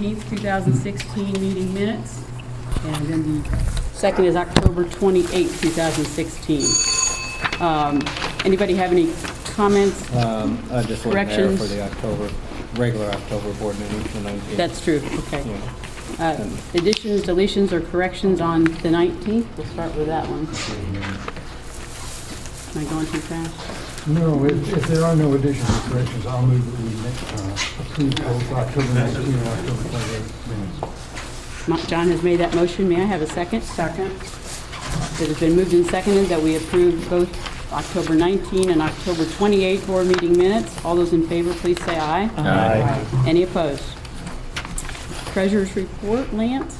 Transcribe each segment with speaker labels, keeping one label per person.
Speaker 1: 19th, 2016 meeting minutes. And then the second is October 28th, 2016. Anybody have any comments?
Speaker 2: I just wasn't there
Speaker 1: Corrections?
Speaker 2: for the regular October board meeting for 19th.
Speaker 1: That's true, okay.
Speaker 2: Yeah.
Speaker 1: Additions, deletions, or corrections on the 19th? We'll start with that one. Am I going too fast?
Speaker 3: No, if there are no additions or corrections, I'll move that we approve both October 19 and October 28 minutes.
Speaker 1: John has made that motion. May I have a second? Second. It has been moved and seconded that we approve both October 19 and October 28 board meeting minutes. All those in favor, please say aye.
Speaker 2: Aye.
Speaker 1: Any opposed? Treasurer's report, Lance?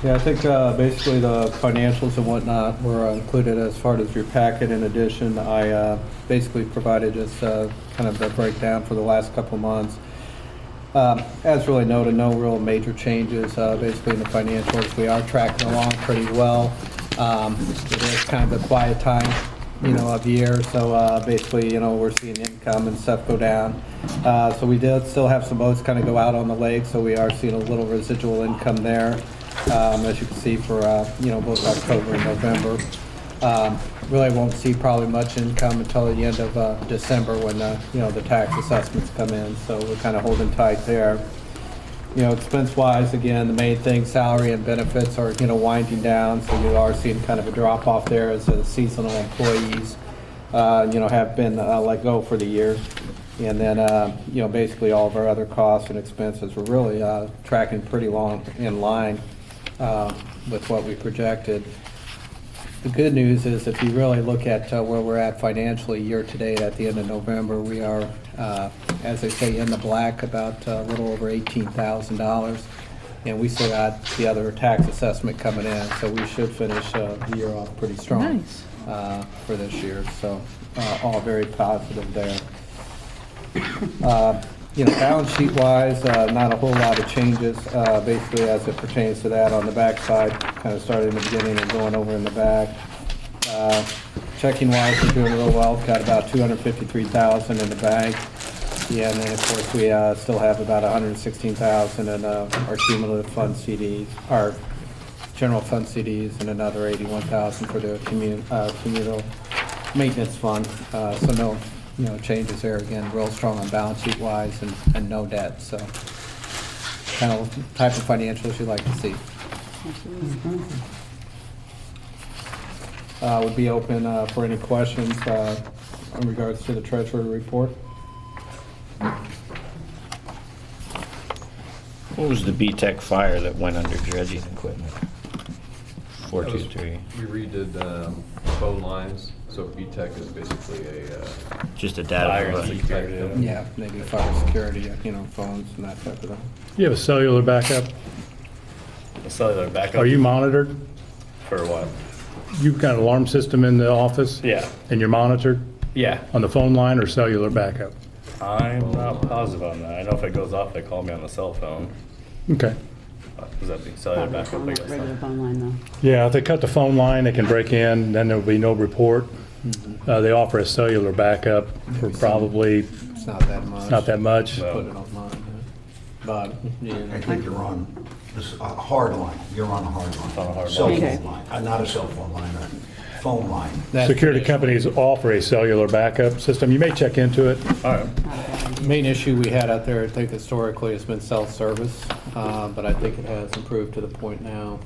Speaker 2: Yeah, I think basically the financials and whatnot were included as part of your packet. In addition, I basically provided just kind of a breakdown for the last couple months. As really noted, no real major changes basically in the financials. We are tracking along pretty well. It is kind of a quiet time, of year. So basically, we're seeing income and stuff go down. So we did still have some boats kind of go out on the lake. So we are seeing a little residual income there. As you can see for, both October and November. Really won't see probably much income until the end of December when, the tax assessments come in. So we're kind of holding tight there. Expense-wise, again, the main thing, salary and benefits are, winding down. So you are seeing kind of a drop-off there as the seasonal employees, have been let go for the year. And then, basically all of our other costs and expenses were really tracking pretty long in line with what we projected. The good news is if you really look at where we're at financially year-to-date at the end of November, we are, as they say, in the black about a little over $18,000. And we still got the other tax assessment coming in, so we should finish the year off pretty strong.
Speaker 1: Nice.
Speaker 2: For this year. So all very positive there. Balance sheet wise, not a whole lot of changes, basically as it pertains to that on the back side, kind of starting in the beginning and going over in the back. Checking wise, we're doing real well. Got about $253,000 in the bank. Yeah, and then of course we still have about $116,000 in our cumulative fund CDs, our general fund CDs, and another $81,000 for the communal maintenance fund. So no, changes there. Again, real strong on balance sheet wise and no debt. So kind of type of financials you like to see. Would be open for any questions in regards to the treasury report.
Speaker 4: What was the B-Tech fire that went under dredging equipment? 423.
Speaker 5: We redid phone lines, so B-Tech is basically a
Speaker 4: Just a data
Speaker 5: fire
Speaker 4: provider.
Speaker 5: security.
Speaker 2: Yeah, maybe fire security, phones and that type of thing.
Speaker 6: You have a cellular backup?
Speaker 5: A cellular backup.
Speaker 6: Are you monitored?
Speaker 5: For what?
Speaker 6: You've got an alarm system in the office?
Speaker 5: Yeah.
Speaker 6: And you're monitored
Speaker 5: Yeah.
Speaker 6: on the phone line or cellular backup?
Speaker 5: I'm not positive on that. I know if it goes off, they call me on the cell phone.
Speaker 6: Okay.
Speaker 5: Does that be cellular
Speaker 1: Probably
Speaker 5: backup?
Speaker 1: on
Speaker 5: I
Speaker 1: the
Speaker 5: guess
Speaker 1: regular
Speaker 5: not.
Speaker 1: phone line, though.
Speaker 6: Yeah, if they cut the phone line, they can break in, then there'll be no report. They offer a cellular backup for probably
Speaker 2: It's not that much.
Speaker 6: not that much.
Speaker 5: No.
Speaker 2: Put it on mine. But,
Speaker 7: I think you're on this hard line. You're on a hard line.
Speaker 5: On a hard
Speaker 7: Cell
Speaker 1: line.
Speaker 7: phone
Speaker 1: Okay.
Speaker 7: line. Not a cell phone line, a phone line.
Speaker 2: that's
Speaker 6: Security
Speaker 2: the issue.
Speaker 6: companies offer a cellular backup system. You may check into it.
Speaker 5: All right.
Speaker 2: Main issue we had out there, I think historically, has been self-service, but I think it has improved to the point now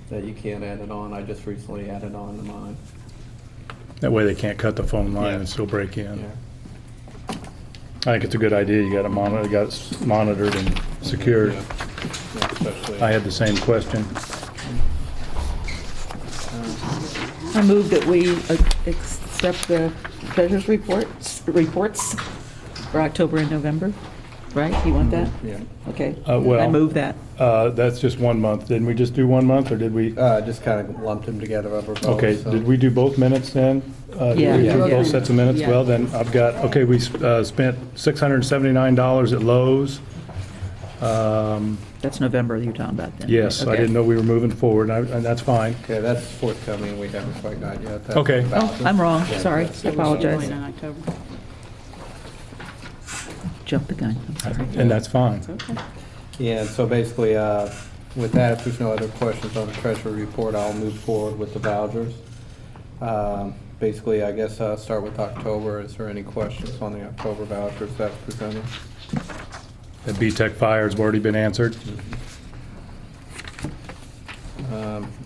Speaker 2: that you can add it on. I just recently added on to mine.
Speaker 6: That way they can't cut the phone line
Speaker 2: Yeah.
Speaker 6: and still break in.
Speaker 2: Yeah.
Speaker 6: I think it's a good idea. You got it monitored and secured.
Speaker 2: Yeah. Yeah, especially.
Speaker 6: I had the same question.
Speaker 8: I move that we accept the treasurer's reports for October and November, right? You want that?
Speaker 2: Yeah.
Speaker 8: Okay.
Speaker 6: Well-
Speaker 8: I move that.
Speaker 6: That's just 1 month. Didn't we just do 1 month, or did we?
Speaker 2: Just kind of lumped them together over both.
Speaker 6: Okay,
Speaker 2: so-
Speaker 6: did we do both minutes then? Did
Speaker 8: Yeah.
Speaker 6: we do
Speaker 2: Yeah.
Speaker 6: both sets of minutes?
Speaker 1: Yeah.
Speaker 6: Well, then I've got, okay, we spent $679 at Lowe's.
Speaker 8: That's November you're talking about then?
Speaker 6: Yes, I
Speaker 8: Okay.
Speaker 6: didn't know we were moving forward, and that's fine.
Speaker 2: Okay, that's forthcoming. We haven't quite got yet. That's
Speaker 6: Okay.
Speaker 2: about
Speaker 8: Oh, I'm wrong,
Speaker 2: Yeah,
Speaker 8: sorry,
Speaker 2: that's-
Speaker 8: I apologize.
Speaker 1: In October.
Speaker 8: Jumped the gun, I'm sorry.
Speaker 6: And that's fine.
Speaker 1: Okay.
Speaker 2: Yeah, and so basically, with that, if there's no other questions on the treasury report, I'll move forward with the vouchers. Basically, I guess start with October. Is there any questions on the October vouchers that's presented?
Speaker 6: The B-Tech fire has already been answered.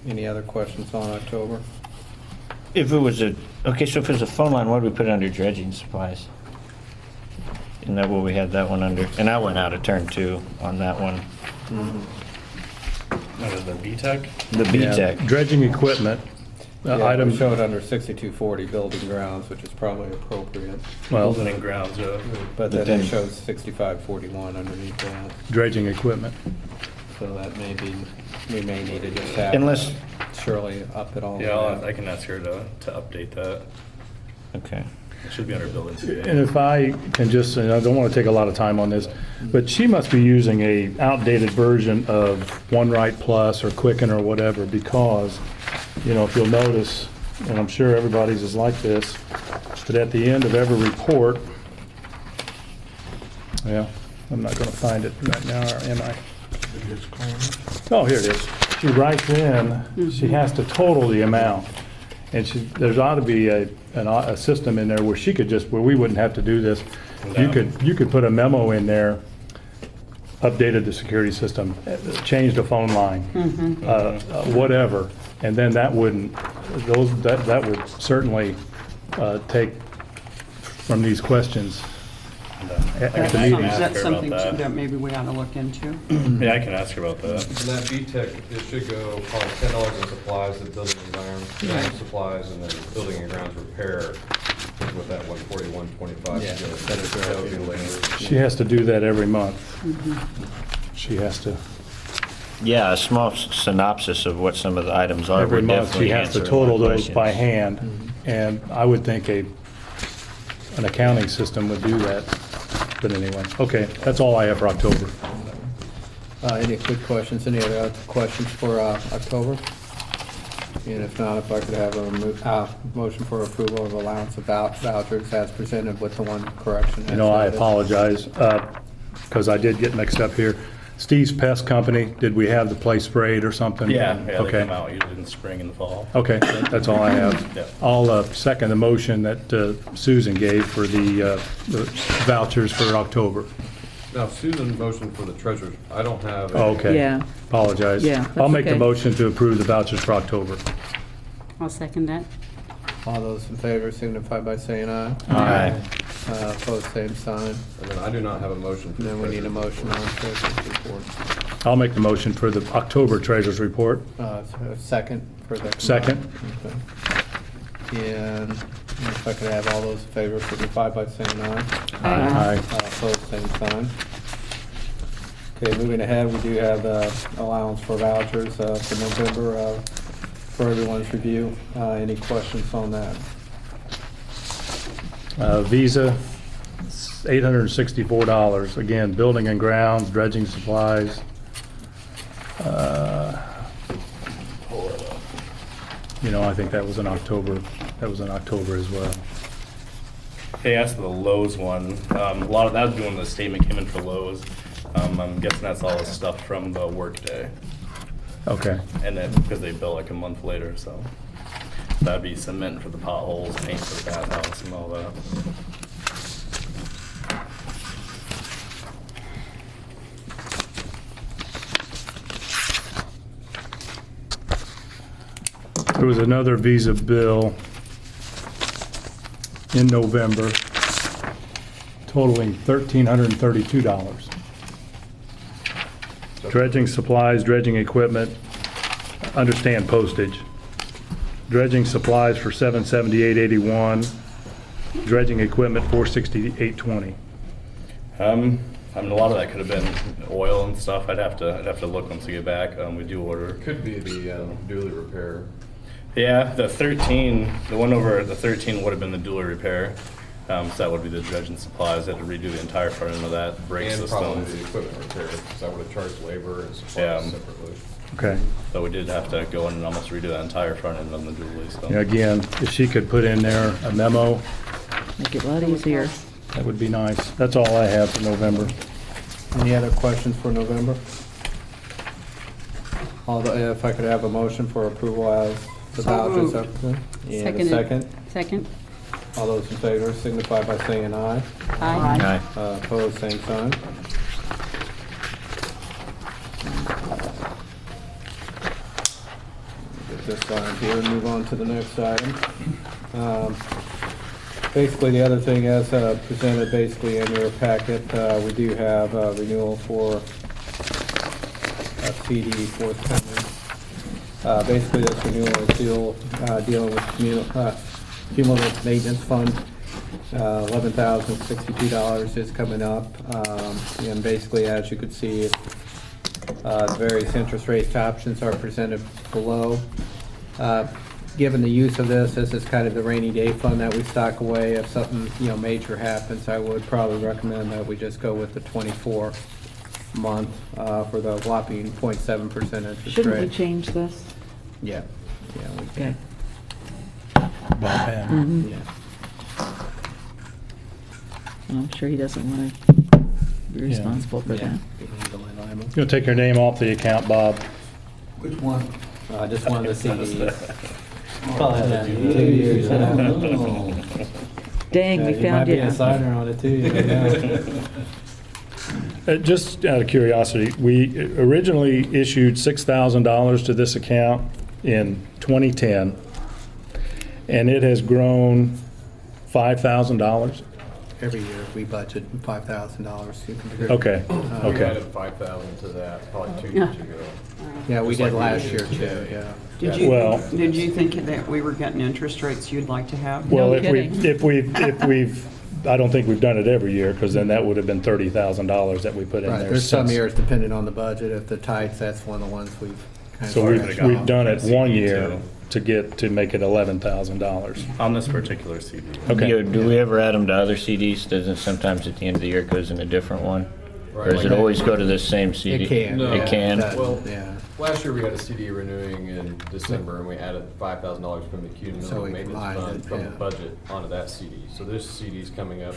Speaker 2: Any other questions on October?
Speaker 4: If it was okay, so if it was a phone line, why would we put it under dredging supplies? Isn't that what we had that one under? And I went out of turn too on that one.
Speaker 9: That is the B-Tech?
Speaker 4: The B-Tech.
Speaker 6: Yeah, dredging equipment,
Speaker 2: Yeah,
Speaker 6: item,
Speaker 2: we show it under 6240 building grounds, which is probably appropriate.
Speaker 6: well,
Speaker 9: Building and grounds, yeah.
Speaker 2: But
Speaker 4: But
Speaker 2: then
Speaker 4: then-
Speaker 2: it shows 6541 underneath that.
Speaker 6: dredging equipment.
Speaker 2: So that may be, we may need to just have
Speaker 4: Unless-
Speaker 2: Shirley up it all.
Speaker 9: Yeah, I can ask her to update that.
Speaker 4: Okay.
Speaker 9: It should be under building too.
Speaker 6: And if I can just, and I don't want to take a lot of time on this, but she must be using a outdated version of OneWrite Plus or Quicken or whatever, because, you know, if you'll notice, and I'm sure everybody's is like this, but at the end of every report, yeah, I'm not going to find it right now, or am I? Oh, here it is. She writes in, she has to total the amount. And there's ought to be a system in there where she could just, where we wouldn't have to do this. You could put a memo in there, updated the security system, changed the phone line, whatever. And then that wouldn't, that would certainly take from these questions at the
Speaker 9: I
Speaker 6: meeting.
Speaker 9: can
Speaker 1: Is
Speaker 9: ask
Speaker 1: that
Speaker 9: her
Speaker 1: something
Speaker 9: about that.
Speaker 1: that maybe we ought to look into?
Speaker 9: Yeah, I can ask her about that.
Speaker 5: And that B-Tech, it should go probably $10 in supplies, the building and grounds supplies, and then building and grounds repair with that 141.25.
Speaker 2: Yeah,
Speaker 5: That would be later.
Speaker 6: She has to do that every month. She has to,
Speaker 4: Yeah, a small synopsis of what some of the items are
Speaker 6: every
Speaker 4: would
Speaker 6: month,
Speaker 4: definitely
Speaker 6: she has to
Speaker 4: answer
Speaker 6: total
Speaker 4: more
Speaker 6: those by
Speaker 4: questions.
Speaker 6: hand. And I would think an accounting system would do that. But anyway, okay, that's all I have for October.
Speaker 2: Any quick questions? Any other questions for October? And if not, if I could have a motion for approval of allowance of vouchers as presented with the one correction.
Speaker 6: You know, I apologize, because I did get mixed up here. Steve's Pest Company, did we have the place sprayed or something?
Speaker 9: Yeah, they
Speaker 6: Okay.
Speaker 9: come out usually in the spring and the fall.
Speaker 6: Okay, that's all I have.
Speaker 9: Yeah.
Speaker 6: I'll second the motion that Susan gave for the vouchers for October.
Speaker 5: Now, Susan motioned for the treasurer's, I don't have.
Speaker 6: Oh, okay.
Speaker 8: Yeah.
Speaker 6: Apologize.
Speaker 8: Yeah,
Speaker 6: I'll
Speaker 8: that's
Speaker 6: make the
Speaker 8: okay.
Speaker 6: motion to approve the vouchers for October.
Speaker 1: I'll second that.
Speaker 2: All those in favor signify by saying aye.
Speaker 4: Aye.
Speaker 2: Opposed, same sign.
Speaker 5: And then I do not have a motion for
Speaker 2: And
Speaker 5: the
Speaker 2: then we need a
Speaker 5: treasurer's
Speaker 2: motion on treasurer's report.
Speaker 6: I'll make the motion for the October treasurer's report.
Speaker 2: Second for the.
Speaker 6: Second.
Speaker 2: Okay. And if I could have all those in favor signify by saying aye.
Speaker 6: Aye.
Speaker 2: Opposed, same sign. Okay, moving ahead, we do have allowance for vouchers for November for everyone's review. Any questions on that?
Speaker 6: Visa, $864. Again, building and grounds, dredging supplies. You know, I think that was in October. That was in October as well.
Speaker 9: They asked for the Lowe's one. A lot of that was doing the statement came in for Lowe's. I'm guessing that's all the stuff from the workday.
Speaker 6: Okay.
Speaker 9: And then, because they bill like a month later, so. That'd be cement for the potholes, paint for the bathhouse and all that.
Speaker 6: There was another Visa bill in November totaling $1,332. Dredging supplies, dredging equipment, understand postage. Dredging supplies for $778.81, dredging equipment $468.20.
Speaker 9: I mean, a lot of that could have been oil and stuff. I'd have to look once we get back. We do order.
Speaker 5: Could be the dually repair.
Speaker 9: Yeah, the 13, the one over the 13 would have been the dual repair. So that would be the dredging supplies. They had to redo the entire front end of that, brake
Speaker 5: And probably
Speaker 9: systems.
Speaker 5: the equipment repair, because I would have charged labor and
Speaker 9: Yeah.
Speaker 5: supplies separately.
Speaker 6: Okay.
Speaker 9: So we did have to go in and almost redo that entire front end on the dually. So.
Speaker 6: Yeah, again, if she could put in there a memo,
Speaker 8: Make it a lot easier.
Speaker 6: that would be nice. That's all I have for November.
Speaker 2: Any other questions for November? If I could have a motion for approval as the
Speaker 1: So
Speaker 2: vouchers
Speaker 1: moved.
Speaker 2: are presented? And a
Speaker 1: Seconded.
Speaker 2: second?
Speaker 1: Second?
Speaker 2: All those in favor signify by saying aye.
Speaker 1: Aye.
Speaker 4: Aye.
Speaker 2: Opposed, same sign. Get this signed here and move on to the next item. Basically, the other thing as presented basically in your packet, we do have a renewal for a CD forthcoming. Basically, this renewal is dealing with cumulative maintenance fund. $11,062 is coming up. And basically, as you can see, the various interest rate options are presented below. Given the use of this is kind of the rainy day fund that we stock away. If something, major happens, I would probably recommend that we just go with the 24-month for the whopping 0.7% interest rate.
Speaker 8: Shouldn't we change this?
Speaker 2: Yeah, we
Speaker 8: Okay.
Speaker 6: Bob Hammond.
Speaker 2: yeah.
Speaker 8: I'm sure he doesn't want to be responsible for
Speaker 2: Yeah.
Speaker 8: that.
Speaker 6: You'll take your name off the account, Bob.
Speaker 7: Which one?
Speaker 2: Just one of the CDs.
Speaker 7: Oh,
Speaker 2: Yeah, 2 years.
Speaker 8: Dang, we
Speaker 2: You might
Speaker 8: found
Speaker 2: be
Speaker 8: you.
Speaker 2: a signer on it too. You don't know.
Speaker 6: Just out of curiosity, we originally issued $6,000 to this account in 2010, and it has grown $5,000.
Speaker 2: Every year, we budget $5,000.
Speaker 6: Okay,
Speaker 5: We
Speaker 6: okay.
Speaker 5: added 5,000 to that probably 2 years ago.
Speaker 2: Yeah, we
Speaker 5: Just
Speaker 2: did
Speaker 5: like we
Speaker 2: last
Speaker 5: did
Speaker 2: year
Speaker 5: today.
Speaker 2: too, yeah.
Speaker 6: Well-
Speaker 10: Did you think that we were getting interest rates you'd like to have?
Speaker 6: Well,
Speaker 8: No
Speaker 6: if we've, I don't think we've done it every year, because then that would have been $30,000 that we put in
Speaker 2: Right,
Speaker 6: there.
Speaker 2: there's some
Speaker 6: since.
Speaker 2: years depending on the budget. If the tides, that's one of the ones we've kind of.
Speaker 6: So we've done it one
Speaker 9: CD
Speaker 6: year to make it $11,000.
Speaker 9: On this particular CD.
Speaker 6: Okay.
Speaker 4: Do we ever add them to other CDs? Doesn't sometimes at the end of the year it goes in a different one? Or does
Speaker 5: Right.
Speaker 4: it always go to the same CD?
Speaker 2: It can.
Speaker 5: No.
Speaker 4: It can?
Speaker 5: Well,
Speaker 2: Yeah.
Speaker 5: last year we had a CD renewing in December and we added $5,000 from the
Speaker 2: So
Speaker 5: cumulative
Speaker 2: we
Speaker 5: maintenance
Speaker 2: combined
Speaker 5: fund
Speaker 2: it,
Speaker 5: from the
Speaker 2: yeah.
Speaker 5: budget onto that CD. So this CD's coming up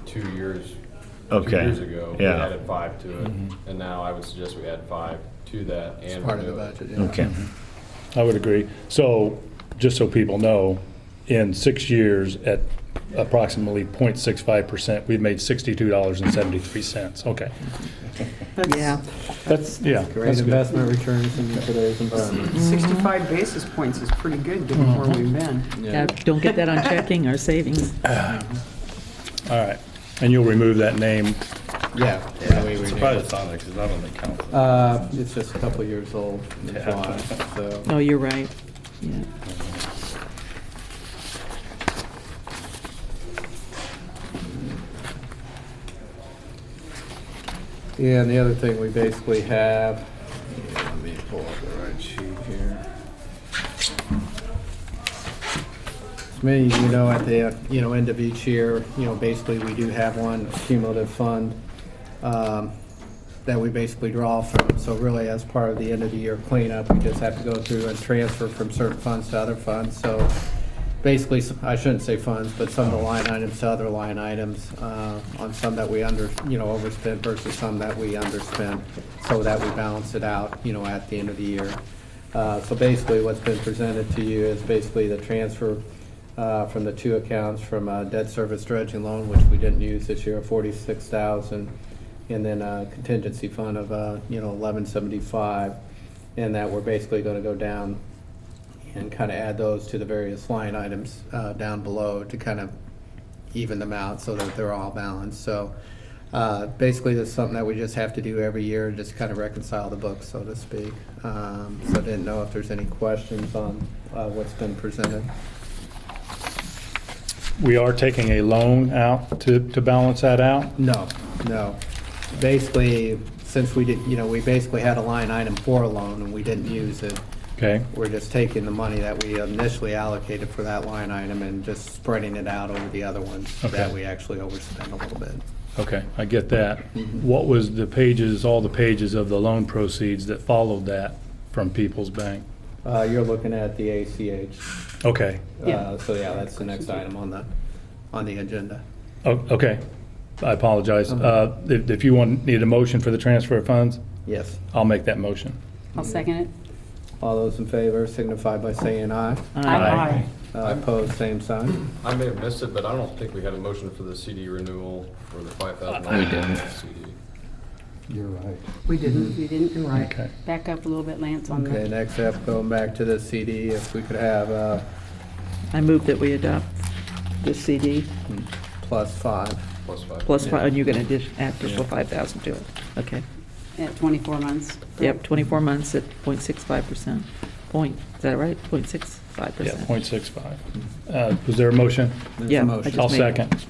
Speaker 5: 2 years. 2
Speaker 4: Okay.
Speaker 5: years ago, we
Speaker 4: Yeah.
Speaker 5: added 5 to it, and now I would suggest we add 5 to that
Speaker 2: It's
Speaker 5: and
Speaker 2: part of the
Speaker 5: renew it.
Speaker 2: budget, yeah.
Speaker 4: Okay.
Speaker 6: I would agree. So, just so people know, in 6 years, at approximately 0.65%, we've made $62.73. Okay.
Speaker 8: Yeah.
Speaker 6: That's, yeah.
Speaker 2: Great
Speaker 6: that's good.
Speaker 2: investment returns in today's environment.
Speaker 10: 65 basis points is pretty good given where we've been.
Speaker 8: Yeah, don't get that on checking or savings.
Speaker 6: All right. And you'll remove that name.
Speaker 2: Yeah.
Speaker 9: I'm surprised it's on there, because it's not on the account.
Speaker 2: It's just a couple years old, that's why, so.
Speaker 8: Oh, you're right. Yeah.
Speaker 2: Yeah, and the other thing we basically have, let me pull up the right sheet here. As many of you know, at the, end of each year, basically we do have one cumulative fund that we basically draw from. So really, as part of the end of the year cleanup, we just have to go through and transfer from certain funds to other funds. So basically, I shouldn't say funds, but some of the line items to other line items on some that we overspent versus some that we underspent, so that we balance it out, at the end of the year. So basically, what's been presented to you is basically the transfer from the two accounts from debt service dredging loan, which we didn't use this year, $46,000, and then a contingency fund of $1175, and that we're basically going to go down and kind of add those to the various line items down below to kind of even them out so that they're all balanced. So basically, this is something that we just have to do every year, just kind of reconcile the books, so to speak. So I didn't know if there's any questions on what's been presented.
Speaker 6: We are taking a loan out to balance that out?
Speaker 2: No. Basically, since we did, we basically had a line item for a loan and we didn't use it.
Speaker 6: Okay.
Speaker 2: We're just taking the money that we initially allocated for that line item and just spreading it out over the other ones that
Speaker 6: Okay.
Speaker 2: we actually overspent a little bit.
Speaker 6: Okay, I get that. What was all the pages of the loan proceeds that followed that from People's Bank?
Speaker 2: You're looking at the ACH.
Speaker 6: Okay,
Speaker 2: So yeah, that's the next item on the agenda.
Speaker 6: oh, okay. I apologize. If you need a motion for the transfer of funds,
Speaker 2: Yes.
Speaker 6: I'll make that motion.
Speaker 1: I'll second it.
Speaker 2: All those in favor signify by saying aye.
Speaker 1: Aye.
Speaker 2: Opposed, same sign.
Speaker 5: I may have missed it, but I don't think we had a motion for the CD renewal for the $5,000.
Speaker 4: We didn't.
Speaker 5: CD.
Speaker 3: You're right.
Speaker 10: We didn't.
Speaker 1: You didn't? You're right.
Speaker 6: Okay.
Speaker 1: Back up a little bit, Lance, on
Speaker 2: Okay,
Speaker 1: the,
Speaker 2: next up, going back to the CD, if we could have
Speaker 8: I move that we adopt the CD
Speaker 2: +5.
Speaker 5: Plus 5.
Speaker 8: plus five, and you're going to add additional 5,000 to it. Okay.
Speaker 1: at 24 months.
Speaker 8: Yep, 24 months at 0.65%. Is that right? 0.65%.
Speaker 6: Yeah, 0.65. Was there a motion?
Speaker 2: There's
Speaker 8: Yeah,
Speaker 2: a
Speaker 8: I
Speaker 2: motion.
Speaker 8: just
Speaker 6: I'll
Speaker 8: made-
Speaker 6: second.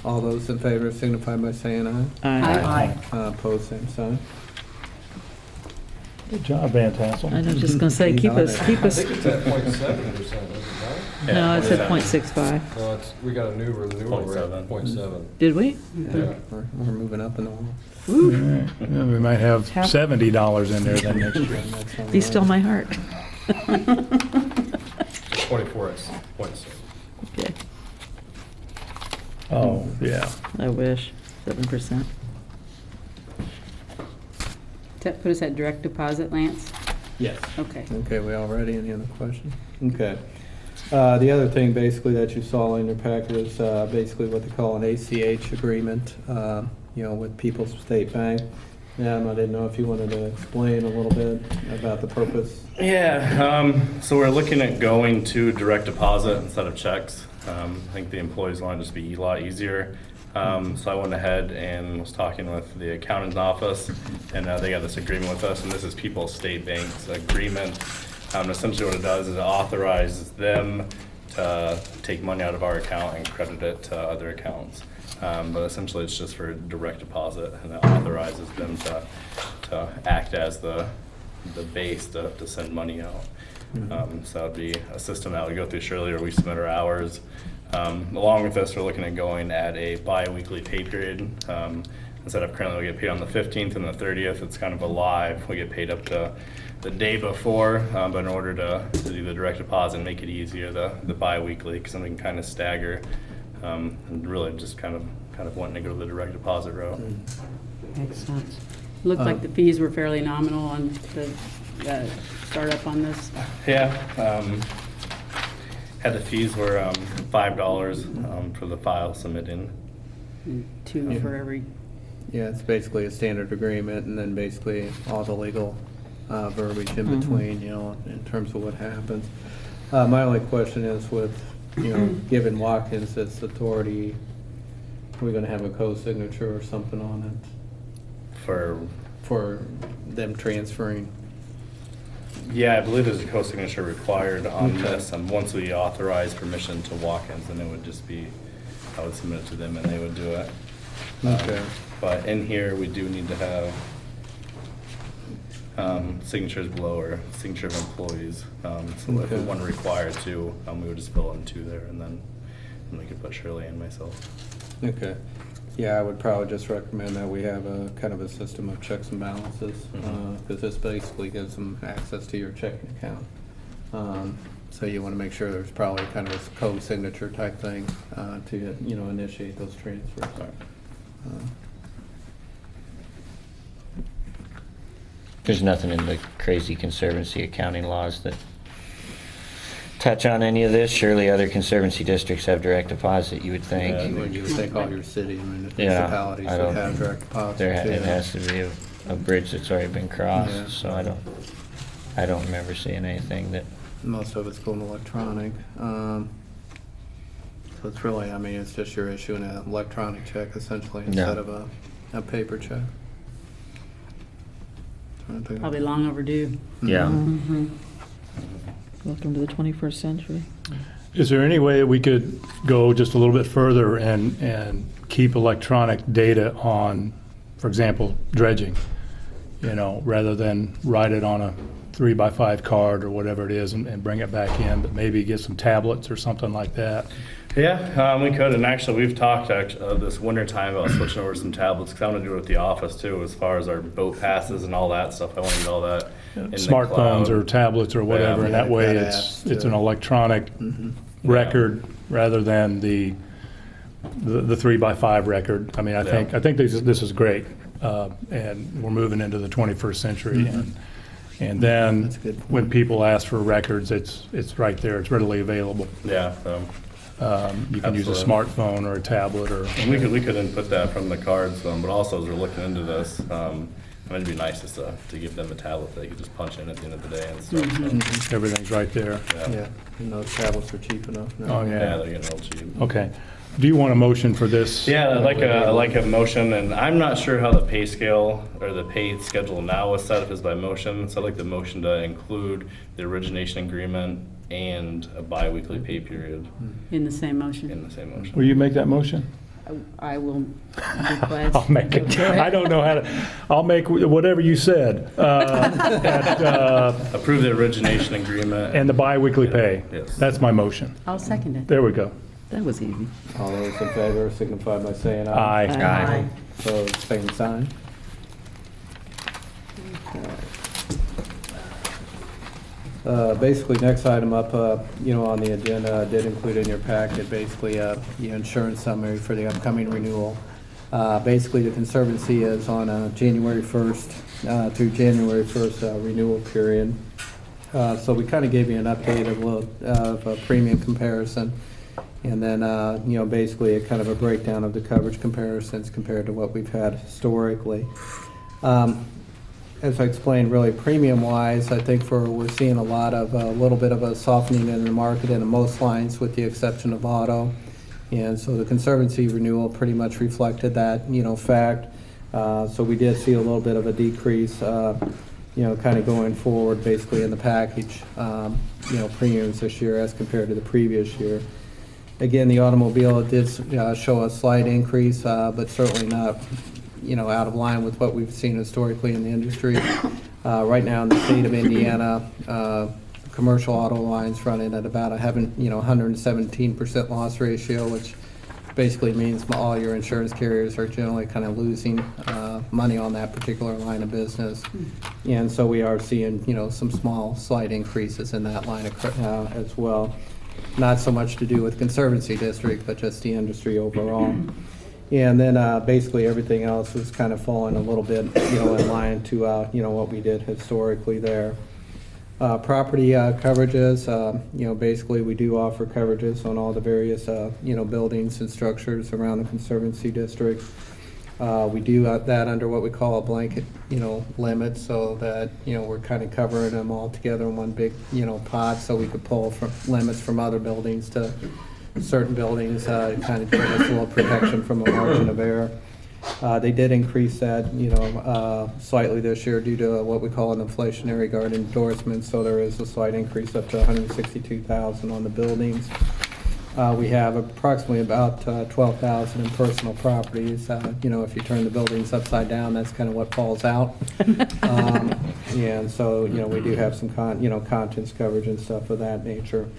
Speaker 2: All those in favor signify by saying aye.
Speaker 8: Aye.
Speaker 2: Opposed, same sign.
Speaker 6: Good job, Van Tassel.
Speaker 8: And I'm just going to say, keep us,
Speaker 5: I think it's at 0.7%, isn't it?
Speaker 8: no, it's at 0.65.
Speaker 5: No, we got a new renewal rate,
Speaker 9: 0.7.
Speaker 5: 0.7.
Speaker 8: Did we?
Speaker 5: Yeah.
Speaker 2: We're moving up in the world.
Speaker 6: All right. Yeah, we might have $70 in there then next year.
Speaker 8: Be still my heart.
Speaker 5: 24 is 0.6.
Speaker 8: Okay,
Speaker 6: Oh, yeah.
Speaker 8: I wish, 7%.
Speaker 1: Does that put us at direct deposit, Lance?
Speaker 2: Yes.
Speaker 1: Okay.
Speaker 2: Okay, we all ready? Any other questions? Okay. The other thing basically that you saw in your packet is basically what they call an ACH agreement, with People's State Bank. I didn't know if you wanted to explain a little bit about the purpose.
Speaker 9: Yeah, so we're looking at going to direct deposit instead of checks. I think the employees want it to just be a lot easier. So I went ahead and was talking with the accountant's office, and they got this agreement with us, and this is People's State Bank's agreement. Essentially what it does is it authorizes them to take money out of our account and credit it to other accounts. But essentially it's just for direct deposit, and it authorizes them to act as the base to send money out. So that'd be a system that would go through Shirley, where we submit our hours. Along with this, we're looking at going at a bi-weekly pay period. Instead of currently we get paid on the 15th and the 30th, it's kind of a live. We get paid up to the day before, but in order to do the direct deposit and make it easier, the bi-weekly, because then we can kind of stagger, and really just kind of wanting to go the direct deposit route.
Speaker 1: Makes sense. Looked like the fees were fairly nominal on the startup on this.
Speaker 9: Yeah, had the fees were $5 for the file submitting.
Speaker 1: And two for every,
Speaker 2: Yeah, it's basically a standard agreement, and then basically all the legal verbiage in between, in terms of what happens. My only question is with, given Watkins this authority, are we gonna have a co-signature or something on it for them transferring?
Speaker 9: Yeah, I believe there's a co-signature required on
Speaker 2: Okay.
Speaker 9: this, and once we authorize permission to Watkins, then it would just be, I would submit it to them and they would do it.
Speaker 2: Okay.
Speaker 9: But in here, we do need to have signatures below, or signature of employees. So if we
Speaker 2: Okay.
Speaker 9: want to require two, we would just fill in two there, and then we could put Shirley and myself.
Speaker 2: Okay. Yeah, I would probably just recommend that we have a kind of a system of checks and balances, because this basically gives them access to your checking account. So you want to make sure there's probably kind of a co-signature type thing to, initiate those transfers.
Speaker 4: There's nothing in the crazy conservancy accounting laws that touch on any of this. Surely other conservancy districts have direct deposit, you would think.
Speaker 9: Yeah.
Speaker 2: You would think all your city and
Speaker 4: Yeah,
Speaker 2: municipalities
Speaker 4: I
Speaker 2: would
Speaker 4: don't-
Speaker 2: have direct deposits.
Speaker 4: It
Speaker 2: yeah.
Speaker 4: has to be a bridge that's already been
Speaker 2: Yeah.
Speaker 4: crossed, so I don't remember seeing anything that,
Speaker 2: Most of it's going electronic. So it's really, it's just you're issuing an electronic check essentially instead of a paper check. Trying to think.
Speaker 1: probably long overdue.
Speaker 4: yeah.
Speaker 8: Welcome to the 21st century.
Speaker 6: Is there any way we could go just a little bit further and keep electronic data on, for example, dredging? Rather than write it on a 3x5 card or whatever it is and bring it back in, but maybe get some tablets or something like that.
Speaker 9: Yeah, we could, and actually, we've talked this winter time about switching over some tablets, because I want to do it at the office too, as far as our boat passes and all that stuff. I want to get all that in the
Speaker 6: Smartphones
Speaker 9: cloud.
Speaker 6: or tablets or whatever, and that
Speaker 2: Yeah,
Speaker 6: way
Speaker 2: they've got
Speaker 6: it's
Speaker 2: apps
Speaker 6: it's
Speaker 2: to-
Speaker 6: an electronic record rather than the the 3x5 record. I mean, I think this is great. And we're moving into the 21st century. And then
Speaker 2: That's good.
Speaker 6: when people ask for records, it's right there. It's readily available.
Speaker 9: Yeah,
Speaker 6: You can use a
Speaker 9: Absolutely.
Speaker 6: smartphone or a tablet or.
Speaker 9: and we could input that from the cards, but also as we're looking into this, it'd be nice just to give them a tablet they could just punch in at the end of the day and stuff. So,
Speaker 6: Everything's right there.
Speaker 2: Yeah, and those tablets are cheap enough now.
Speaker 6: Oh,
Speaker 9: yeah,
Speaker 6: yeah.
Speaker 9: they're getting real cheap.
Speaker 6: Okay. Do you want a motion for this?
Speaker 9: Yeah, I like a motion, and I'm not sure how the pay scale or the pay schedule now is set up is by motion. So I'd like the motion to include the origination agreement and a biweekly pay period
Speaker 1: In the same motion.
Speaker 9: in the same motion.
Speaker 6: Will you make that motion?
Speaker 1: I will be glad.
Speaker 6: I'll make it. I don't know how to, I'll make whatever you said.
Speaker 9: Approve the origination agreement.
Speaker 6: And the biweekly pay.
Speaker 9: Yes.
Speaker 6: That's my motion.
Speaker 1: I'll second it.
Speaker 6: There we go.
Speaker 8: That was easy.
Speaker 2: All those in favor signify by saying aye.
Speaker 6: Aye.
Speaker 2: Opposed, same sign. Basically, next item up, on the agenda, I did include in your packet, basically, the insurance summary for the upcoming renewal. Basically, the Conservancy is on January 1st through January 1st renewal period. So we kind of gave you an update of a premium comparison. And then, basically a kind of a breakdown of the coverage comparisons compared to what we've had historically. As I explained, really premium-wise, I think we're seeing a little bit of a softening in the market in most lines with the exception of auto. And so the Conservancy renewal pretty much reflected that, fact. So we did see a little bit of a decrease, kind of going forward basically in the package, premiums this year as compared to the previous year. Again, the automobile did show a slight increase, but certainly not, out of line with what we've seen historically in the industry. Right now in the state of Indiana, commercial auto lines running at about 117% loss ratio, which basically means all your insurance carriers are generally kind of losing money on that particular line of business. And so we are seeing, some small, slight increases in that line as well. Not so much to do with Conservancy District, but just the industry overall. And then basically everything else was kind of falling a little bit, in line to, what we did historically there. Property coverages, basically we do offer coverages on all the various, buildings and structures around the Conservancy District. We do that under what we call a blanket, limit, so that, we're kind of covering them all together in one big, pot, so we could pull from limits from other buildings to certain buildings, kind of give us a little protection from a margin of error. They did increase that, slightly this year due to what we call an inflationary guard endorsement, so there is a slight increase up to $162,000 on the buildings. We have approximately about 12,000 in personal properties. If you turn the buildings upside down, that's kind of what falls out. And so, we do have some contents coverage and stuff of that nature.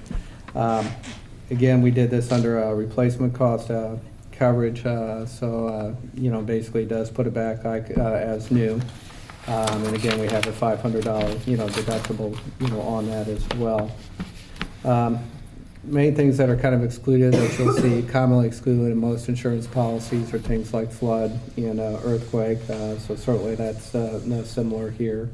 Speaker 2: Again, we did this under a replacement cost coverage, so, basically it does put it back as new. And again, we have a $500, deductible, on that as well. Main things that are kind of excluded that you'll see commonly excluded in most insurance policies are things like flood and earthquake, so certainly that's no similar here.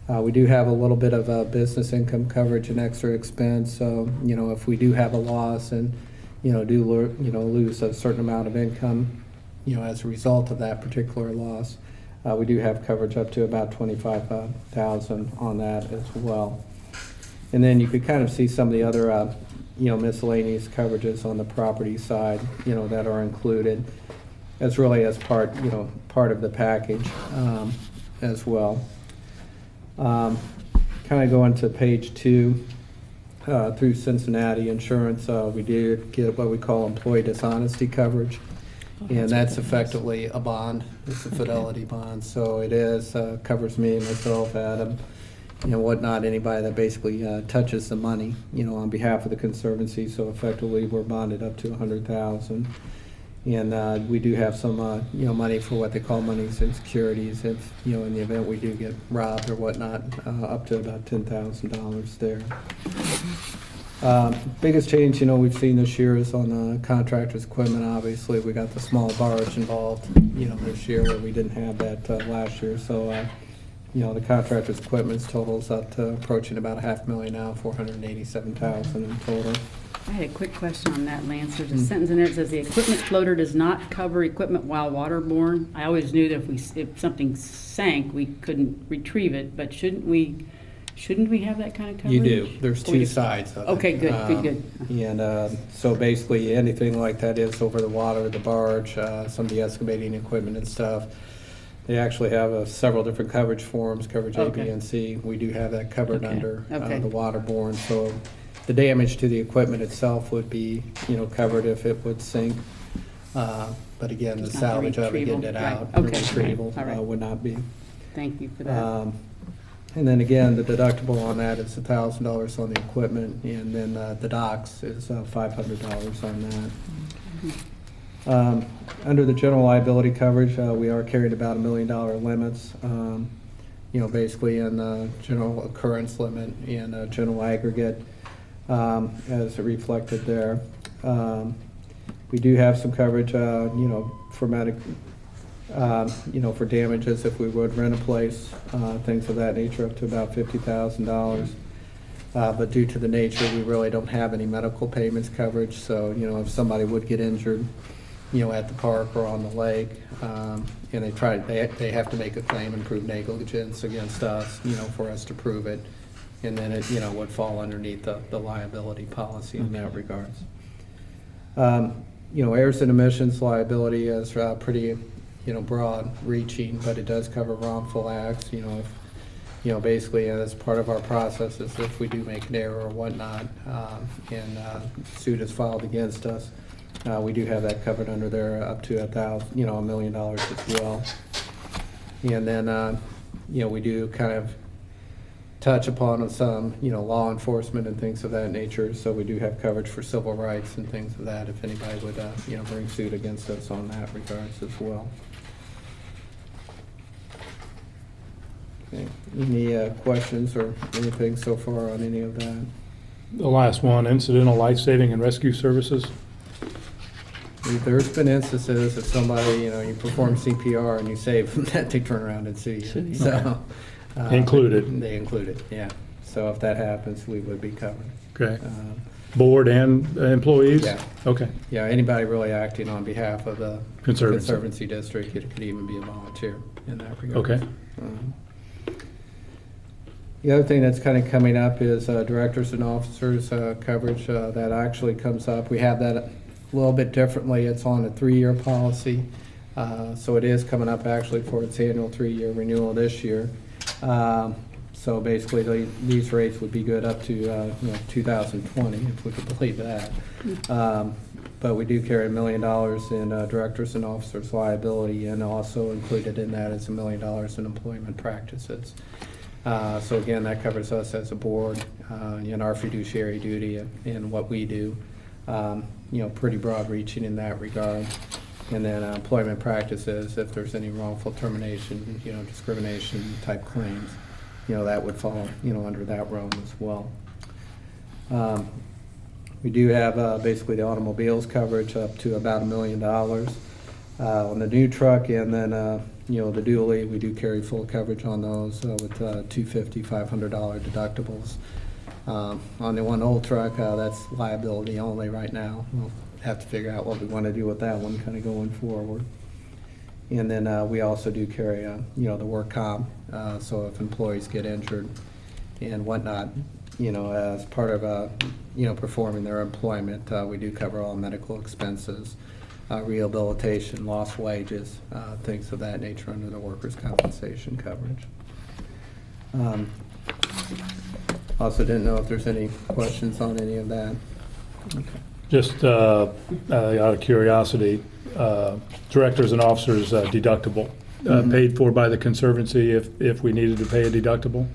Speaker 2: We do have a little bit of business income coverage and extra expense, so if we do have a loss and do lose a certain amount of income as a result of that particular loss, we do have coverage up to about $25,000 on that as well. And then you could kind of see some of the other miscellaneous coverages on the property side, that are included as really as part of the package as well. Kind of going to page 2, through Cincinnati Insurance, we did get what we call employee dishonesty coverage, and that's effectively a bond. It's a fidelity bond, so it is covers me, myself, Adam, whatnot, anybody that basically touches the money, on behalf of the Conservancy. So effectively, we're bonded up to $100,000, and we do have some, money for what they call monies and securities. If in the event we do get robbed or whatnot, up to about $10,000 there. Biggest change, we've seen this year is on the contractor's equipment. Obviously, we got the small barge involved, this year where we didn't have that last year. So, the contractor's equipment totals up to approaching about $500,000 now, $487,000 in total.
Speaker 1: I had a quick question on that, Lance. There's a sentence in there that says the equipment floater does not cover equipment while waterborne. I always knew that if something sank, we couldn't retrieve it, but shouldn't we have that kind of coverage?
Speaker 2: You do. There's
Speaker 1: Or we
Speaker 2: two
Speaker 1: just-
Speaker 2: sides of it.
Speaker 1: Okay, good.
Speaker 2: And so basically, anything like that is over the water, the barge, some of the excavating equipment and stuff, they actually have several different coverage forms, coverage A, B,
Speaker 1: Okay.
Speaker 2: and C. We do have that covered
Speaker 1: Okay,
Speaker 2: under
Speaker 1: okay.
Speaker 2: the waterborne. So the damage to the equipment itself would be, covered if it would sink. But again, the
Speaker 1: Just not the
Speaker 2: salvage of it, getting it
Speaker 1: retrieval,
Speaker 2: out,
Speaker 1: right.
Speaker 2: the
Speaker 1: Okay,
Speaker 2: retrieval
Speaker 1: all right.
Speaker 2: would not be.
Speaker 1: Thank you for that.
Speaker 2: And then again, the deductible on that is $1,000 on the equipment, and then the docks is $500 on that. Under the general liability coverage, we are carrying about $1 million limits, basically in the general occurrence limit and general aggregate, as reflected there. We do have some coverage, for for damages if we would rent a place, things of that nature, up to about $50,000. But due to the nature, we really don't have any medical payments coverage. So, if somebody would get injured, at the park or on the lake, and they have to make a claim and prove negligence against us, for us to prove it. And then it, would fall underneath the liability policy in that regards. Errors and omissions liability is pretty broad reaching, but it does cover wrongful acts, if, basically as part of our processes, if we do make an error or whatnot, and suit is filed against us, we do have that covered under there up to $1 million as well. And then, we do kind of touch upon some, law enforcement and things of that nature. So we do have coverage for civil rights and things of that if anybody would, bring suit against us on that regards as well. Okay. Any questions or anything so far on any of that?
Speaker 6: The last one, incidental life-saving and rescue services.
Speaker 2: There's been instances if somebody, you perform CPR and you save them, that they turn around and sue you. So,
Speaker 6: Included.
Speaker 2: They include it, yeah. So if that happens, we would be covered.
Speaker 6: Okay. Board and employees?
Speaker 2: Yeah.
Speaker 6: Okay.
Speaker 2: Yeah, anybody really acting on behalf of the
Speaker 6: Conservancy.
Speaker 2: Conservancy District, it could even be a volunteer in that regard.
Speaker 6: Okay.
Speaker 2: The other thing that's kind of coming up is directors and officers coverage. That actually comes up. We have that a little bit differently. It's on a 3-year policy. So it is coming up actually for its annual 3-year renewal this year. So basically, these rates would be good up to 2020, if we could believe that. But we do carry $1 million in directors and officers liability, and also included in that is $1 million in employment practices. So again, that covers us as a board in our fiduciary duty and what we do. Pretty broad reaching in that regard. And then employment practices, if there's any wrongful termination, discrimination type claims, that would fall, under that realm as well. We do have basically the automobiles coverage up to about $1 million on the new truck, and then the dually, we do carry full coverage on those with $250, $500 deductibles. On the one old truck, that's liability only right now. We'll have to figure out what we want to do with that one kind of going forward. And then we also do carry, the work comp. So if employees get injured and whatnot, as part of, performing their employment, we do cover all medical expenses, rehabilitation, lost wages, things of that nature under the workers' compensation coverage. Also didn't know if there's any questions on any of that. Okay.
Speaker 6: Just out of curiosity, directors and officers deductible, paid for by the Conservancy if we needed to pay a deductible?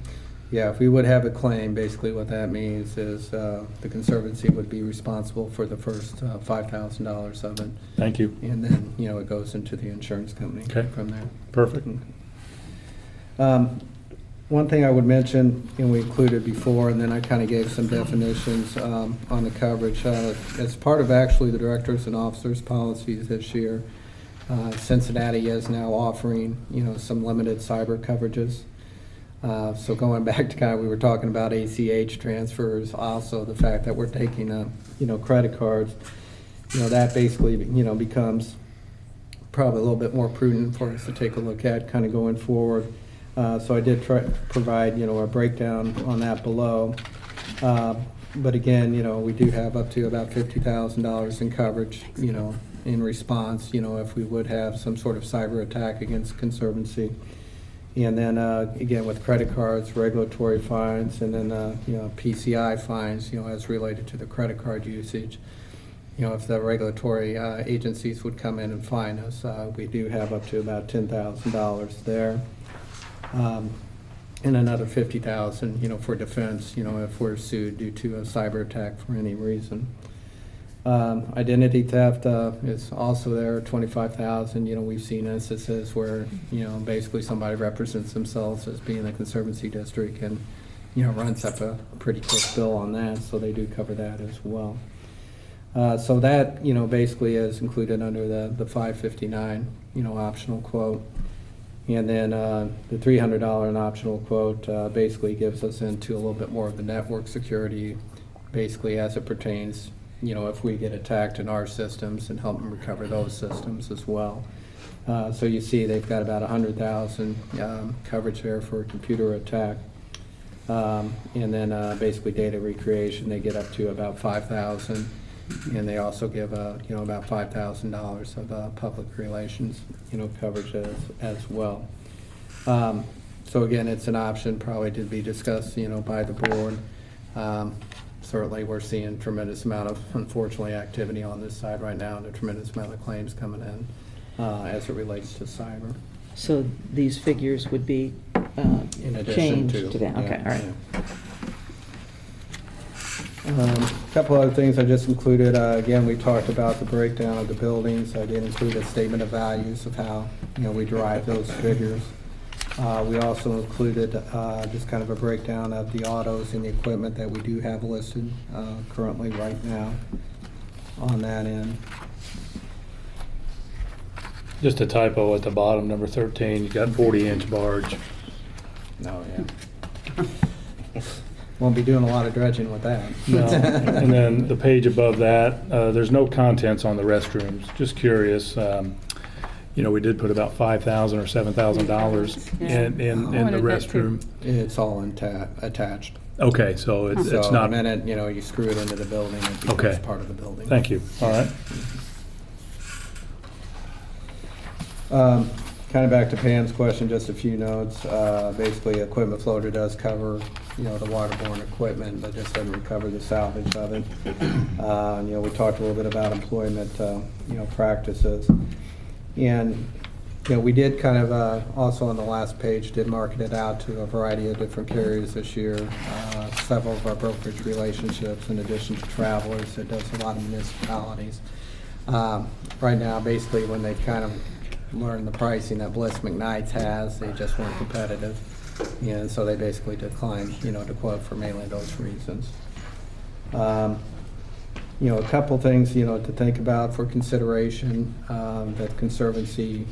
Speaker 2: Yeah, if we would have a claim, basically what that means is the Conservancy would be responsible for the first $5,000 of it.
Speaker 6: Thank you.
Speaker 2: And then, it goes into the insurance company
Speaker 6: Okay.
Speaker 2: from there.
Speaker 6: Perfect.
Speaker 2: One One thing I would mention, and we included before, and then I kind of gave some definitions on the coverage. As part of actually the directors and officers policies this year, Cincinnati is now offering, some limited cyber coverages. So going back to kind of, we were talking about ACH transfers, also the fact that we're taking, credit cards, that basically, becomes probably a little bit more prudent for us to take a look at kind of going forward. So I did try to provide, a breakdown on that below. But again, we do have up to about $50,000 in coverage, in response, if we would have some sort of cyber attack against Conservancy. And then, again, with credit cards, regulatory fines, and then, PCI fines, as related to the credit card usage. If the regulatory agencies would come in and fine us, we do have up to about $10,000 there. And another $50,000, for defense, if we're sued due to a cyber attack for any reason. Identity theft is also there, $25,000. We've seen instances where, basically somebody represents themselves as being the Conservancy district and, runs up a pretty quick bill on that, so they do cover that as well. So that, basically is included under the 559, optional quote. And then the $300 an optional quote basically gives us into a little bit more of the network security, basically as it pertains, if we get attacked in our systems, and help them recover those systems as well. So you see they've got about 100,000 coverage there for a computer attack. And then basically data recreation, they get up to about 5,000. And they also give, about $5,000 of public relations, coverage as well. So again, it's an option probably to be discussed, by the board. Certainly, we're seeing tremendous amount of, unfortunately, activity on this side right now, and a tremendous amount of claims coming in as it relates to cyber.
Speaker 8: So these figures would be
Speaker 2: In addition
Speaker 8: changed to that? Okay, all right.
Speaker 2: A couple other things I just included. Again, we talked about the breakdown of the buildings. I did include a statement of values of how, we derive those figures. We also included just kind of a breakdown of the autos and the equipment that we do have listed currently right now on that end.
Speaker 6: Just a typo at the bottom, number 13, you got 40-inch barge.
Speaker 2: Oh, yeah. Won't be doing a lot of dredging with that.
Speaker 6: No. And then the page above that, there's no contents on the restrooms. Just curious, we did put about $5,000 or $7,000 in the restroom.
Speaker 2: It's all attached.
Speaker 6: Okay, so it's
Speaker 2: So
Speaker 6: not.
Speaker 2: the minute, you screw it into the building, it becomes
Speaker 6: Okay.
Speaker 2: part of the building.
Speaker 6: Thank you. All right.
Speaker 2: Kind of back to Pam's question, just a few notes. Basically, equipment floater does cover, the waterborne equipment, but just doesn't cover the salvage of it. We talked a little bit about employment, practices. And, we did kind of, also on the last page, did market it out to a variety of different carriers this year. Several of our brokerage relationships, in addition to Travelers, it does a lot of municipalities. Right now, basically, when they kind of learned the pricing that Bliss McKnight's has, they just weren't competitive. And so they basically declined, to quote for mainly those reasons. A couple things, to think about for consideration that Conservancy,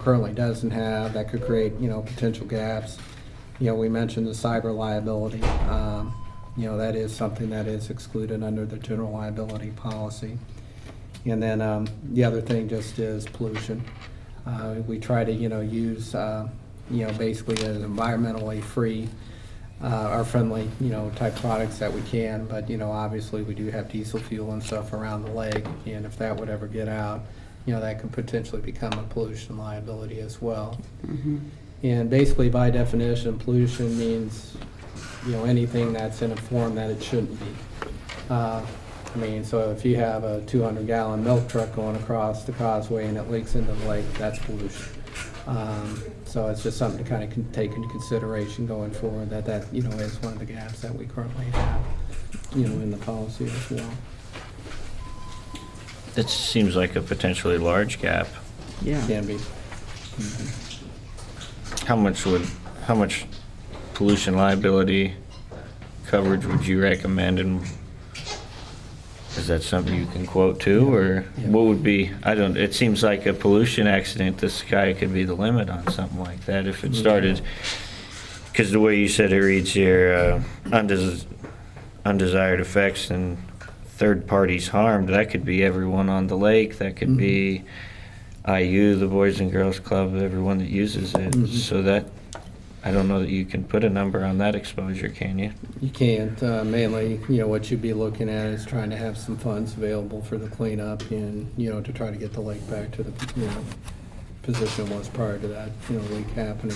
Speaker 2: currently doesn't have that could create, potential gaps. We mentioned the cyber liability. That is something that is excluded under the general liability policy. And then the other thing just is pollution. We try to, use, basically as environmentally free or friendly, type products that we can. But, obviously we do have diesel fuel and stuff around the lake. And if that would ever get out, that could potentially become a pollution liability as well.
Speaker 1: Mm-hmm.
Speaker 2: And basically by definition, pollution means, anything that's in a form that it shouldn't be. So if you have a 200-gallon milk truck going across the causeway and it leaks into the lake, that's pollution. So it's just something to kind of take into consideration going forward, that is one of the gaps that we currently have, in the policy as well.
Speaker 4: That seems like a potentially large gap.
Speaker 8: Yeah.
Speaker 2: Can be.
Speaker 4: How much pollution liability coverage would you recommend, and is that something you can quote too, or what would be, it seems like a pollution accident, the sky could be the limit on something like that if it started, because the way you said it reads here, undesired effects and third parties harmed, that could be everyone on the lake, that could be IU, the Boys and Girls Club, everyone that uses it, so that, I don't know that you can put a number on that exposure, can you?
Speaker 2: You can't. Mainly, what you'd be looking at is trying to have some funds available for the cleanup and, to try to get the lake back to the, position it was prior to that, leak happening.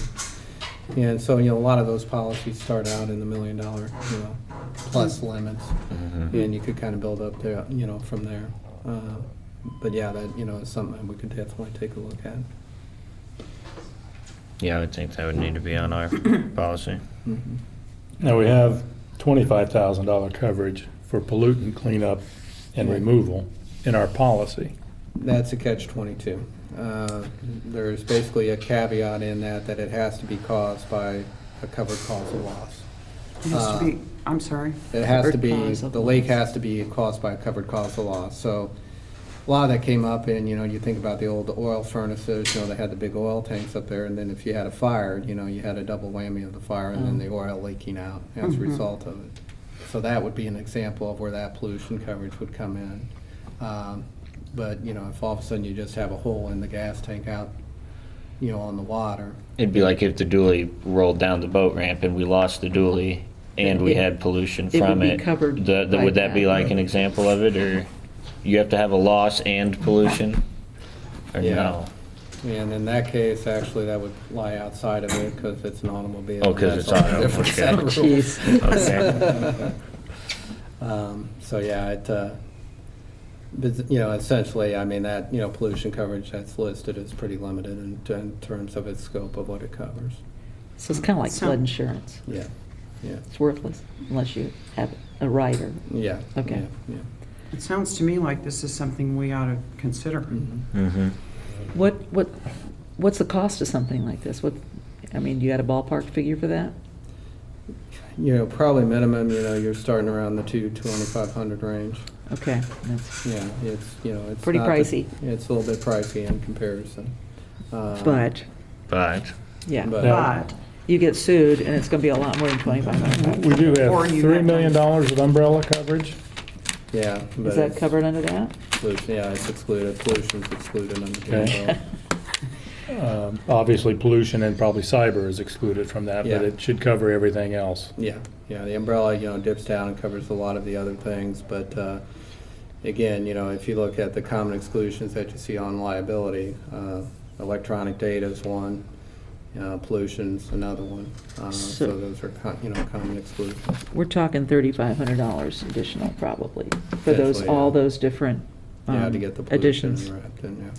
Speaker 2: And so, a lot of those policies start out in the $1 million, plus limits. And you could kind of build up there, from there. But yeah, that, is something that we could definitely take a look at.
Speaker 4: Yeah, I would think that would need to be on our policy.
Speaker 6: Now, we have $25,000 coverage for pollutant cleanup and removal in our policy.
Speaker 2: That's a catch-22. There's basically a caveat in that it has to be caused by a covered cause of loss.
Speaker 10: It has to be, I'm sorry.
Speaker 2: It has to
Speaker 8: Covered
Speaker 2: be,
Speaker 8: cause of
Speaker 2: the lake has to be caused by a covered cause of loss. So a lot of that came up in, you think about the old oil furnaces, they had the big oil tanks up there, and then if you had a fire, you had a double whammy of the fire and then the oil leaking out as a result of it. So that would be an example of where that pollution coverage would come in. But, if all of a sudden you just have a hole in the gas tank out, on the water.
Speaker 4: It'd be like if the dually rolled down the boat ramp and we lost the dually and we had pollution
Speaker 8: it would
Speaker 4: from
Speaker 8: be
Speaker 4: it.
Speaker 8: covered by
Speaker 4: Would that be
Speaker 8: that.
Speaker 4: like an example of it, or you have to have a loss and pollution? Or
Speaker 2: Yeah.
Speaker 4: no?
Speaker 2: And in that case, actually, that would lie outside of it because it's an automobile.
Speaker 4: Oh, 'cause
Speaker 2: That's
Speaker 4: it's
Speaker 2: all
Speaker 4: auto,
Speaker 2: different
Speaker 4: okay.
Speaker 2: set of rules.
Speaker 8: Jeez.
Speaker 4: Okay.
Speaker 2: So yeah, but, essentially, I mean, that, pollution coverage that's listed is pretty limited in terms of its scope of what it covers.
Speaker 8: So it's kind of like
Speaker 10: So-
Speaker 8: flood insurance.
Speaker 2: Yeah, yeah,
Speaker 8: It's worthless unless you have a rider.
Speaker 2: yeah.
Speaker 8: Okay.
Speaker 2: Yeah,
Speaker 10: It sounds to me like this is something we ought to consider.
Speaker 4: Mm-hmm.
Speaker 8: What's the cost of something like this? Do you had a ballpark figure for that?
Speaker 2: Probably minimum, you're starting around the $2,500 range.
Speaker 8: Okay, that's,
Speaker 2: Yeah, it's
Speaker 8: Pretty
Speaker 2: not the-
Speaker 8: pricey.
Speaker 2: It's a little bit pricey in comparison.
Speaker 8: but, yeah,
Speaker 2: But-
Speaker 10: But
Speaker 8: you get sued and it's gonna be a lot more than 2,500.
Speaker 6: We do have
Speaker 10: Or you
Speaker 6: $3
Speaker 10: have-
Speaker 6: million of umbrella coverage.
Speaker 2: Yeah. but
Speaker 8: Is that
Speaker 2: it's-
Speaker 8: covered under that?
Speaker 2: Pollution, yeah, it's excluded, pollution's excluded under the
Speaker 6: Okay.
Speaker 2: umbrella.
Speaker 6: Obviously, pollution and probably cyber is excluded from that, but
Speaker 2: Yeah.
Speaker 6: it should cover everything else.
Speaker 2: Yeah, the umbrella, dips down and covers a lot of the other things, but, again, if you look at the common exclusions that you see on liability, electronic data is one, pollution's another one. So those are, common exclusions.
Speaker 8: We're talking $3,500 additional probably for those,
Speaker 2: Potentially,
Speaker 8: all
Speaker 2: yeah.
Speaker 8: those different
Speaker 2: Yeah, to get the pollution
Speaker 8: additions.
Speaker 2: wrapped in, yeah.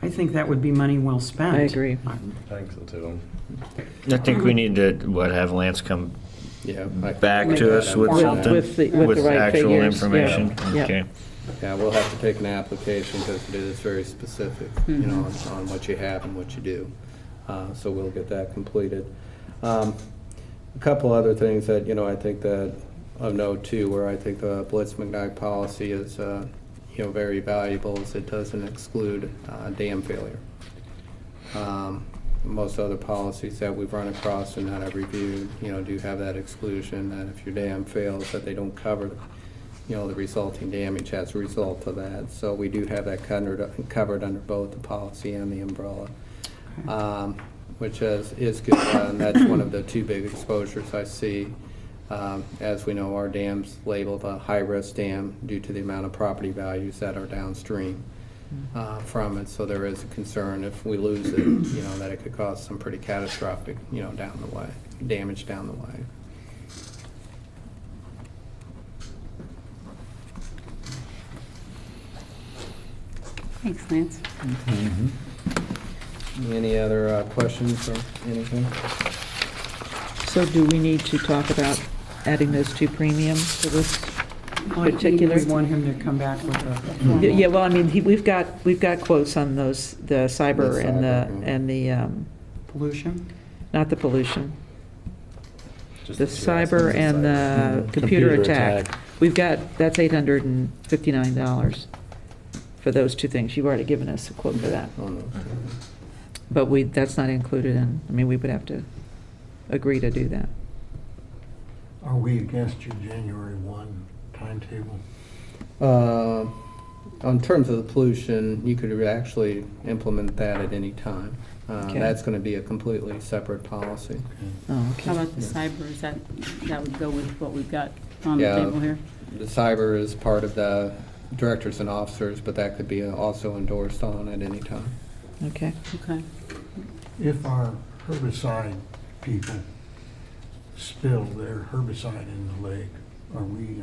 Speaker 10: I think that would be money well spent.
Speaker 8: I agree.
Speaker 9: I think so too.
Speaker 4: I think we need to, have Lance come
Speaker 2: Yeah.
Speaker 4: back to us with
Speaker 10: With-
Speaker 4: something?
Speaker 8: with the right
Speaker 4: actual
Speaker 8: figures,
Speaker 4: information?
Speaker 8: yeah.
Speaker 4: Okay.
Speaker 2: Yeah, we'll have to take an application because it is very specific, on what you have and what you do. So we'll get that completed. A couple other things that, I think that of note too, where I think the Blitz-McNabb policy is, very valuable is it doesn't exclude dam failure. Most other policies that we've run across and that I've reviewed, do have that exclusion that if your dam fails, that they don't cover the resulting damage as a result of that. So we do have that covered under both the policy and the umbrella, which is good. And that's one of the two big exposures I see. As we know, our dam's labeled a high-risk dam due to the amount of property values that are downstream from it. So there is a concern if we lose it, that it could cause some pretty catastrophic, down the way, damage down the way.
Speaker 1: Thanks, Lance.
Speaker 2: Any other questions or anything?
Speaker 8: So do we need to talk about adding those two premiums to this
Speaker 10: Well, I think
Speaker 8: particular?
Speaker 10: we want him to come back with a.
Speaker 8: Yeah, well, we've got quotes on those, the cyber
Speaker 2: The
Speaker 8: and
Speaker 2: cyber, yeah.
Speaker 8: and the,
Speaker 10: Pollution?
Speaker 8: Not the pollution.
Speaker 9: Just
Speaker 8: The
Speaker 9: two
Speaker 8: cyber
Speaker 9: aspects.
Speaker 8: and the computer
Speaker 6: Computer
Speaker 8: attack.
Speaker 6: attack.
Speaker 8: We've got, that's $859 for those two things. You've already given us a quote for that.
Speaker 2: Oh, no.
Speaker 8: But that's not included in, I mean, we would have to agree to do that.
Speaker 3: Are we against your January 1 timetable?
Speaker 2: On terms of the pollution, you could actually implement that at any time.
Speaker 8: Okay.
Speaker 2: That's going to be a completely separate policy.
Speaker 8: Oh, okay.
Speaker 1: How about the cyber, is that would go with what we've got on the
Speaker 2: Yeah.
Speaker 1: table here?
Speaker 2: The cyber is part of the directors and officers, but that could be also endorsed on at any time.
Speaker 8: Okay.
Speaker 1: Okay.
Speaker 3: If our herbicide people spill their herbicide in the lake, are we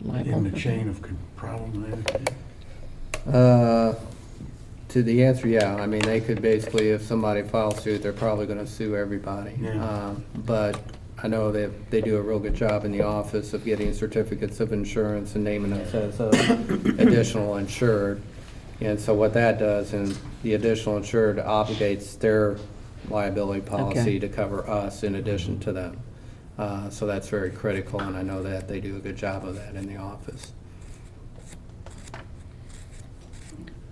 Speaker 8: Liable
Speaker 3: in
Speaker 8: for
Speaker 3: the
Speaker 8: that.
Speaker 3: chain of problem there?
Speaker 2: To the answer, yeah. I mean, they could basically, if somebody files suit, they're probably going to sue everybody.
Speaker 3: Yeah.
Speaker 2: But I know that they do a real good job in the office of getting certificates of insurance and naming us as a additional insured. And so what that does, and the additional insured obligates their liability policy
Speaker 8: Okay.
Speaker 2: to cover us in addition to them. So that's very critical, and I know that they do a good job of that in the office.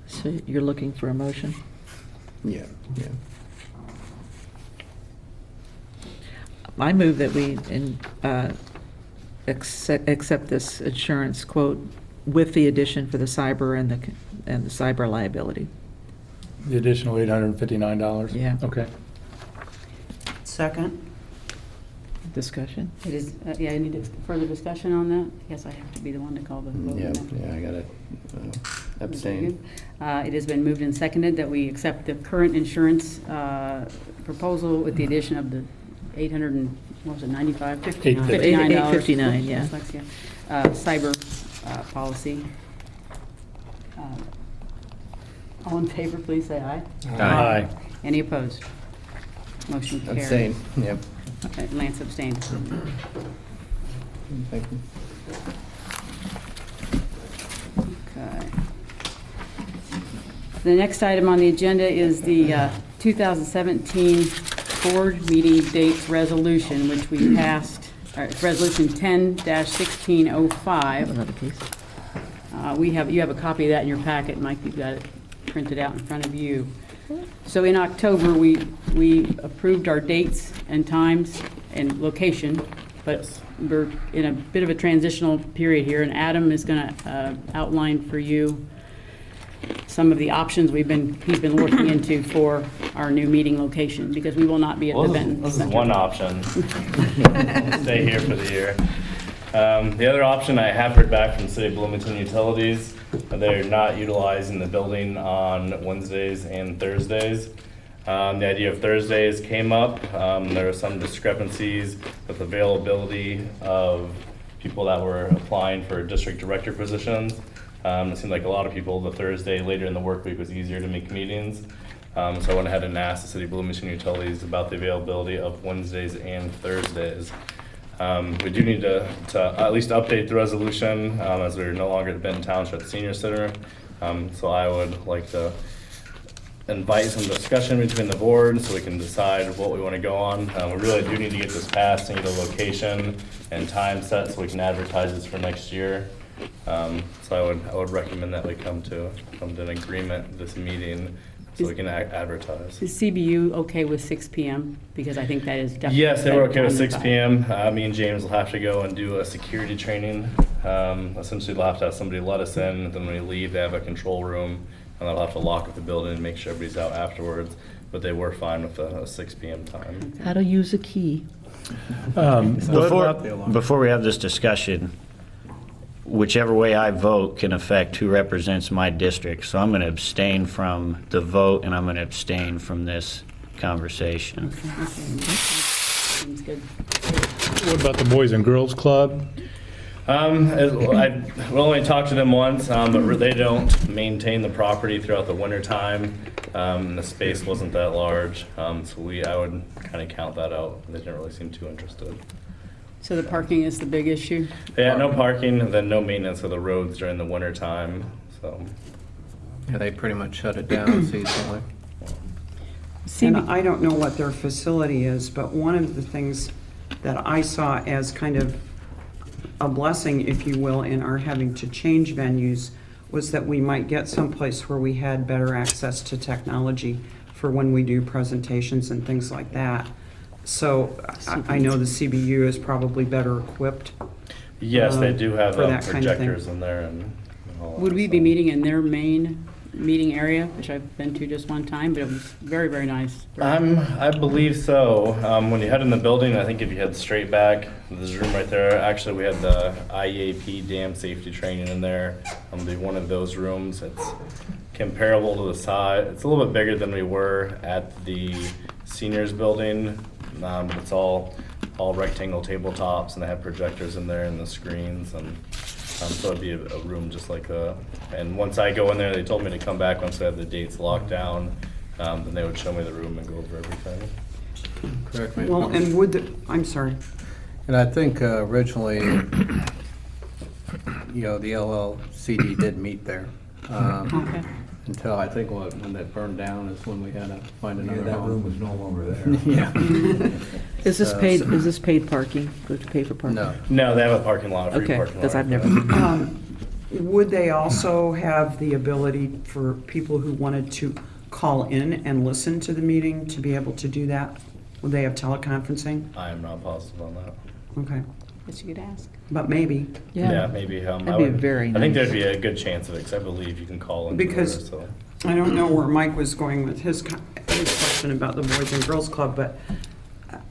Speaker 8: So you're looking for a motion?
Speaker 2: Yeah, yeah.
Speaker 8: I move that we accept this insurance quote with the addition for the cyber and the cyber liability.
Speaker 6: The additional $859?
Speaker 8: Yeah.
Speaker 6: Okay.
Speaker 10: Second?
Speaker 8: Discussion?
Speaker 1: It is, yeah, any further discussion on that? I guess I have to be the one to call the vote.
Speaker 2: Yeah,
Speaker 1: on that.
Speaker 2: yeah, I got to abstain.
Speaker 1: It has been moved and seconded that we accept the current insurance proposal with the addition of the 800 and, what was it, 95?
Speaker 6: $859.
Speaker 8: $859, yeah.
Speaker 1: Dyslexia. Cyber policy. All in favor, please say aye.
Speaker 6: Aye.
Speaker 1: Any opposed? Motion carried.
Speaker 2: Abstain, yep.
Speaker 1: Okay, Lance abstained.
Speaker 2: Thank you.
Speaker 1: Okay. The next item on the agenda is the 2017 board meeting dates resolution, which we passed, it's Resolution 10-1605.
Speaker 8: Another case.
Speaker 1: You have a copy of that in your packet, Mike, you've got it printed out in front of you. So in October, we approved our dates and times and location, but we're in a bit of a transitional period here, and Adam is going to outline for you some of the options he's been looking into for our new meeting location, because we will not be at the Benton
Speaker 9: This is
Speaker 1: Center.
Speaker 9: one option. Stay here for the year. The other option, I have heard back from the City of Bloomington Utilities. They're not utilizing the building on Wednesdays and Thursdays. The idea of Thursdays came up. There were some discrepancies with availability of people that were applying for district director positions. It seemed like a lot of people, the Thursday later in the work week was easier to make meetings. So I went ahead and asked the City of Bloomington Utilities about the availability of Wednesdays and Thursdays. We do need to at least update the resolution as we're no longer at Benton Township Senior Center. So I would like to invite some discussion between the board so we can decide what we want to go on. We really do need to get this passed and get a location and time set so we can advertise this for next year. So I would recommend that we come to an agreement this meeting so we can advertise.
Speaker 1: Is CBU okay with 6 PM? Because I think that is definitely.
Speaker 9: Yes, they were okay with
Speaker 1: better
Speaker 9: 6
Speaker 1: time
Speaker 9: PM. Me and James will have to go and do a security training. Essentially, they'll have to have somebody let us in, then when we leave, they have a control room, and they'll have to lock up the building and make sure everybody's out afterwards. But they were fine with a 6 PM time.
Speaker 8: How to use a key.
Speaker 4: Before we have this discussion, whichever way I vote can affect who represents my district. So I'm going to abstain from the vote, and I'm going to abstain from this conversation.
Speaker 1: Seems good.
Speaker 6: What about the Boys and Girls Club?
Speaker 9: I will only talk to them once, but they don't maintain the property throughout the winter time. The space wasn't that large, so I would kind of count that out. They didn't really seem too interested.
Speaker 1: So the parking is the big issue?
Speaker 9: Yeah, no parking, and then no maintenance of the roads during the winter time. So
Speaker 2: Yeah, they pretty much shut it down seasonally.
Speaker 10: And I don't know what their facility is, but one of the things that I saw as kind of a blessing, if you will, in our having to change venues was that we might get someplace where we had better access to technology for when we do presentations and things like that. So I know the CBU is probably better equipped.
Speaker 9: Yes, they do have
Speaker 10: for that kind of thing.
Speaker 9: projectors in there and all that.
Speaker 1: Would we be
Speaker 9: so.
Speaker 1: meeting in their main meeting area, which I've been to just one time, but it was very, very nice.
Speaker 9: I believe so. When you head in the building, I think if you head straight back, there's a room right there. Actually, we had the IEAP dam safety training in there. It'll be one of those rooms. It's comparable to the size. It's a little bit bigger than we were at the seniors building. But it's all rectangle tabletops, and they have projectors in there and the screens, and so it'd be a room just like that. And once I go in there, they told me to come back once I have the dates locked down. Then they would show me the room and go over everything.
Speaker 2: Correct me.
Speaker 10: Well, and I'm sorry.
Speaker 2: And I think originally, the LLCD did meet there.
Speaker 1: Okay.
Speaker 2: Until I think when that burned down is when we had to find
Speaker 3: Yeah,
Speaker 2: another
Speaker 3: that room
Speaker 2: home.
Speaker 3: is no longer there.
Speaker 2: Yeah.
Speaker 8: Is this paid parking? Do we have to pay for parking?
Speaker 2: No.
Speaker 9: No, they have a parking lot, a free
Speaker 8: Okay,
Speaker 9: parking lot.
Speaker 8: because I've never,
Speaker 10: Would they also have the ability for people who wanted to call in and listen to the meeting to be able to do that? Would they have teleconferencing?
Speaker 9: I am not positive on that.
Speaker 10: Okay,
Speaker 1: Guess you could ask.
Speaker 10: but maybe.
Speaker 8: yeah.
Speaker 9: Maybe.
Speaker 8: That'd be very
Speaker 9: I think
Speaker 8: nice.
Speaker 9: there'd be a good chance of it, because I believe you can call in.
Speaker 10: Because-
Speaker 9: so.
Speaker 10: I don't know where Mike was going with his question about the Boys and Girls Club, but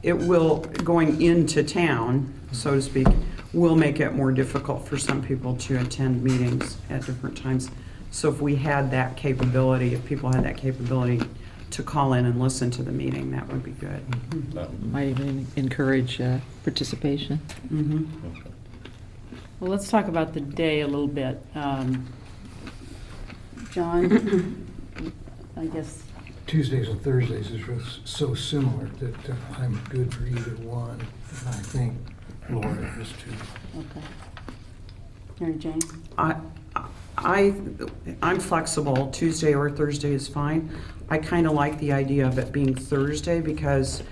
Speaker 10: it will, going into town, so to speak, will make it more difficult for some people to attend meetings at different times. So if we had that capability, if people had that capability to call in and listen to the meeting, that would be good.
Speaker 8: Might even encourage participation.
Speaker 10: Mhm.
Speaker 1: Well, let's talk about the day a little bit. John, I guess,
Speaker 3: Tuesdays and Thursdays is so similar that I'm good for either one. And I think Laura is too.
Speaker 1: okay. Mary Jane?
Speaker 10: I'm flexible. Tuesday or Thursday is fine. I kind of like the idea of it being Thursday because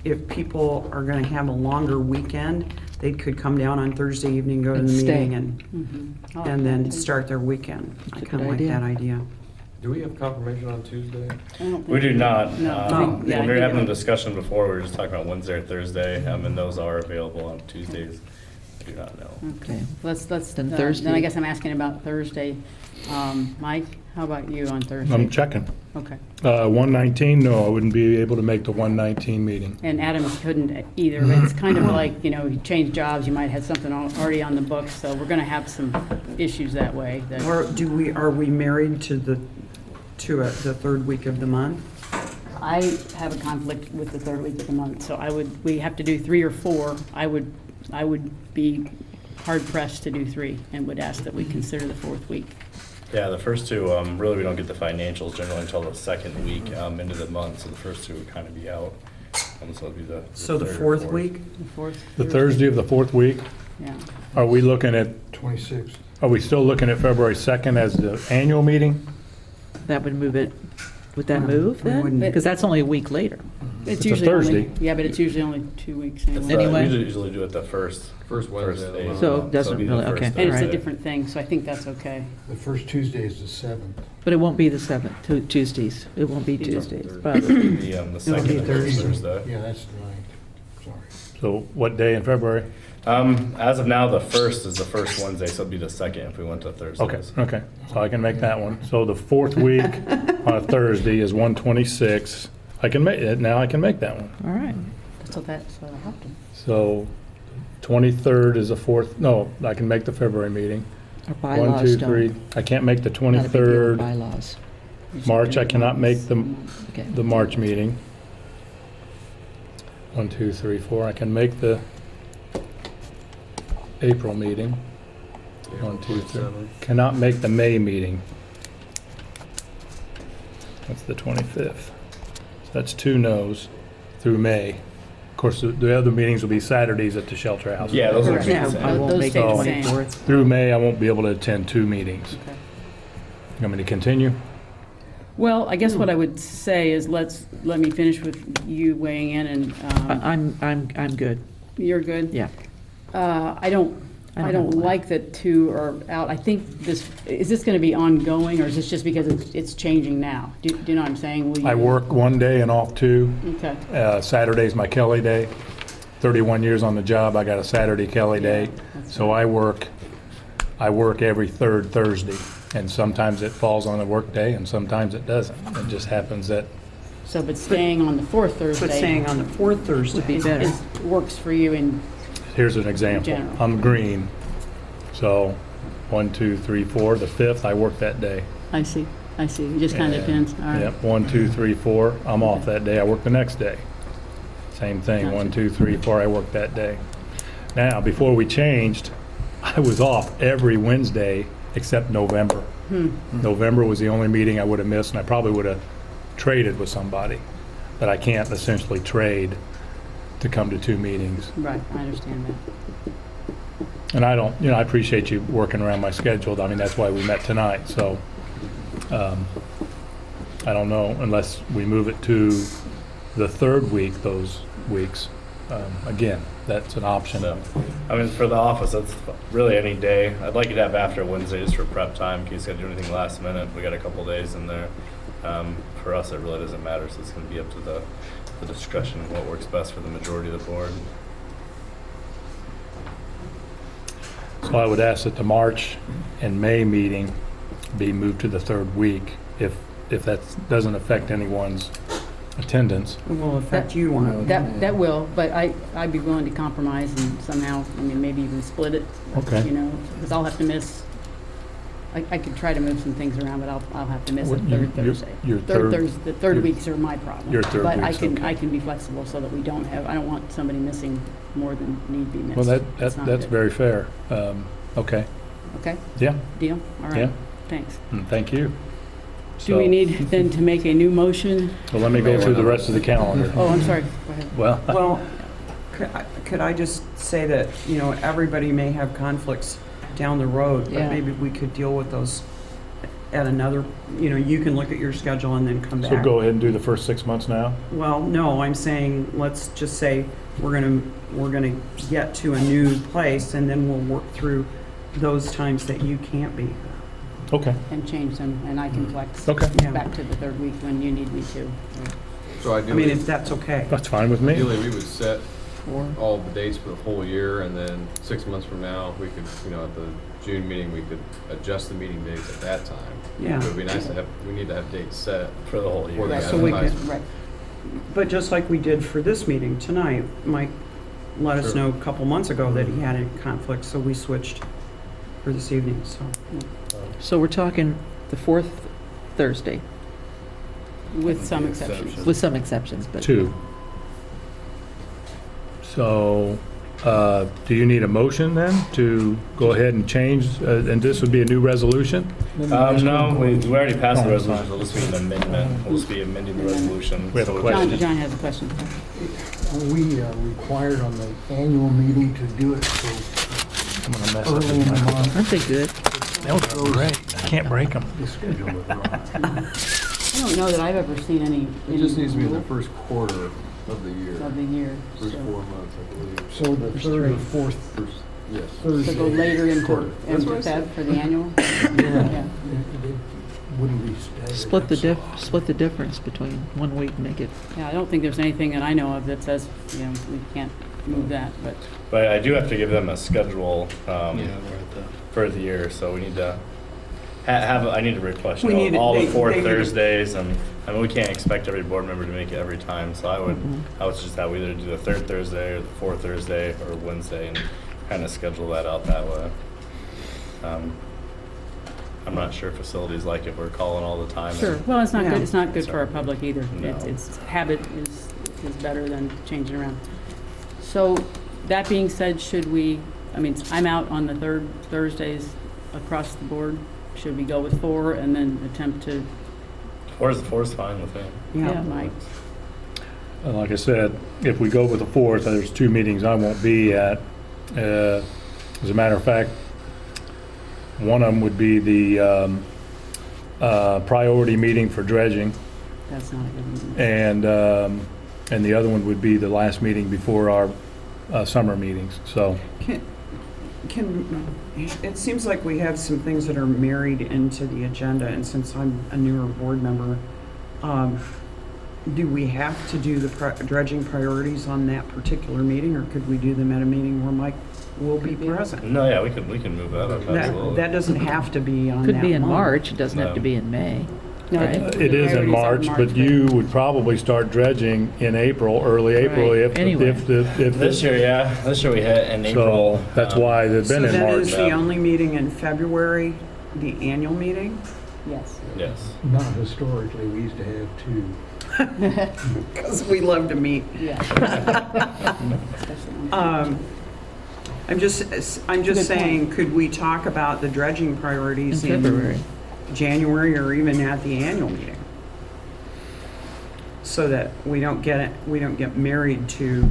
Speaker 10: if people are going to have a longer weekend, they could come down on Thursday evening, go to
Speaker 8: And
Speaker 10: the
Speaker 8: stay.
Speaker 10: meeting, and then start their weekend. I
Speaker 8: That's a
Speaker 10: kind of
Speaker 8: good
Speaker 10: like
Speaker 8: idea.
Speaker 10: that idea.
Speaker 5: Do we have confirmation on Tuesday?
Speaker 1: I don't
Speaker 9: We do
Speaker 1: think-
Speaker 9: not.
Speaker 1: No.
Speaker 10: Oh,
Speaker 9: When we
Speaker 1: Yeah, I
Speaker 9: were
Speaker 1: think
Speaker 9: having
Speaker 1: it-
Speaker 9: the discussion before, we were just talking about Wednesday or Thursday, and those are available on Tuesdays. I do not know.
Speaker 8: Okay.
Speaker 1: Let's,
Speaker 8: Then
Speaker 1: then
Speaker 8: Thursday.
Speaker 1: I guess I'm asking about Thursday. Mike, how about you on Thursday?
Speaker 6: I'm checking.
Speaker 1: Okay.
Speaker 6: 119, no, I wouldn't be able to make the 119 meeting.
Speaker 1: And Adam couldn't either. It's kind of like, you change jobs, you might have something already on the books, so we're going to have some issues that way. that-
Speaker 10: Or are we married to the third week of the month?
Speaker 1: I have a conflict with the third week of the month, so we have to do 3 or 4. I would be hard pressed to do 3 and would ask that we consider the 4th week.
Speaker 9: Yeah, the first two, really, we don't get the financials generally until the second week into the month, so the first two would kind of be out. So it'd be the
Speaker 10: So the
Speaker 9: third or
Speaker 10: fourth
Speaker 9: fourth.
Speaker 10: week?
Speaker 1: The 4th?
Speaker 6: The Thursday of the fourth week,
Speaker 1: Yeah.
Speaker 6: are we looking at,
Speaker 3: 26th.
Speaker 6: are we still looking at February 2nd as the annual meeting?
Speaker 8: That would move it, would that move
Speaker 10: We
Speaker 8: then?
Speaker 10: wouldn't.
Speaker 8: Because that's only a week later.
Speaker 1: It's
Speaker 6: a
Speaker 1: usually only,
Speaker 6: Thursday.
Speaker 1: yeah, but it's usually only 2 weeks anyway.
Speaker 8: Anyway.
Speaker 9: We usually do it the first
Speaker 5: Wednesday of the
Speaker 9: day.
Speaker 5: month.
Speaker 8: So it doesn't
Speaker 9: it'd be the
Speaker 8: really-
Speaker 9: first
Speaker 8: okay.
Speaker 1: And it's a
Speaker 9: Thursday.
Speaker 1: different thing, so I think that's okay.
Speaker 3: The first Tuesday is the 7th.
Speaker 8: But it won't be the 7th, Tuesdays. It won't be Tuesdays. But
Speaker 9: The second
Speaker 10: be
Speaker 9: and third
Speaker 10: Thursday.
Speaker 9: Thursday.
Speaker 3: Yeah, that's the 9th. Sorry.
Speaker 6: So what day in February?
Speaker 9: As of now, the first is the first Wednesday, so it'd be the second if we went to Thursdays.
Speaker 6: Okay, so I can make that one. So the fourth week on a Thursday is 126. I can make it, now I can make that one.
Speaker 8: all right.
Speaker 1: So that's what I have to.
Speaker 6: So 23rd is the fourth, no, I can make the February meeting.
Speaker 8: Our
Speaker 6: 1,
Speaker 8: bylaws
Speaker 6: 2,
Speaker 8: don't.
Speaker 6: 3. I can't make the
Speaker 8: Not a big deal with
Speaker 6: 23rd.
Speaker 8: Bylaws.
Speaker 6: March, I cannot make
Speaker 8: Okay.
Speaker 6: the March meeting. 1, 2, 3, 4. I can make the April meeting. 1, 2, 3. Cannot make the May meeting. That's the 25th. So that's 2 no's through May. Of course, the other meetings will be Saturdays at the shelter house.
Speaker 9: Yeah, those are
Speaker 1: Correct.
Speaker 9: the
Speaker 1: Yeah,
Speaker 9: same.
Speaker 8: I won't
Speaker 1: Those
Speaker 8: make
Speaker 1: stay
Speaker 8: the
Speaker 1: the same.
Speaker 8: 24th.
Speaker 6: Through May, I won't be able to attend 2 meetings.
Speaker 1: Okay.
Speaker 6: You want me to continue?
Speaker 1: Well, I guess what I would say is let me finish with you weighing in, and
Speaker 8: I'm good.
Speaker 1: you're good?
Speaker 8: Yeah.
Speaker 1: I don't like that two are out. I think is this gonna be ongoing, or is this just because it's changing now? Do you know what I'm saying? Will
Speaker 6: I
Speaker 1: you-
Speaker 6: work one day and off two.
Speaker 1: Okay,
Speaker 6: Saturday's my Kelly day. 31 years on the job, I got a Saturday Kelly day. So I work every third Thursday. And sometimes it falls on a work day and sometimes it doesn't. It just happens that,
Speaker 1: so, but staying on the fourth Thursday.
Speaker 10: But saying on the fourth Thursday.
Speaker 8: Would be better.
Speaker 1: Works for you, and
Speaker 6: here's an example.
Speaker 1: General.
Speaker 6: I'm green. So 1, 2, 3, 4, the 5th, I work that day.
Speaker 1: I see, it just kinda
Speaker 6: And,
Speaker 1: depends, all right.
Speaker 6: Yep, 1, 2, 3, 4, I'm off that day. I work the next day. Same thing,
Speaker 1: Gotcha.
Speaker 6: 1, 2, 3, 4, I work that day. Now, before we changed, I was off every Wednesday except November. November was the only meeting I would have missed, and I probably would have traded with somebody. But I can't essentially trade to come to 2 meetings.
Speaker 1: Right, I understand that.
Speaker 6: And I don't, I appreciate you working around my schedule. I mean, that's why we met tonight, so, I don't know, unless we move it to the third week, those weeks. Again, that's an option.
Speaker 9: So, I mean, for the office, that's really any day. I'd like you to have after Wednesday just for prep time, in case you gotta do anything last minute. We got a couple days in there. For us, it really doesn't matter, so it's gonna be up to the discretion of what works best for the majority of the board.
Speaker 6: So I would ask that the March and May meeting be moved to the third week, if that doesn't affect anyone's attendance.
Speaker 10: It will affect you on.
Speaker 1: That will, but I'd be willing to compromise and somehow, maybe even split it.
Speaker 6: Okay.
Speaker 1: Because I'll have to miss, I could try to move some things around, but I'll have to miss a
Speaker 6: Well,
Speaker 1: third
Speaker 6: your-
Speaker 1: Thursday.
Speaker 6: your
Speaker 1: Third
Speaker 6: third-
Speaker 1: Thursday, the third
Speaker 6: your-
Speaker 1: weeks are my problem.
Speaker 6: your third
Speaker 1: But
Speaker 6: weeks, okay.
Speaker 1: I can be flexible so that we don't I don't want somebody missing more than need be missed.
Speaker 6: Well,
Speaker 1: That's not
Speaker 6: that's
Speaker 1: good.
Speaker 6: very fair. Okay,
Speaker 1: Okay,
Speaker 6: yeah,
Speaker 1: deal? All
Speaker 6: Yeah.
Speaker 1: right, thanks.
Speaker 6: thank you.
Speaker 1: Do we
Speaker 6: So-
Speaker 1: need then to make a new motion?
Speaker 6: Well, let me go through the rest of the calendar.
Speaker 1: Oh, I'm sorry, go ahead.
Speaker 6: Well,
Speaker 10: Well, could I just say that, everybody may have conflicts down the road, but
Speaker 8: Yeah.
Speaker 10: maybe we could deal with those at another, you can look at your schedule and then come back.
Speaker 6: so go ahead and do the first 6 months now?
Speaker 10: Well, no, I'm saying, let's just say we're gonna get to a new place and then we'll work through those times that you can't be.
Speaker 6: Okay,
Speaker 1: And change them, and I can flex
Speaker 6: okay,
Speaker 10: Yeah.
Speaker 1: back to the third week when you need me to.
Speaker 5: So
Speaker 10: I mean,
Speaker 5: ideally,
Speaker 10: if that's okay.
Speaker 6: that's fine with me.
Speaker 5: ideally, we would set
Speaker 8: Or,
Speaker 5: all the dates for the whole year, and then 6 months from now, we could, at the June meeting, we could adjust the meeting dates at that time.
Speaker 10: Yeah.
Speaker 5: It would be nice to have, we need to have dates set
Speaker 9: For the whole year.
Speaker 5: for the
Speaker 1: Right,
Speaker 10: so we can-
Speaker 5: advertisement.
Speaker 1: Right.
Speaker 10: But just like we did for this meeting tonight, Mike let us
Speaker 5: Sure.
Speaker 10: know a couple months ago that he had a conflict, so we switched for this evening, so.
Speaker 8: so we're talking the fourth Thursday,
Speaker 1: With some exceptions.
Speaker 8: with some exceptions, but.
Speaker 6: 2. So, do you need a motion then to go ahead and change, and this would be a new resolution?
Speaker 9: No, we already passed the
Speaker 6: Oh,
Speaker 9: resolution,
Speaker 6: fine.
Speaker 9: it'll just be an amendment, we'll just be amending the resolution.
Speaker 6: We have a
Speaker 9: So
Speaker 6: question.
Speaker 1: John has a question.
Speaker 3: Are we required on the annual meeting to do it so
Speaker 6: I'm gonna mess up
Speaker 3: early in
Speaker 6: this
Speaker 3: the
Speaker 6: microphone.
Speaker 3: month?
Speaker 8: Aren't they good?
Speaker 6: That was great. I can't break them.
Speaker 3: The schedule is wrong.
Speaker 1: I don't know that I've ever seen any.
Speaker 5: It just needs to be in the
Speaker 1: rule
Speaker 5: first quarter of the year,
Speaker 1: Of the year.
Speaker 5: first
Speaker 1: so-
Speaker 5: 4 months, I believe.
Speaker 3: So the third or fourth
Speaker 5: First, yes.
Speaker 3: Thursday.
Speaker 1: So go later into
Speaker 5: That's what I said.
Speaker 1: Feb for the annual?
Speaker 3: Yeah. It wouldn't be staggered.
Speaker 8: Split
Speaker 3: that's all.
Speaker 8: split the difference between 1 week, make it,
Speaker 1: Yeah, I don't think there's anything that I know of that says, we can't move that, but.
Speaker 9: But I do have to give them a schedule, for the year, so we need to I need to request,
Speaker 10: We need it-
Speaker 9: all the
Speaker 10: they-
Speaker 9: 4
Speaker 10: they need it.
Speaker 9: Thursdays, and, we can't expect every board member to make it every time, so I would just have we either do the 3rd Thursday, or the 4th Thursday, or Wednesday, and kind of schedule that out that way. I'm not sure facilities like if we're calling all the time.
Speaker 1: Sure, well, it's not
Speaker 10: Yeah.
Speaker 1: good, it's not good for our public either.
Speaker 9: No.
Speaker 1: It's habit is better than changing around. So, that being said, I'm out on the third Thursdays across the board. Should we go with 4 and then attempt to,
Speaker 9: Four's fine with me.
Speaker 1: yeah, Mike?
Speaker 6: Like I said, if we go with the 4th, there's 2 meetings I won't be at. As a matter of fact, one of them would be the priority meeting for dredging,
Speaker 1: That's not a good one.
Speaker 6: and the other one would be the last meeting before our summer meetings, so.
Speaker 10: It seems like we have some things that are married into the agenda, and since I'm a newer board member, do we have to do the dredging priorities on that particular meeting, or could we do them at a meeting where Mike will be present?
Speaker 9: No, yeah, we can move that up, absolutely.
Speaker 10: That doesn't have to be on that
Speaker 8: Could be in
Speaker 10: month.
Speaker 8: March, it doesn't have to
Speaker 9: No.
Speaker 8: be in May.
Speaker 1: No, I
Speaker 8: Right.
Speaker 1: think
Speaker 6: It is in
Speaker 1: priorities
Speaker 6: March,
Speaker 1: are
Speaker 6: but you would probably start dredging in April, early April,
Speaker 8: Right.
Speaker 6: if
Speaker 8: Anyway.
Speaker 9: This year, yeah, this year we hit in April.
Speaker 6: So that's why they've been
Speaker 10: So
Speaker 6: in
Speaker 10: that
Speaker 6: March.
Speaker 10: is the only meeting in February, the annual meeting?
Speaker 1: Yes.
Speaker 9: Yes.
Speaker 3: Not historically, we used to have two.
Speaker 10: Because we love to meet.
Speaker 1: Yeah. Especially on-
Speaker 10: I'm just
Speaker 1: Good
Speaker 10: saying, could we talk about the dredging priorities
Speaker 8: In February.
Speaker 10: January or even at the annual meeting? So that we don't get married to,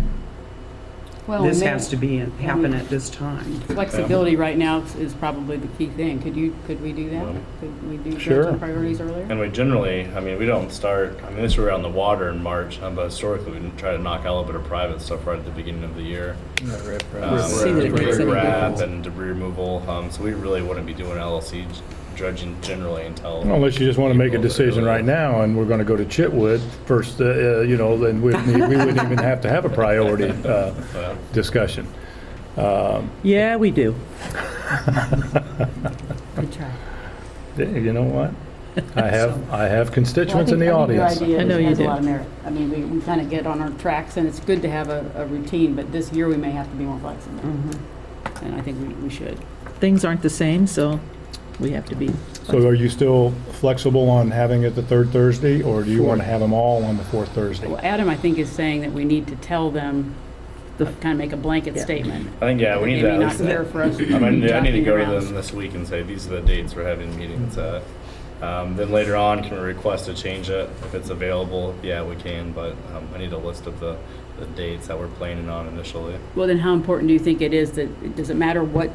Speaker 1: Well,
Speaker 10: this
Speaker 1: and
Speaker 10: has to be, happen at this time.
Speaker 1: Flexibility right now is probably the key thing. Could we do that? Could we do
Speaker 6: Sure.
Speaker 1: dredging priorities earlier?
Speaker 9: And we generally, I mean, we don't start, I mean, this year we're on the water in March, but historically we try to knock out a little bit of private stuff right at the beginning of the year.
Speaker 8: See that it
Speaker 9: Debris
Speaker 8: makes any
Speaker 9: grab
Speaker 8: difference.
Speaker 9: and debris removal, so we really wouldn't be doing LLC dredging generally until.
Speaker 6: Unless you just want to make a
Speaker 9: April,
Speaker 6: decision
Speaker 9: early.
Speaker 6: right now, and we're going to go to Chitwood first, then we wouldn't even have to have a priority discussion.
Speaker 8: Yeah, we do.
Speaker 1: Good try.
Speaker 6: You know what? I have constituents in the audience.
Speaker 8: I know you
Speaker 1: has a
Speaker 8: do.
Speaker 1: lot of merit. I mean, we kind of get on our tracks, and it's good to have a routine, but this year we may have to be more flexible. And I think we should.
Speaker 8: Things aren't the same, so we have to be.
Speaker 6: So are you still flexible on having it the third Thursday, or do you want to have them all on the fourth Thursday?
Speaker 1: Well, Adam, I think, is saying that we need to tell them, kind of make a blanket
Speaker 8: Yeah.
Speaker 1: statement.
Speaker 9: I think, yeah, we need
Speaker 1: It may
Speaker 9: that.
Speaker 1: not fair for us to
Speaker 9: I mean,
Speaker 1: be
Speaker 9: I need to
Speaker 1: jockeying
Speaker 9: go to
Speaker 1: around.
Speaker 9: them this week and say, these are the dates we're having meetings at. Then later on, can we request to change it if it's available? Yeah, we can, but I need a list of the dates that we're planning on initially.
Speaker 1: Well, then how important do you think it is that, does it matter what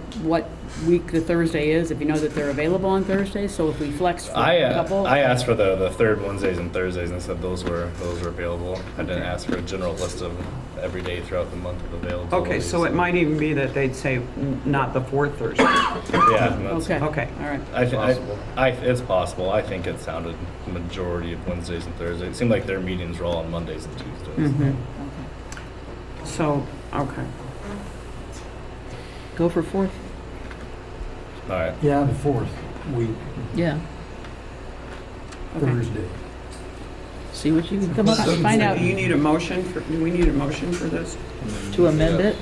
Speaker 1: week the Thursday is, if you know that they're available on Thursdays? So if we flex for a couple?
Speaker 9: I asked for the third Wednesdays and Thursdays and said those were available. I didn't ask for a general list of every day throughout the month of availability.
Speaker 10: Okay, so it might even be that they'd say not the fourth Thursday.
Speaker 9: Yeah, that's,
Speaker 1: Okay.
Speaker 10: Okay.
Speaker 1: All right.
Speaker 9: it's possible. I think it sounded majority of Wednesdays and Thursdays. It seemed like their meetings were all on Mondays and Tuesdays.
Speaker 10: So, okay.
Speaker 8: Go for fourth.
Speaker 9: All right.
Speaker 3: Yeah, the fourth week,
Speaker 8: Yeah.
Speaker 3: Thursday.
Speaker 8: See what you can come up with.
Speaker 1: Find out.
Speaker 10: Do you need a motion for, do we need a motion for this?
Speaker 8: To amend it.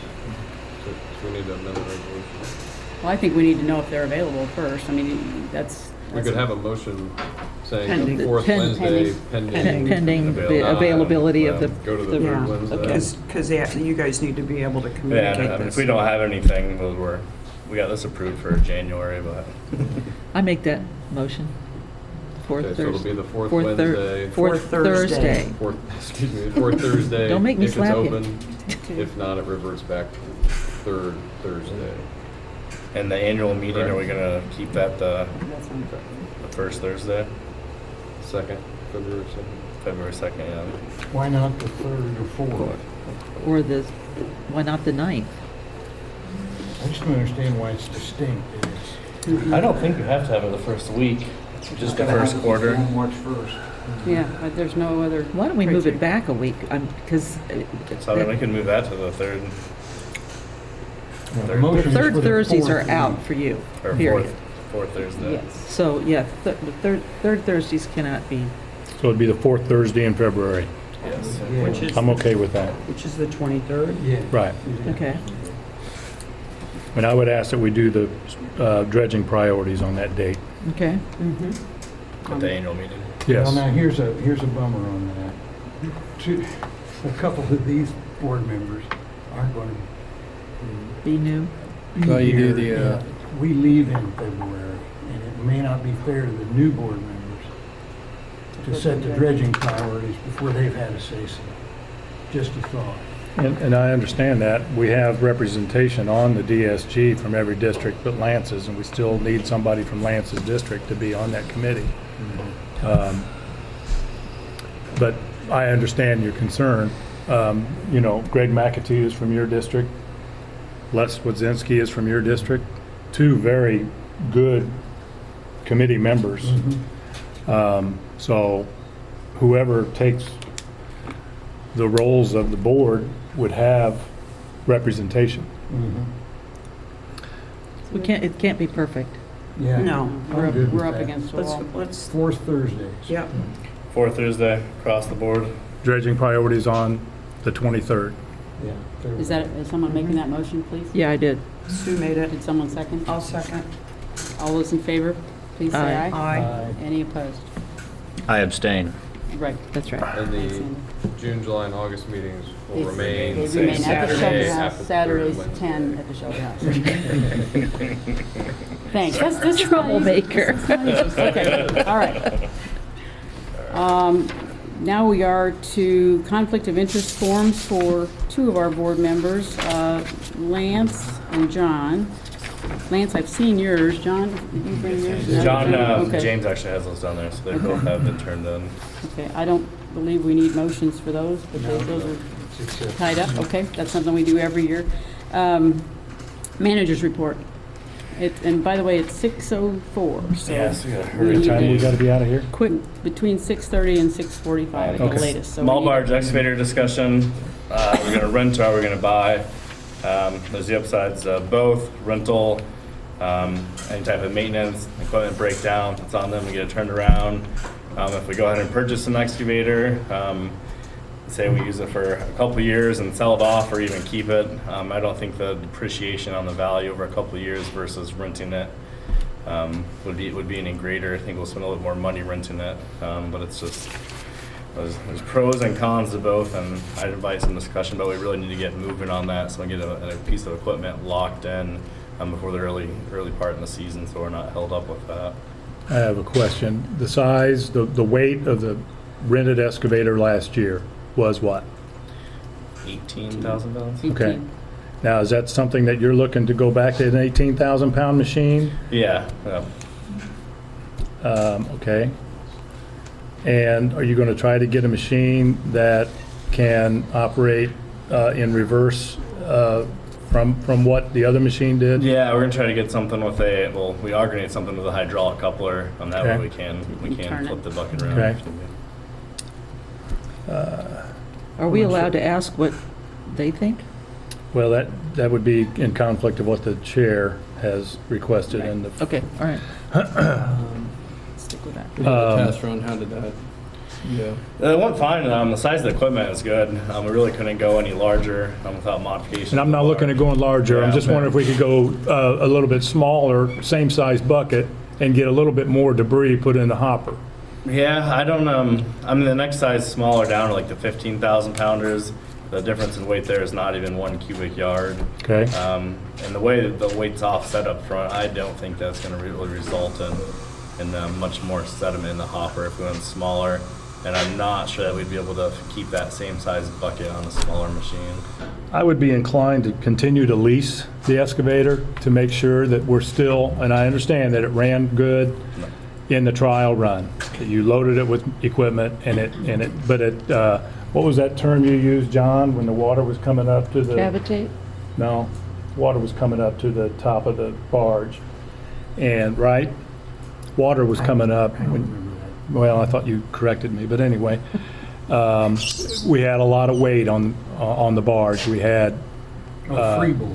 Speaker 5: So we need to amend the resolution.
Speaker 1: Well, I think we need to know if they're available first. I mean, that's.
Speaker 5: We could have a motion saying
Speaker 10: Pending.
Speaker 5: the fourth Wednesday pending.
Speaker 8: Pending the availability of the.
Speaker 5: Go to the
Speaker 10: Yeah,
Speaker 5: third Wednesday.
Speaker 10: because you guys need to be able to
Speaker 9: Yeah,
Speaker 10: communicate
Speaker 9: I mean,
Speaker 10: this.
Speaker 9: if we don't have anything, we got this approved for January, but
Speaker 8: I make that motion. Fourth
Speaker 5: Okay, so it'll
Speaker 8: Thursday.
Speaker 5: be the fourth
Speaker 8: Fourth
Speaker 5: Wednesday.
Speaker 8: Fourth Thursday.
Speaker 5: Fourth, excuse me, fourth Thursday.
Speaker 8: Don't make me
Speaker 5: if
Speaker 8: slap
Speaker 5: it's
Speaker 8: you.
Speaker 5: open. If not, it reverts back to third Thursday.
Speaker 9: and the annual meeting, are we gonna keep that the
Speaker 1: That's fine.
Speaker 9: first Thursday,
Speaker 5: Second, February second.
Speaker 9: February 2nd? Yeah.
Speaker 3: Why not the third or fourth?
Speaker 8: Or why not the 9th?
Speaker 3: I just don't understand why it's distinct.
Speaker 9: I don't think you have to have it the first week, just the first quarter.
Speaker 3: March 1st.
Speaker 1: Yeah, but there's no other.
Speaker 8: Why don't we move it
Speaker 1: criteria.
Speaker 8: back a week? Because
Speaker 9: So then we can move that to the third
Speaker 3: The motion is
Speaker 8: third
Speaker 3: for the
Speaker 8: Thursdays
Speaker 3: fourth
Speaker 8: are
Speaker 3: week.
Speaker 8: out for you,
Speaker 9: or
Speaker 8: period.
Speaker 9: fourth Thursday.
Speaker 1: Yes.
Speaker 8: So, yeah, the third Thursdays cannot be,
Speaker 6: So it'd be the fourth Thursday in February.
Speaker 9: Yes.
Speaker 3: Yeah.
Speaker 10: Which is,
Speaker 6: I'm okay with that.
Speaker 10: which is the 23rd?
Speaker 3: Yeah.
Speaker 6: Right.
Speaker 8: okay.
Speaker 6: And I would ask that we do the dredging priorities on that date.
Speaker 8: Okay.
Speaker 9: At the annual meeting.
Speaker 3: Well, now, here's a bummer on that. A couple of these board members aren't going to
Speaker 8: Be new.
Speaker 3: be
Speaker 2: Well, you do
Speaker 3: here.
Speaker 2: the,
Speaker 3: We leave in February, and it may not be fair to the new board members to set the dredging priorities before they've had a say-so. Just a thought.
Speaker 6: And I understand that. We have representation on the DSG from every district but Lance's, and we still need somebody from Lance's district to be on that committee. But I understand your concern. You know, Greg McAtee is from your district. Les Wadzinski is from your district. Two very good committee members. So whoever takes the roles of the board would have representation.
Speaker 8: It can't be perfect.
Speaker 3: Yeah.
Speaker 10: No.
Speaker 3: I'm good with
Speaker 1: We're up
Speaker 3: that.
Speaker 1: against the wall.
Speaker 10: Let's,
Speaker 3: Fourth Thursdays.
Speaker 10: yep.
Speaker 9: 4th Thursday, across the board.
Speaker 6: Dredging priorities on the 23rd.
Speaker 3: Yeah.
Speaker 1: Is someone making that motion, please?
Speaker 8: Yeah, I did.
Speaker 10: Sue made it.
Speaker 1: Did someone second?
Speaker 10: I'll second.
Speaker 1: All those in favor, please say
Speaker 8: Aye.
Speaker 1: aye.
Speaker 10: Aye.
Speaker 1: Any opposed?
Speaker 4: I abstain.
Speaker 1: Right.
Speaker 8: That's right.
Speaker 5: And
Speaker 1: Thanks,
Speaker 5: the
Speaker 1: Andy.
Speaker 5: June, July, and August meetings will
Speaker 1: They
Speaker 5: remain
Speaker 1: remain
Speaker 5: same
Speaker 1: at the
Speaker 5: Saturday
Speaker 1: shelter house,
Speaker 5: after the
Speaker 1: Saturdays
Speaker 5: third
Speaker 1: 10
Speaker 5: Wednesday.
Speaker 1: at the shelter house. Thanks. This is
Speaker 8: Troublemaker.
Speaker 1: Okay, all right. Now we are to conflict of interest forms for two of our board members, Lance and John. Lance, I've seen yours. John, did you bring yours? No?
Speaker 9: John,
Speaker 1: Okay.
Speaker 9: James actually has those down there, so they both have been turned in.
Speaker 1: Okay, I don't believe we need motions for those, but those are tied up. Okay, that's something we do every year. Managers report. And by the way, it's 6:04, so.
Speaker 9: Yes, we gotta
Speaker 1: we
Speaker 9: hurry.
Speaker 1: need
Speaker 6: Time we
Speaker 1: to
Speaker 6: got to be out of here?
Speaker 1: quit between 6:30 and 6:45 at the
Speaker 6: Okay.
Speaker 1: latest. So we
Speaker 9: Small
Speaker 1: need-
Speaker 9: barge excavator discussion. We're gonna rent or we're gonna buy. There's the upsides of both rental, any type of maintenance, equipment breakdown, it's on them to get it turned around. If we go ahead and purchase an excavator, say we use it for a couple of years and sell it off or even keep it, I don't think the depreciation on the value over a couple of years versus renting it would be any greater. I think we'll spend a little more money renting it, but it's just, there's pros and cons to both, and I'd invite some discussion, but we really need to get moving on that, so we get a piece of equipment locked in before the early part in the season, so we're not held up with that.
Speaker 6: I have a question. The size, the weight of the rented excavator last year was what?
Speaker 9: 18,000 pounds?
Speaker 6: Okay. Now, is that something that you're looking to go back to an 18,000 pound machine?
Speaker 9: Yeah,
Speaker 6: Okay. And are you going to try to get a machine that can operate in reverse from what the other machine did?
Speaker 9: yeah, we're gonna try to get something with we are gonna get something with a hydraulic coupler, and that way
Speaker 6: Okay.
Speaker 9: we can
Speaker 1: Turn it.
Speaker 9: flip the bucket around.
Speaker 6: Okay.
Speaker 8: Are we allowed to ask what they think?
Speaker 6: Well, that would be in conflict of what the chair has requested in the.
Speaker 8: Okay, all right. Stick with that.
Speaker 2: We did a test run, how did that go?
Speaker 9: It went fine. The size of the equipment is good. We really couldn't go any larger without modification.
Speaker 6: And I'm not looking at going larger, I'm
Speaker 9: Yeah,
Speaker 6: just
Speaker 9: okay.
Speaker 6: wondering if we could go a little bit smaller, same size bucket, and get a little bit more debris put in the hopper.
Speaker 9: Yeah, I don't, I mean, the next size smaller down to like the 15,000 pounders. The difference in weight there is not even 1 cubic yard.
Speaker 6: Okay?
Speaker 9: And the way that the weight's offset up front, I don't think that's gonna really result in much more sediment in the hopper if we went smaller. And I'm not sure that we'd be able to keep that same size bucket on a smaller machine.
Speaker 6: I would be inclined to continue to lease the excavator to make sure that we're still, and I understand that it ran good in the trial run. That you loaded it with equipment but what was that term you used, John, when the water was coming up to the?
Speaker 8: Cavitate?
Speaker 6: No, water was coming up to the top of the barge. And, right? Water was coming up. Well, I thought you corrected me, but anyway. We had a lot of weight on the barge. We had.
Speaker 3: Freeboard.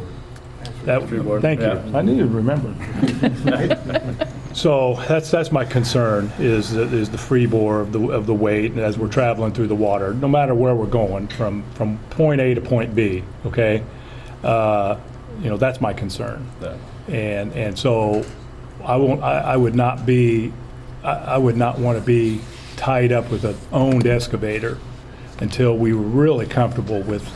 Speaker 6: That,
Speaker 9: Freeboard,
Speaker 6: thank you.
Speaker 9: yeah.
Speaker 6: I knew you'd remember. So that's my concern is the freeboard of the weight and as we're traveling through the water, no matter where we're going from point A to point B. Okay, that's my concern.
Speaker 9: Yeah.
Speaker 6: And so I would not want to be tied up with an owned excavator until we were really comfortable with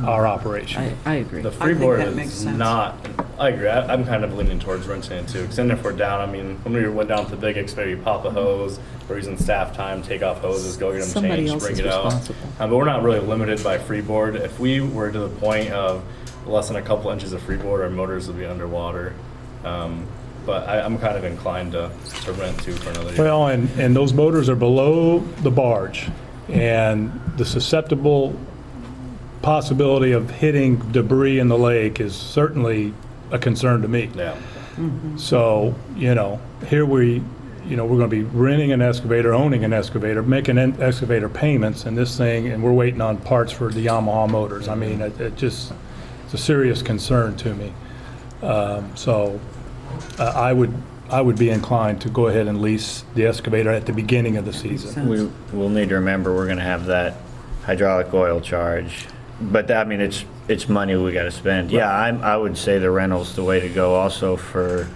Speaker 6: our operation.
Speaker 8: I agree.
Speaker 9: The
Speaker 10: I think
Speaker 9: freeboard
Speaker 10: that makes
Speaker 9: is
Speaker 10: sense.
Speaker 9: not, I agree, I'm kind of leaning towards renting it too, because then if we're down, I mean, when we went down to the big excavator, you pop a hose, we're using staff time, take off hoses, go get them
Speaker 8: Somebody
Speaker 9: changed,
Speaker 8: else
Speaker 9: bring
Speaker 8: is
Speaker 9: it out.
Speaker 8: responsible.
Speaker 9: But we're not really limited by freeboard. If we were to the point of less than a couple inches of freeboard, our motors would be underwater. but I'm kind of inclined to rent two for another year.
Speaker 6: Well, and those motors are below the barge, and the susceptible possibility of hitting debris in the lake is certainly a concern to me.
Speaker 9: Yeah.
Speaker 6: So, here we're going to be renting an excavator, owning an excavator, making excavator payments and this thing, and we're waiting on parts for the Yamaha motors. I mean, it's a serious concern to me. So I would be inclined to go ahead and lease the excavator at the beginning of the season.
Speaker 4: We'll need to remember, we're gonna have that hydraulic oil charge. But I mean, it's money we gotta spend. Yeah, I would say the rental's the way to go also for,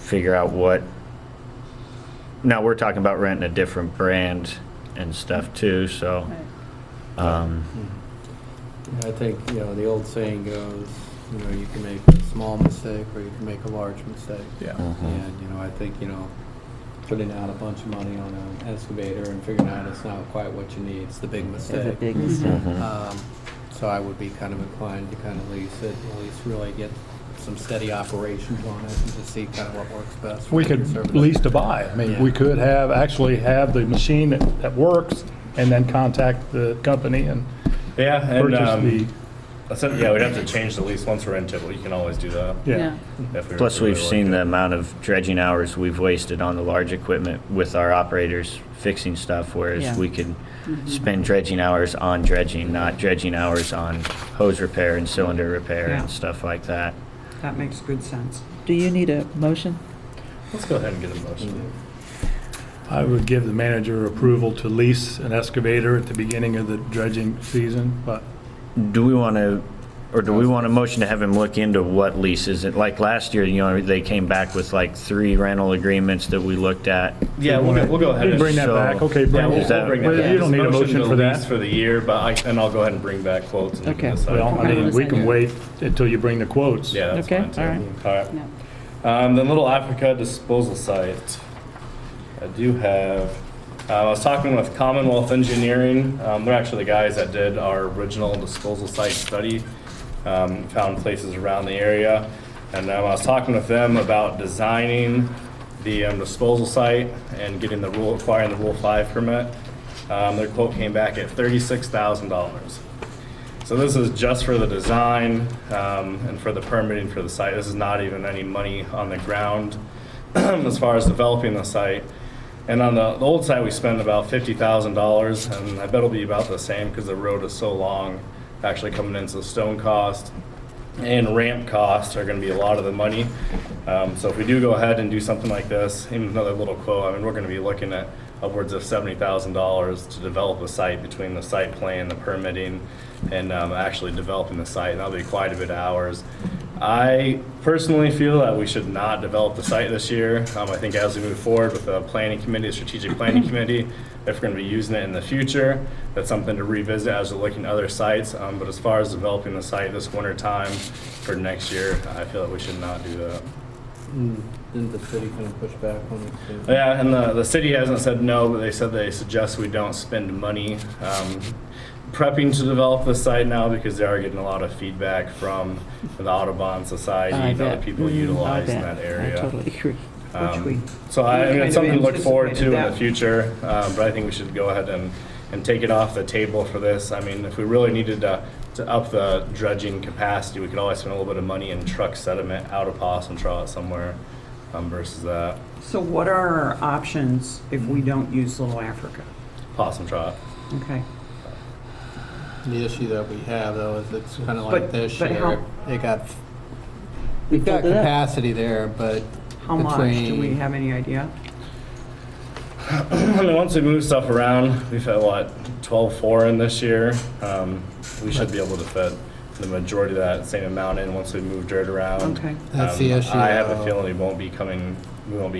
Speaker 4: figure out what. Now, we're talking about renting a different brand and stuff too, so.
Speaker 2: I think, the old saying goes, you can make a small mistake or you can make a large mistake.
Speaker 6: Yeah.
Speaker 2: And, I think, putting out a bunch of money on an excavator and figuring out it's not quite what you need, it's the big
Speaker 8: It's a
Speaker 2: mistake.
Speaker 8: big mistake.
Speaker 2: So I would be kind of inclined to kind of lease it, at least really get some steady operations on it and just see kind of what works best. for
Speaker 6: We
Speaker 2: the
Speaker 6: could
Speaker 2: conservative.
Speaker 6: lease to buy. I mean, we could actually have the machine that works and then contact the company and
Speaker 9: Yeah, and
Speaker 6: purchase
Speaker 9: we'd have to change the lease once we're into it, but you can always do that.
Speaker 6: yeah.
Speaker 9: if we
Speaker 4: Plus,
Speaker 9: really
Speaker 4: we've
Speaker 9: like
Speaker 4: seen
Speaker 9: it.
Speaker 4: the amount of dredging hours we've wasted on the large equipment with our operators fixing stuff, whereas
Speaker 8: Yeah.
Speaker 4: we could spend dredging hours on dredging, not dredging hours on hose repair and cylinder repair
Speaker 10: Yeah.
Speaker 4: and stuff like that.
Speaker 10: That makes good sense.
Speaker 8: Do you need a motion?
Speaker 9: Let's go ahead and get a motion.
Speaker 6: I would give the manager approval to lease an excavator at the beginning of the dredging season, but
Speaker 4: Do we want to, or do we want a motion to have him look into what leases? Like last year, they came back with like 3 rental agreements that we looked at.
Speaker 9: Yeah, we'll go ahead and
Speaker 6: bring that
Speaker 4: So-
Speaker 6: back. Okay,
Speaker 9: Yeah,
Speaker 6: bring
Speaker 9: we'll,
Speaker 6: it.
Speaker 9: we'll bring that
Speaker 6: Well,
Speaker 9: back.
Speaker 6: you don't need a
Speaker 9: It's
Speaker 6: motion
Speaker 9: to
Speaker 6: for
Speaker 9: lease
Speaker 6: that.
Speaker 9: for the year, but I'll go ahead and bring back quotes. And we can
Speaker 8: Okay.
Speaker 9: decide.
Speaker 6: Well, I mean, we can
Speaker 1: Okay.
Speaker 6: wait until you bring the quotes.
Speaker 9: Yeah, that's
Speaker 8: Okay,
Speaker 9: fine too.
Speaker 8: all right.
Speaker 9: All right.
Speaker 1: No.
Speaker 9: Then Little Africa disposal site. I do have, I was talking with Commonwealth Engineering. They're actually the guys that did our original disposal site study. Found places around the area. And I was talking with them about designing the disposal site and getting acquiring the Rule 5 permit. Their quote came back at $36,000. So this is just for the design and for the permitting for the site. This is not even any money on the ground as far as developing the site. And on the old site, we spent about $50,000, and I bet it'll be about the same because the road is so long. Actually coming into the stone cost and ramp costs are going to be a lot of the money. So if we do go ahead and do something like this, even another little quote, I mean, we're going to be looking at upwards of $70,000 to develop a site between the site plan, the permitting, and actually developing the site. And that'll be quite a bit of hours. I personally feel that we should not develop the site this year. I think as we move forward with the planning committee, the strategic planning committee, if we're going to be using it in the future, that's something to revisit as we're looking at other sites. But as far as developing the site this winter time for next year, I feel that we should not do that.
Speaker 2: Didn't the city kind of push back on it too?
Speaker 9: Yeah, and the city hasn't said no, but they said they suggest we don't spend money prepping to develop the site now because they are getting a lot of feedback from the Audubon Society
Speaker 8: I
Speaker 9: and other
Speaker 8: bet.
Speaker 9: people
Speaker 8: I
Speaker 9: utilizing
Speaker 8: bet.
Speaker 9: that area.
Speaker 8: I totally agree.
Speaker 9: So I mean, it's something to look forward to in
Speaker 10: anticipated
Speaker 9: the future, but I think we should go ahead and take it off the table for this. I mean, if we really needed to up the dredging capacity, we could always spend a little bit of money and truck sediment out of Possum Trot somewhere versus that.
Speaker 10: So what are our options if we don't use Little Africa?
Speaker 9: Possum Trot.
Speaker 10: Okay.
Speaker 2: The issue that we have though is it's kind of like
Speaker 10: But-
Speaker 2: this
Speaker 10: but
Speaker 2: year.
Speaker 10: how-
Speaker 2: We've got
Speaker 8: filled it up.
Speaker 2: capacity there, but
Speaker 10: How much? Do we
Speaker 2: between-
Speaker 10: have any idea?
Speaker 9: I mean, once we move stuff around, we've had what, 12.4 in this year. We should be able to fit the majority of that same amount in once we move dirt around.
Speaker 10: Okay.
Speaker 2: That's the issue,
Speaker 9: I have a
Speaker 2: though.
Speaker 9: feeling we won't be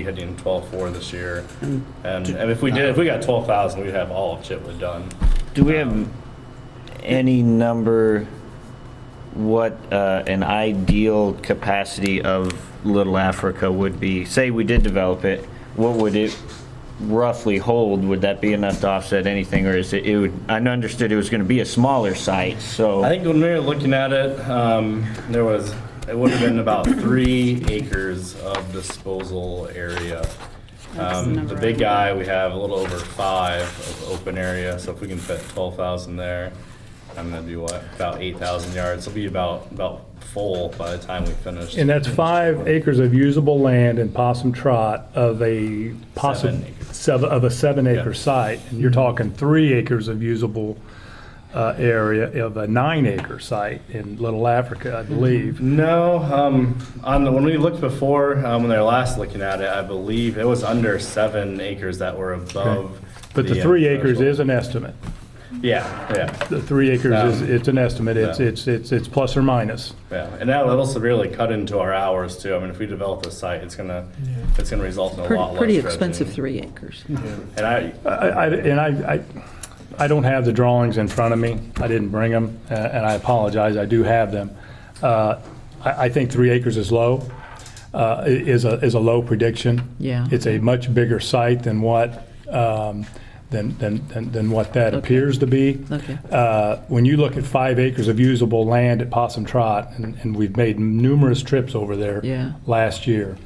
Speaker 9: hitting 12.4 this year.
Speaker 10: And
Speaker 9: And if we got 12,000, we'd have all of Chitwood done.
Speaker 4: Do we have any number, what an ideal capacity of Little Africa would be? Say we did develop it, what would it roughly hold? Would that be enough to offset anything, or is it would, I understood it was going to be a smaller site, so.
Speaker 9: I think when we were looking at it, there was it would have been about 3 acres of disposal area.
Speaker 1: That's the number
Speaker 9: The
Speaker 1: I
Speaker 9: big
Speaker 1: wrote.
Speaker 9: guy, we have a little over 5 of open area, so if we can fit 12,000 there, that'd be what, about 8,000 yards. It'll be about full by the time we finish.
Speaker 6: And that's 5 acres of usable land in Possum Trot of a
Speaker 9: 7 acres.
Speaker 6: 7-acre
Speaker 9: Yeah.
Speaker 6: site. And you're talking 3 acres of usable area of a 9-acre site in Little Africa, I believe.
Speaker 9: No, when we looked before, when they were last looking at it, I believe it was under 7 acres that were above.
Speaker 6: But the 3 acres
Speaker 9: threshold.
Speaker 6: is an estimate.
Speaker 9: Yeah,
Speaker 6: The 3 acres is,
Speaker 9: Yeah.
Speaker 6: it's an estimate.
Speaker 9: Yeah.
Speaker 6: It's plus or minus.
Speaker 9: yeah, and that'll severely cut into our hours too. I mean, if we develop this site, it's gonna result in a lot less
Speaker 8: Pretty
Speaker 9: dredging.
Speaker 8: expensive 3 acres.
Speaker 9: And
Speaker 6: I don't have the drawings in front of me. I didn't bring them, and I apologize. I do have them. I think 3 acres is low, is a low prediction.
Speaker 8: Yeah.
Speaker 6: It's a much bigger site than what, than what that
Speaker 8: Okay.
Speaker 6: appears to be.
Speaker 8: Okay.
Speaker 6: When you look at 5 acres of usable land at Possum Trot, and we've made numerous trips over there
Speaker 8: Yeah.
Speaker 6: last year,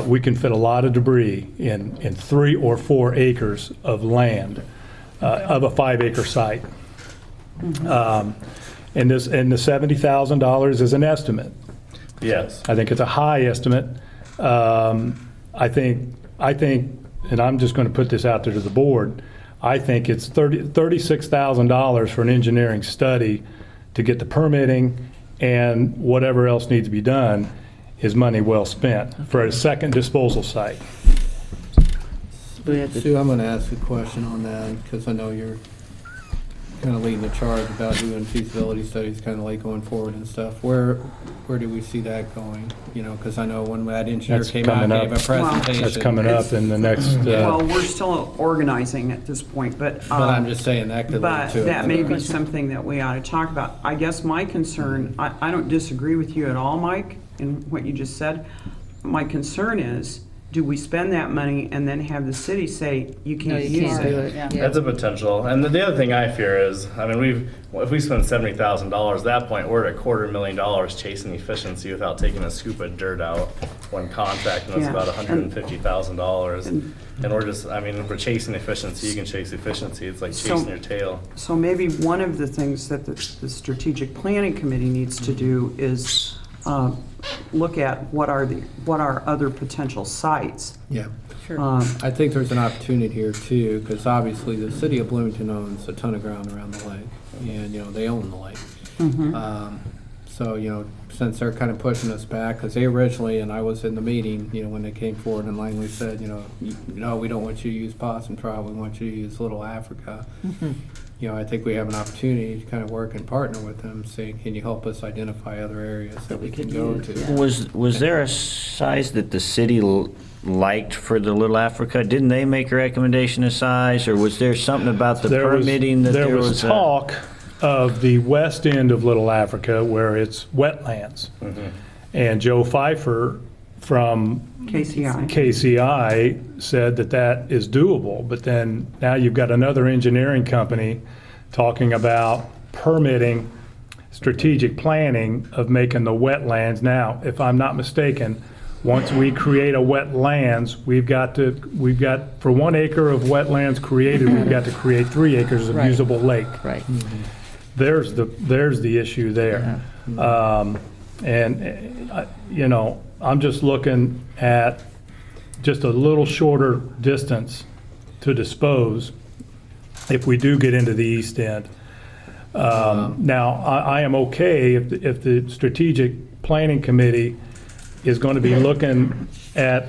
Speaker 6: we can fit a lot of debris in 3 or 4 acres of land of a 5-acre site. And the $70,000 is an estimate.
Speaker 9: yes,
Speaker 6: I think it's a high estimate. I think, and I'm just going to put this out there to the board, I think it's $36,000 for an engineering study to get the permitting and whatever else needs to be done is money well spent for a second disposal site.
Speaker 8: We have to-
Speaker 2: Sue, I'm gonna ask a question on that, because I know you're kind of leading the charge about doing feasibility studies, kind of like going forward and stuff. Where do we see that going? You know, because I know when that engineer
Speaker 6: That's
Speaker 2: came out,
Speaker 6: coming
Speaker 2: gave a
Speaker 6: up.
Speaker 2: presentation.
Speaker 6: That's coming up in the next,
Speaker 10: Well, we're still organizing at this point, but.
Speaker 2: But I'm just saying that could lead
Speaker 10: But
Speaker 2: to it.
Speaker 10: that may be something that we ought to talk about. I guess my concern, I don't disagree with you at all, Mike, in what you just said. My concern is, do we spend that money and then have the city say, you
Speaker 8: No,
Speaker 10: can't
Speaker 8: you
Speaker 10: use
Speaker 8: can't do
Speaker 10: it?
Speaker 8: it.
Speaker 1: Yeah.
Speaker 8: Yeah.
Speaker 9: that's a potential. And the other thing I fear is, I mean, if we spend $70,000, at that point, we're at $250,000 chasing efficiency without taking a scoop of dirt out when contracting us
Speaker 10: Yeah.
Speaker 9: about $150,000. And we're just, I mean, if we're chasing efficiency, you can chase efficiency. It's like
Speaker 10: So-
Speaker 9: chasing your tail.
Speaker 10: So maybe one of the things that the strategic planning committee needs to do is look at what are other potential sites.
Speaker 2: Yeah.
Speaker 1: Sure.
Speaker 2: I think there's an opportunity here too, because obviously the city of Bloomington owns a ton of ground around the lake, and, you know, they own the lake. So, you know, since they're kind of pushing us back, because they originally, and I was in the meeting, you know, when they came forward and Langley said, you know, no, we don't want you to use Possum Trot, we want you to use Little Africa. You know, I think we have an opportunity to kind of work and partner with them, saying, can you help us identify other areas that we can go to?
Speaker 4: Was there a size that the city liked for the Little Africa? Didn't they make a recommendation of size, or was there something about the
Speaker 6: There was-
Speaker 4: permitting that there was?
Speaker 6: talk of the west end of Little Africa where it's wetlands. And Joe Pfeiffer from
Speaker 10: KCI.
Speaker 6: KCI said that that is doable, but then now you've got another engineering company talking about permitting strategic planning of making the wetlands. Now, if I'm not mistaken, once we create a wetlands, we've got, for 1 acre of wetlands created, we've got to create 3 acres of
Speaker 8: Right.
Speaker 6: usable lake.
Speaker 8: Right.
Speaker 6: There's the issue there. You know, I'm just looking at just a little shorter distance to dispose if we do get into the east end. Now, I am okay if the strategic planning committee is going to be looking at,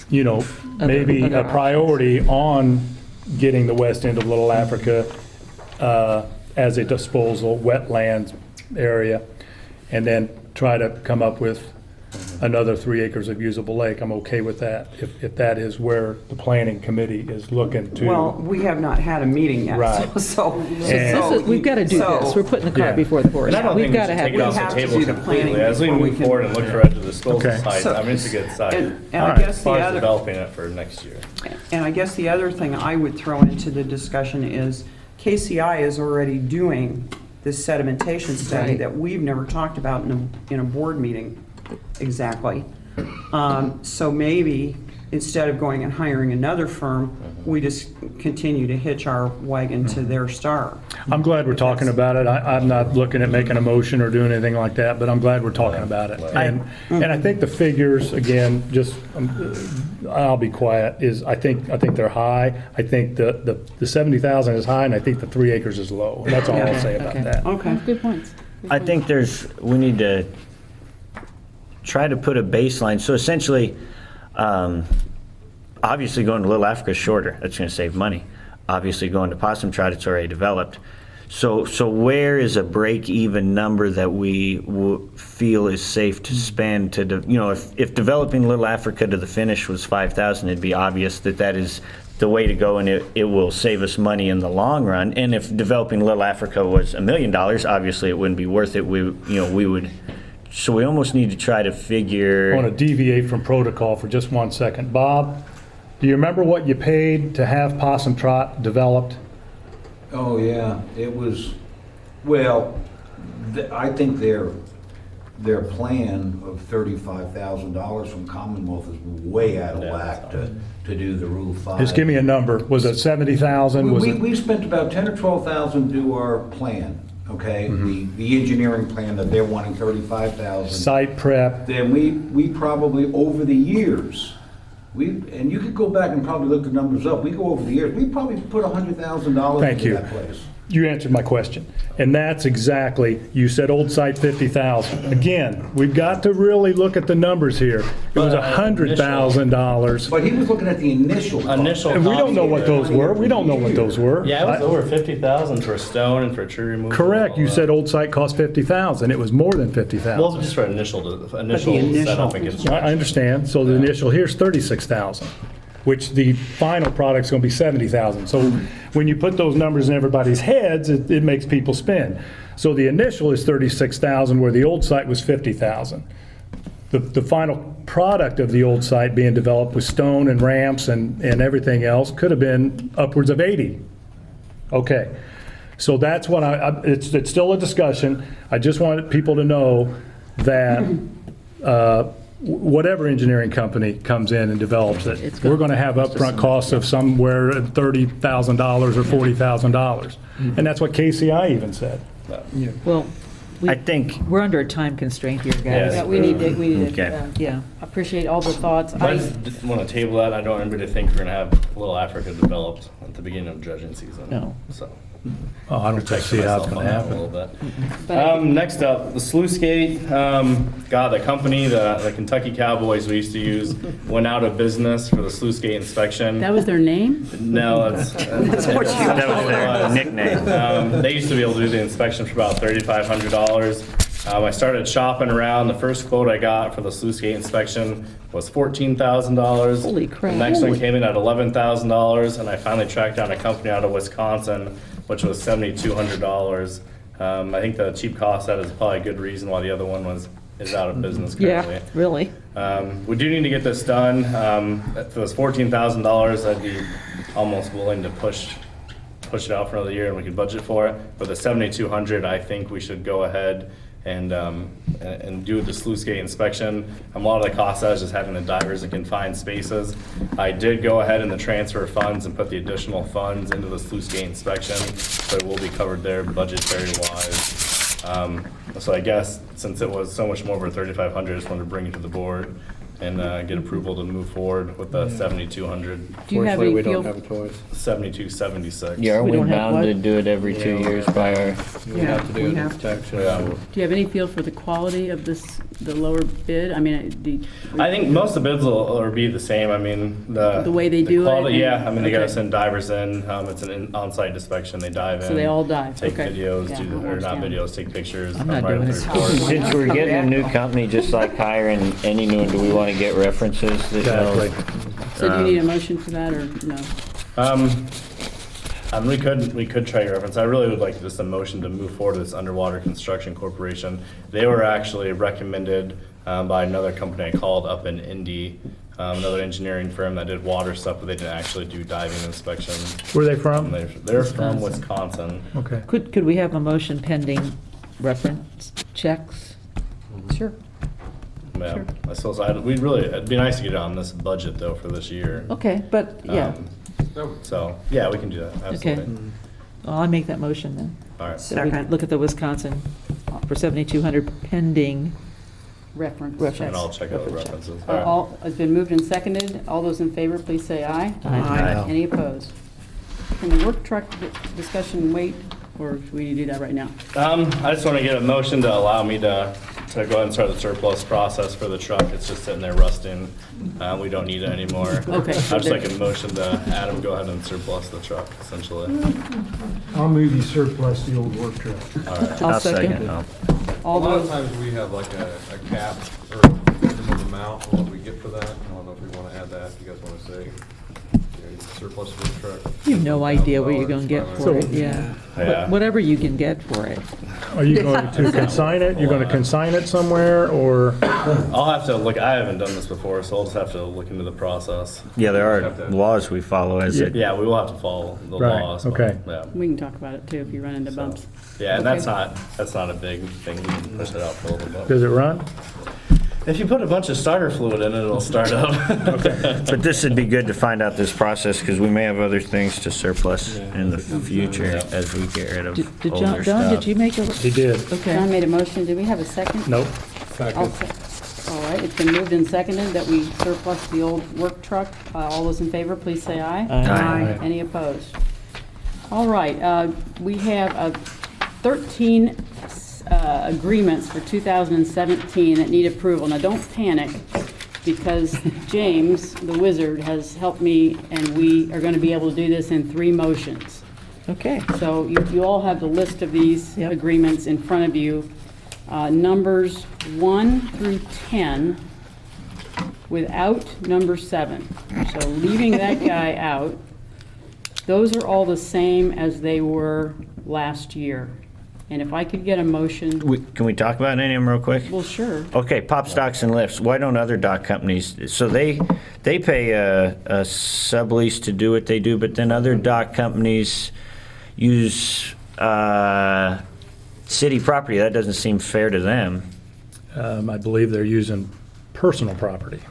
Speaker 6: you know, maybe
Speaker 8: other
Speaker 6: a priority on getting the west end of Little Africa as a disposal wetlands area, and then try to come up with another 3 acres of usable lake. I'm okay with that, if that is where the planning committee is looking to.
Speaker 10: Well, we have not had a meeting yet.
Speaker 6: Right.
Speaker 8: We've got to do this. We're putting the cart
Speaker 6: Yeah.
Speaker 8: before the horse.
Speaker 9: And I don't
Speaker 8: We've
Speaker 9: think we
Speaker 8: got
Speaker 9: should
Speaker 8: to
Speaker 9: take it
Speaker 8: have.
Speaker 9: off
Speaker 10: have
Speaker 9: the
Speaker 10: to
Speaker 9: table
Speaker 10: do the
Speaker 9: completely.
Speaker 10: planning
Speaker 9: As we
Speaker 10: before we
Speaker 9: move
Speaker 10: can-
Speaker 9: forward and look for other disposal
Speaker 6: Okay.
Speaker 9: sites,
Speaker 10: So-
Speaker 9: I mean, it's a good site.
Speaker 10: And
Speaker 6: All
Speaker 10: I
Speaker 6: right.
Speaker 10: guess
Speaker 9: As
Speaker 10: the
Speaker 9: far as
Speaker 10: other,
Speaker 9: developing it for next year.
Speaker 10: and I guess the other thing I would throw into the discussion is KCI is already doing this sedimentation study
Speaker 8: Right.
Speaker 10: that we've never talked about in a board meeting exactly. So maybe instead of going and hiring another firm, we just continue to hitch our wagon to their star.
Speaker 6: I'm glad we're talking about it. I'm not looking at making a motion or doing anything like that, but I'm glad we're talking about it. And I think the figures, again, just, I'll be quiet, is I think they're high. I think the 70,000 is high, and I think the 3 acres is low. And that's all I'll say about
Speaker 1: Okay.
Speaker 6: that.
Speaker 10: Okay.
Speaker 1: Good points. Good
Speaker 4: I
Speaker 1: points.
Speaker 4: think we need to try to put a baseline. So essentially, obviously going to Little Africa is shorter. That's going to save money. Obviously going to Possum Trot, it's already developed. So where is a break-even number that we feel is safe to spend to, if developing Little Africa to the finish was 5,000, it'd be obvious that is the way to go, and it will save us money in the long run. And if developing Little Africa was $1 million, obviously it wouldn't be worth it. We would. So we almost need to try to figure.
Speaker 6: I want to deviate from protocol for just 1 second. Bob, do you remember what you paid to have Possum Trot developed?
Speaker 7: Oh, yeah, it was, well, I think their plan of $35,000 from Commonwealth is way out of whack to do the Rule 5.
Speaker 6: Just give me a number. Was it 70,000? Was it?
Speaker 7: We spent about 10 or 12,000 to do our plan, okay? The engineering plan that they're wanting 35,000.
Speaker 6: Site prep?
Speaker 7: Then we probably, over the years, and you could go back and probably look the numbers up, we go over the years, we probably put $100,000
Speaker 6: Thank
Speaker 7: into
Speaker 6: you.
Speaker 7: that place.
Speaker 6: You answered my question. And that's exactly, you said old site 50,000. Again, we've got to really look at the numbers here. It was $100,000.
Speaker 7: But he was looking at the initial cost.
Speaker 6: And we don't know what those were. We don't know what those were.
Speaker 9: Yeah, it was over 50,000 for stone and for tree removal.
Speaker 6: Correct. You said old site cost 50,000. It was more than 50,000.
Speaker 9: Well, just for initial setup and construction.
Speaker 6: I understand. So the initial here's 36,000, which the final product's going to be 70,000. So when you put those numbers in everybody's heads, it makes people spin. So the initial is 36,000, where the old site was 50,000. The final product of the old site being developed with stone and ramps and everything else could have been upwards of 80. Okay. So that's what it's still a discussion. I just wanted people to know that whatever engineering company comes in and develops it, we're going to have upfront costs of somewhere at $30,000 or $40,000. And that's what KCI even said.
Speaker 8: Well,
Speaker 4: I think.
Speaker 8: we're under a time constraint here, guys.
Speaker 1: Yeah, we need to,
Speaker 4: Okay.
Speaker 8: Yeah.
Speaker 1: appreciate all the thoughts.
Speaker 9: I just want to table that. I don't want anybody to think we're going to have Little Africa developed at the beginning of dredging season.
Speaker 8: No.
Speaker 9: So.
Speaker 6: Oh, I don't see how it's going to
Speaker 9: A
Speaker 6: happen.
Speaker 9: little bit.
Speaker 1: But-
Speaker 9: Next up, the sluice gate. The company, the Kentucky Cowboys we used to use, went out of business for the sluice gate inspection.
Speaker 1: That was their name?
Speaker 9: No, that's what
Speaker 4: That was their nickname.
Speaker 9: They used to be able to do the inspection for about $3,500. I started shopping around. The first quote I got for the sluice gate inspection was $14,000.
Speaker 8: Holy crap.
Speaker 9: The next one came in at $11,000, and I finally tracked down a company out of Wisconsin, which was $7,200. I think the cheap cost that is probably a good reason why the other one is out of business currently.
Speaker 8: Yeah, really.
Speaker 9: We do need to get this done. If it was $14,000, I'd be almost willing to push it out for another year and we could budget for it. For the $7,200, I think we should go ahead and do the sluice gate inspection. A lot of the cost is just having the divers in confined spaces. I did go ahead in the transfer funds and put the additional funds into the sluice gate inspection, so it will be covered there budgetary wise. So I guess since it was so much more over $3,500, I just wanted to bring it to the board and get approval to move forward with the $7,200,
Speaker 1: Do you have
Speaker 2: Fortunately,
Speaker 1: any
Speaker 2: we don't
Speaker 1: feel?
Speaker 2: have a choice.
Speaker 9: $7,276.
Speaker 4: Yeah, are
Speaker 8: We
Speaker 4: we
Speaker 8: don't have
Speaker 4: bound
Speaker 8: what?
Speaker 4: to do it every 2 years by our?
Speaker 2: We have to do
Speaker 10: we
Speaker 2: an
Speaker 10: have-
Speaker 2: inspection.
Speaker 9: Yeah.
Speaker 1: Do you have any feel for the quality of the lower bid? I mean,
Speaker 9: I think most of the bids will be the same. I mean,
Speaker 1: The way they do it
Speaker 9: quality,
Speaker 1: and-
Speaker 9: yeah, I mean, they gotta
Speaker 1: okay.
Speaker 9: send divers in. It's an on-site inspection. They dive in.
Speaker 1: So they all dive,
Speaker 9: Take
Speaker 1: okay.
Speaker 9: videos,
Speaker 1: Yeah,
Speaker 9: or
Speaker 1: I
Speaker 9: not
Speaker 1: understand.
Speaker 9: videos, take pictures.
Speaker 8: I'm not
Speaker 9: write
Speaker 8: doing
Speaker 9: up
Speaker 8: this.
Speaker 9: the report.
Speaker 4: Since we're getting a new company, just like hiring any new one, do we want to get references that know?
Speaker 6: Exactly.
Speaker 1: So do you need a motion for that, or no?
Speaker 9: We could try your reference. I really would like just a motion to move forward with this Underwater Construction Corporation. They were actually recommended by another company I called up in Indy. another engineering firm that did water stuff, but they didn't actually do diving inspections.
Speaker 6: Where are they from?
Speaker 9: They're from Wisconsin.
Speaker 6: Okay.
Speaker 8: Could we have a motion pending reference checks?
Speaker 1: Sure.
Speaker 9: Yeah,
Speaker 1: Sure.
Speaker 9: I suppose it'd be nice to get it on this budget though for this year.
Speaker 8: Okay, but, yeah,
Speaker 9: So, yeah, we can do that, absolutely.
Speaker 8: well, I'll make that motion then.
Speaker 9: All right.
Speaker 8: So we
Speaker 10: Second.
Speaker 8: look at the Wisconsin for 7,200 pending.
Speaker 1: Reference.
Speaker 8: Reference.
Speaker 9: And I'll check out the references. All right.
Speaker 1: All, it's been moved and seconded. All those in favor, please say aye.
Speaker 8: Aye.
Speaker 1: Any opposed? Can the work truck discussion wait, or do we need to do that right now?
Speaker 9: I just want to get a motion to allow me to go ahead and start the surplus process for the truck. It's just sitting there rusting. We don't need it anymore.
Speaker 1: Okay.
Speaker 9: I'd just like a motion to Adam go ahead and surplus the truck, essentially.
Speaker 3: I'll move you surplus the old work truck.
Speaker 8: I'll second.
Speaker 4: it.
Speaker 5: A
Speaker 1: All
Speaker 5: lot of
Speaker 1: those,
Speaker 5: times we have like a cap or a minimum amount of what we get for that. I don't know if we want to add that, if you guys want to say, surplus for the truck.
Speaker 8: You have no idea what you're going to get for it,
Speaker 6: So-
Speaker 8: yeah.
Speaker 9: Yeah.
Speaker 8: Whatever you can get for it.
Speaker 6: Are you going to consign it? You're going to consign it somewhere, or?
Speaker 9: I'll have to look, I haven't done this before, so I'll just have to look into the process.
Speaker 4: Yeah, there are laws we follow as it.
Speaker 9: Yeah, we will have to follow the
Speaker 6: Right,
Speaker 9: laws. but,
Speaker 6: okay.
Speaker 9: Yeah.
Speaker 1: we can talk about it too if you run into bumps.
Speaker 9: Yeah, and
Speaker 1: Okay.
Speaker 9: that's not a big thing. We can push it out for a little bit.
Speaker 6: Does it run?
Speaker 9: If you put a bunch of starter fluid in it, it'll start up.
Speaker 4: But this would be good to find out this process, because we may have other things to surplus in the future as we get rid of
Speaker 8: Did
Speaker 4: older
Speaker 8: John,
Speaker 4: stuff.
Speaker 8: did you make a?
Speaker 6: He did.
Speaker 1: John
Speaker 8: Okay.
Speaker 1: made a motion. Do we have a second?
Speaker 6: Nope.
Speaker 1: All right, it's been moved and seconded that we surplus the old work truck. All those in favor, please say aye.
Speaker 4: Aye.
Speaker 1: Any opposed? All right, we have 13 agreements for 2017 that need approval. Now, don't panic, because James, the wizard, has helped me, and we are going to be able to do this in 3 motions.
Speaker 8: Okay.
Speaker 1: So you all have the list of these
Speaker 8: Yep.
Speaker 1: agreements in front of you. Numbers 1 through 10 without number 7. So leaving that guy out, those are all the same as they were last year. And if I could get a motion,
Speaker 4: Can we talk about any of them real quick?
Speaker 1: well, sure.
Speaker 4: Okay, pop stocks and lifts. Why don't other dock companies, so they pay a sublease to do what they do, but then other dock companies use city property. That doesn't seem fair to them.
Speaker 6: I believe they're using personal property.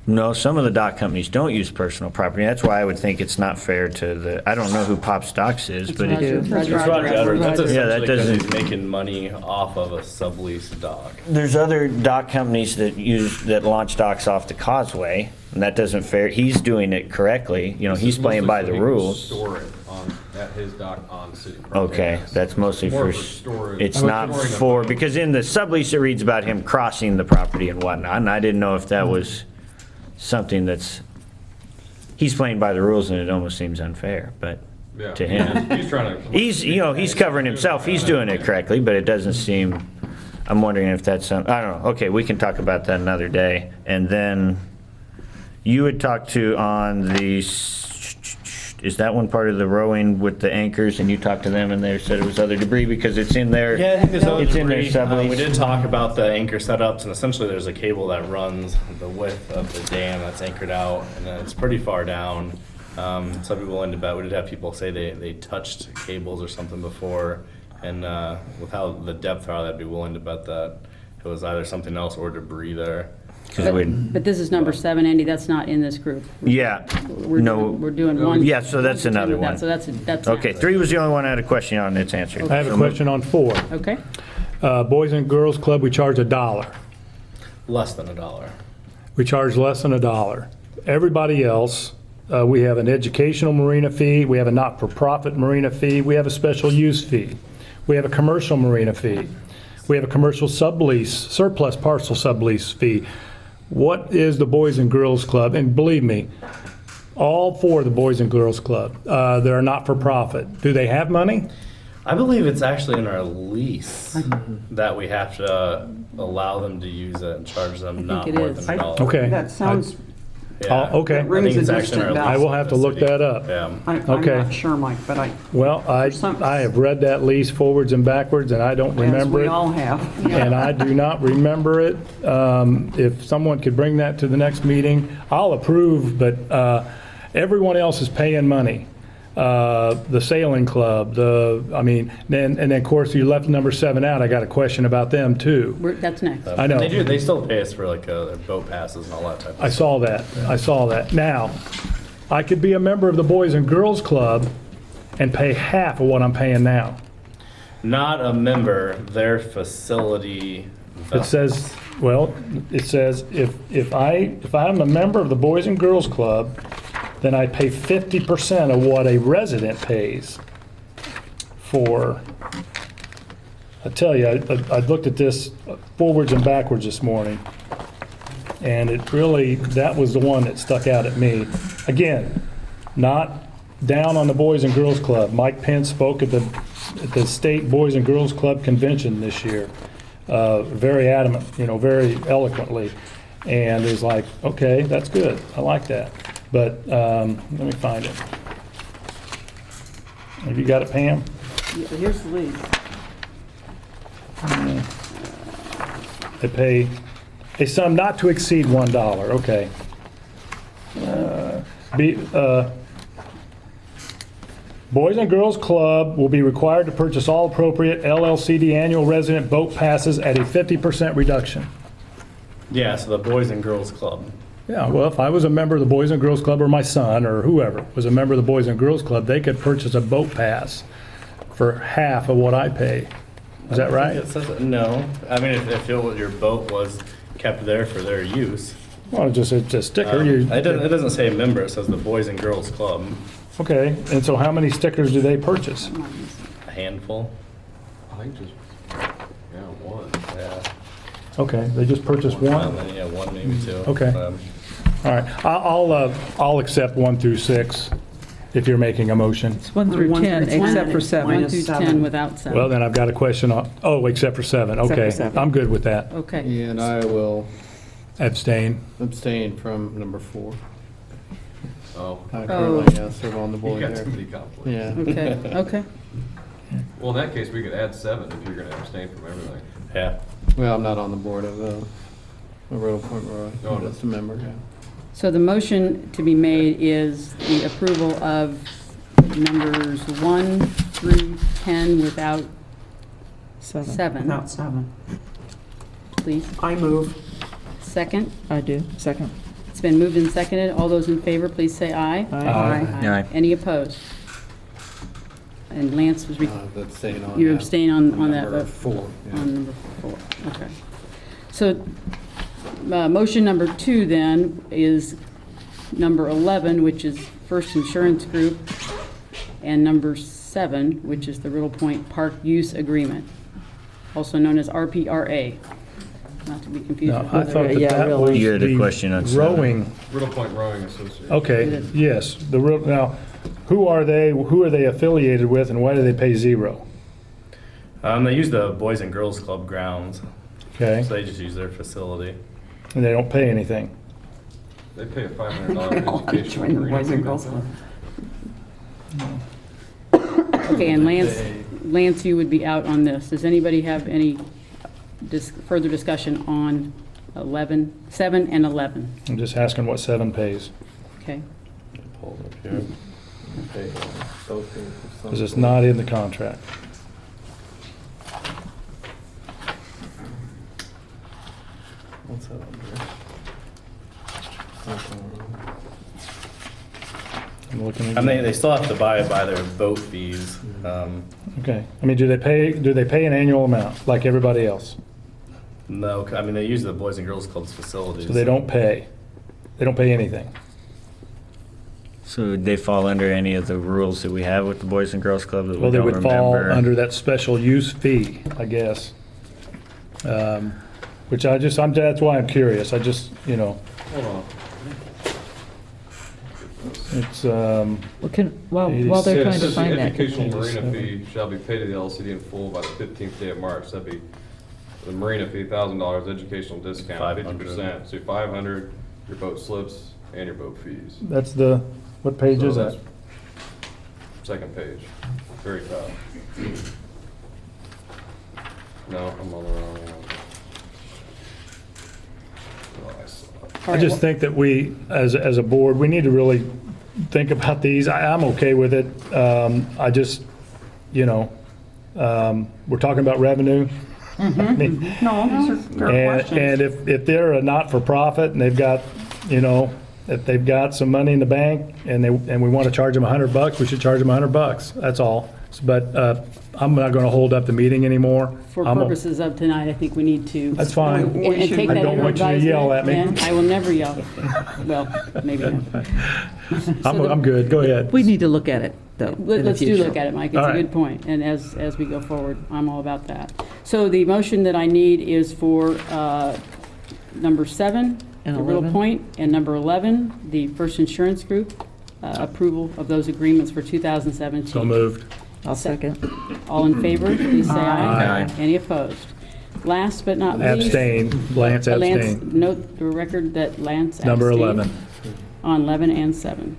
Speaker 4: No, some of the dock companies don't use personal property. That's why I would think it's not fair to the, I don't know who Pop Stocks is, but
Speaker 1: Roger.
Speaker 4: it,
Speaker 8: do.
Speaker 1: Roger.
Speaker 9: It's Roger Edwards. That's
Speaker 8: Roger.
Speaker 4: Yeah, that
Speaker 9: essentially because
Speaker 4: doesn't-
Speaker 9: he's making money off of a sublease dock.
Speaker 4: there's other dock companies that launch docks off the causeway, and that doesn't fair, he's doing it correctly, you know, he's playing by the rules.
Speaker 5: Store it at his dock on city property.
Speaker 4: Okay, that's mostly
Speaker 5: More
Speaker 4: for,
Speaker 5: of a storage.
Speaker 4: it's not
Speaker 5: Storing of
Speaker 4: for,
Speaker 5: money.
Speaker 4: because in the sublease it reads about him crossing the property and whatnot, and I didn't know if that was something that's, he's playing by the rules and it almost seems unfair, but
Speaker 5: Yeah.
Speaker 4: to him.
Speaker 5: He's trying to.
Speaker 4: He's covering himself, he's doing it correctly, but it doesn't seem, I'm wondering if that's some, I don't know, okay, we can talk about that another day. And then you had talked to on the, is that one part of the rowing with the anchors, and you talked to them and they said it was other debris because it's in there?
Speaker 9: Yeah, I think there's other
Speaker 4: It's in their
Speaker 9: debris.
Speaker 4: sublease.
Speaker 9: We did talk about the anchor setups, and essentially there's a cable that runs the width of the dam that's anchored out, and then it's pretty far down. Some people willing to bet, we did have people say they touched cables or something before, and with how the depth are, they'd be willing to bet that it was either something else or debris there.
Speaker 4: 'Cause we-
Speaker 1: But this is number 7, Andy, that's not in this group.
Speaker 4: Yeah,
Speaker 1: We're doing one.
Speaker 4: Yeah, so that's another one.
Speaker 1: So that's.
Speaker 4: okay, 3 was the only one I had a question on, it's answered.
Speaker 6: I have a question on 4.
Speaker 1: Okay,
Speaker 6: Boys and Girls Club, we charge $1.
Speaker 9: Less than $1.
Speaker 6: We charge less than $1. Everybody else, we have an educational marina fee, we have a not-for-profit marina fee, we have a special use fee, we have a commercial marina fee, we have a commercial sublease, surplus parcel sublease fee. What is the Boys and Girls Club? And believe me, all 4 of the Boys and Girls Club, they're not-for-profit. Do they have money?
Speaker 9: I believe it's actually in our lease that we have to allow them to use it and charge them not
Speaker 1: it
Speaker 9: more
Speaker 1: is.
Speaker 9: than $1.
Speaker 6: Okay.
Speaker 10: That sounds
Speaker 9: Yeah.
Speaker 6: okay.
Speaker 10: It rings
Speaker 9: I think it's
Speaker 10: a
Speaker 9: actually in our
Speaker 10: distant
Speaker 6: I will have to look that up.
Speaker 9: Yeah.
Speaker 10: I'm
Speaker 6: Okay.
Speaker 10: not sure, Mike, but
Speaker 6: Well, I have read that lease forwards and backwards, and I don't
Speaker 10: as
Speaker 6: remember
Speaker 10: we
Speaker 6: it.
Speaker 10: all have.
Speaker 6: And I do not remember it. If someone could bring that to the next meeting, I'll approve, but everyone else is paying money. The sailing club, and then of course you left number 7 out. I got a question about them too.
Speaker 1: That's next.
Speaker 6: I know.
Speaker 9: They still pay us for like their boat passes and all that type of
Speaker 6: I saw that. Now, I could be a member of the Boys and Girls Club and pay half of what I'm paying now.
Speaker 9: Not a member, their facility.
Speaker 6: It says, if I'm a member of the Boys and Girls Club, then I pay 50% of what a resident pays for. I tell you, I looked at this forwards and backwards this morning, and that was the one that stuck out at me. Again, not down on the Boys and Girls Club. Mike Pence spoke at the State Boys and Girls Club Convention this year, very adamant, very eloquently, and is like, okay, that's good, I like that. But let me find it. Have you got it, Pam?
Speaker 1: Yeah, here's the lease.
Speaker 6: They pay a sum not to exceed $1, okay. Boys and Girls Club will be required to purchase all appropriate LLCD annual resident boat passes at a 50% reduction.
Speaker 9: Yeah, so the Boys and Girls Club.
Speaker 6: Yeah, well, if I was a member of the Boys and Girls Club, or my son, or whoever was a member of the Boys and Girls Club, they could purchase a boat pass for half of what I pay. Is that right?
Speaker 9: It says, no, I mean, if your boat was kept there for their use.
Speaker 6: Well, it's a sticker.
Speaker 9: It doesn't say member, it says the Boys and Girls Club.
Speaker 6: Okay, and so how many stickers do they purchase?
Speaker 9: A handful.
Speaker 5: I think just, one.
Speaker 9: Yeah.
Speaker 6: Okay, they just purchased one?
Speaker 9: Yeah, one, maybe two.
Speaker 6: Okay. All right, I'll accept 1 through 6 if you're making a motion.
Speaker 8: It's 1 through
Speaker 10: 1
Speaker 8: 10,
Speaker 10: through
Speaker 8: except for
Speaker 10: 10.
Speaker 8: 7.
Speaker 1: 1 through 10 without 7.
Speaker 6: Well, then I've got a question on, except for 7,
Speaker 8: Except for
Speaker 6: okay.
Speaker 8: 7.
Speaker 6: I'm good with that.
Speaker 1: Okay.
Speaker 2: Yeah, and I will
Speaker 6: Abstain.
Speaker 2: abstain from number 4.
Speaker 5: Oh,
Speaker 2: I currently serve on the
Speaker 5: you
Speaker 2: board
Speaker 5: got
Speaker 2: there.
Speaker 5: too many conflicts.
Speaker 2: Yeah.
Speaker 1: Okay.
Speaker 5: Well, in that case, we could add 7 if you're gonna abstain from everything.
Speaker 9: Yeah.
Speaker 2: Well, I'm not on the board of Royal Point Roy.
Speaker 5: Oh,
Speaker 2: I'm just a member, yeah.
Speaker 1: So the motion to be made is the approval of numbers 1 through 10 without 7,
Speaker 10: Without 7.
Speaker 1: please.
Speaker 10: I move.
Speaker 1: Second.
Speaker 8: I do. Second.
Speaker 1: It's been moved and seconded. All those in favor, please say aye.
Speaker 8: Aye.
Speaker 4: Aye.
Speaker 1: Any opposed? And Lance was,
Speaker 2: Abstain on
Speaker 1: you
Speaker 2: that.
Speaker 1: abstain on that
Speaker 2: Number
Speaker 1: vote?
Speaker 2: 4. yeah.
Speaker 1: On number 4, okay. So, motion number 2 then is number 11, which is First Insurance Group, and number 7, which is the Riddle Point Park Use Agreement, also known as RPRA, not to be confused
Speaker 6: No,
Speaker 1: with
Speaker 6: I
Speaker 1: other.
Speaker 6: thought
Speaker 8: Yeah,
Speaker 6: that was
Speaker 8: really.
Speaker 4: You had a
Speaker 6: the
Speaker 4: question on 7.
Speaker 6: rowing.
Speaker 5: Riddle Point Rowing Association.
Speaker 6: Okay, yes, now, who are they affiliated with, and why do they pay 0?
Speaker 9: They use the Boys and Girls Club grounds,
Speaker 6: Okay,
Speaker 9: so they just use their facility.
Speaker 6: and they don't pay anything.
Speaker 5: They pay a $500 education.
Speaker 10: Join the Boys and Girls Club.
Speaker 1: Okay, and Lance, you would be out on this. Does anybody have any further discussion on 7 and 11?
Speaker 6: I'm just asking what 7 pays,
Speaker 1: Okay,
Speaker 2: Hold up here. Okay, both things of some
Speaker 6: because it's
Speaker 2: sort.
Speaker 6: not in the contract.
Speaker 2: What's that on
Speaker 6: I'm looking
Speaker 9: And
Speaker 6: at,
Speaker 9: they still have to buy their boat fees.
Speaker 6: okay, I mean, do they pay an annual amount, like everybody else?
Speaker 9: No, I mean, they use the Boys and Girls Club's facilities.
Speaker 6: So they don't pay anything?
Speaker 4: So they fall under any of the rules that we have with the Boys and Girls Club that we
Speaker 6: Well, they
Speaker 4: don't
Speaker 6: would fall
Speaker 4: remember?
Speaker 6: under that special use fee, I guess. Which that's why I'm curious,
Speaker 5: Hold on.
Speaker 6: it's,
Speaker 8: While they're
Speaker 5: It
Speaker 8: trying to
Speaker 5: says
Speaker 8: find
Speaker 5: the
Speaker 8: that.
Speaker 5: educational marina fee shall be paid to the LCD in full by the 15th day of March. That'd be the marina fee, $1,000, educational discount,
Speaker 9: 500.
Speaker 5: 50%. So 500, your boat slips, and your boat fees.
Speaker 6: That's what page
Speaker 5: So
Speaker 6: is that?
Speaker 5: that's Second page, very top. No, I'm on the wrong one. Oh, I saw it.
Speaker 6: I just think that we, as a board, we need to really think about these. I'm okay with it. I just, we're talking about revenue. I mean,
Speaker 10: No, these are fair questions.
Speaker 6: And if they're a not-for-profit and they've got, if they've got some money in the bank and we want to charge them $100, we should charge them $100. That's all. But I'm not going to hold up the meeting anymore.
Speaker 1: For
Speaker 6: I'm a-
Speaker 1: purposes of tonight, I think we need to.
Speaker 6: That's fine.
Speaker 1: And take
Speaker 6: I
Speaker 1: that
Speaker 6: don't
Speaker 1: under
Speaker 6: want you to yell at me.
Speaker 1: advisement, and I will never yell. Well, maybe not.
Speaker 6: I'm good. Go ahead.
Speaker 8: We need to look at it, though, in the
Speaker 1: Let's do
Speaker 8: future.
Speaker 1: look at it, Mike. It's
Speaker 6: All
Speaker 1: a
Speaker 6: right.
Speaker 1: good point. And as we go forward, I'm all about that. So the motion that I need is for number 7,
Speaker 8: And
Speaker 1: the Riddle
Speaker 8: 11.
Speaker 1: Point, and number 11, the First Insurance Group, approval of those agreements for 2017.
Speaker 6: So moved.
Speaker 8: I'll second.
Speaker 1: All in favor, please say aye.
Speaker 4: Aye.
Speaker 1: Any opposed? Last but not least.
Speaker 6: Abstain. Lance abstained.
Speaker 1: Note the record that Lance abstained.
Speaker 6: Number 11.
Speaker 1: On 11 and 7.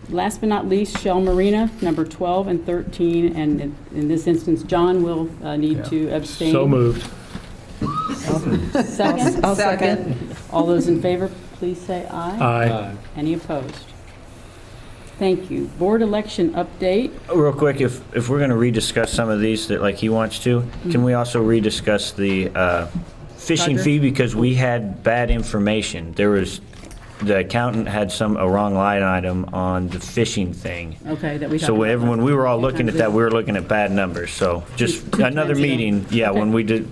Speaker 1: Last but not least, Shell Marina, number 12 and 13, and in this instance, John will need to abstain.
Speaker 6: So moved.
Speaker 1: Second?
Speaker 8: I'll second.
Speaker 1: All those in favor, please say aye.
Speaker 6: Aye.
Speaker 1: Any opposed? Thank you. Board election update.
Speaker 4: Real quick, if we're going to rediscuss some of these that like he wants to, can we also rediscuss the fishing
Speaker 1: Roger?
Speaker 4: fee? Because we had bad information. The accountant had a wrong line item on the fishing thing.
Speaker 1: Okay, that we talked
Speaker 4: So
Speaker 1: about
Speaker 4: when we were all looking at that,
Speaker 1: last-
Speaker 4: we were looking at bad numbers. So just
Speaker 1: Two
Speaker 4: another
Speaker 1: times ago.
Speaker 4: meeting, yeah, when
Speaker 1: Okay.
Speaker 4: we did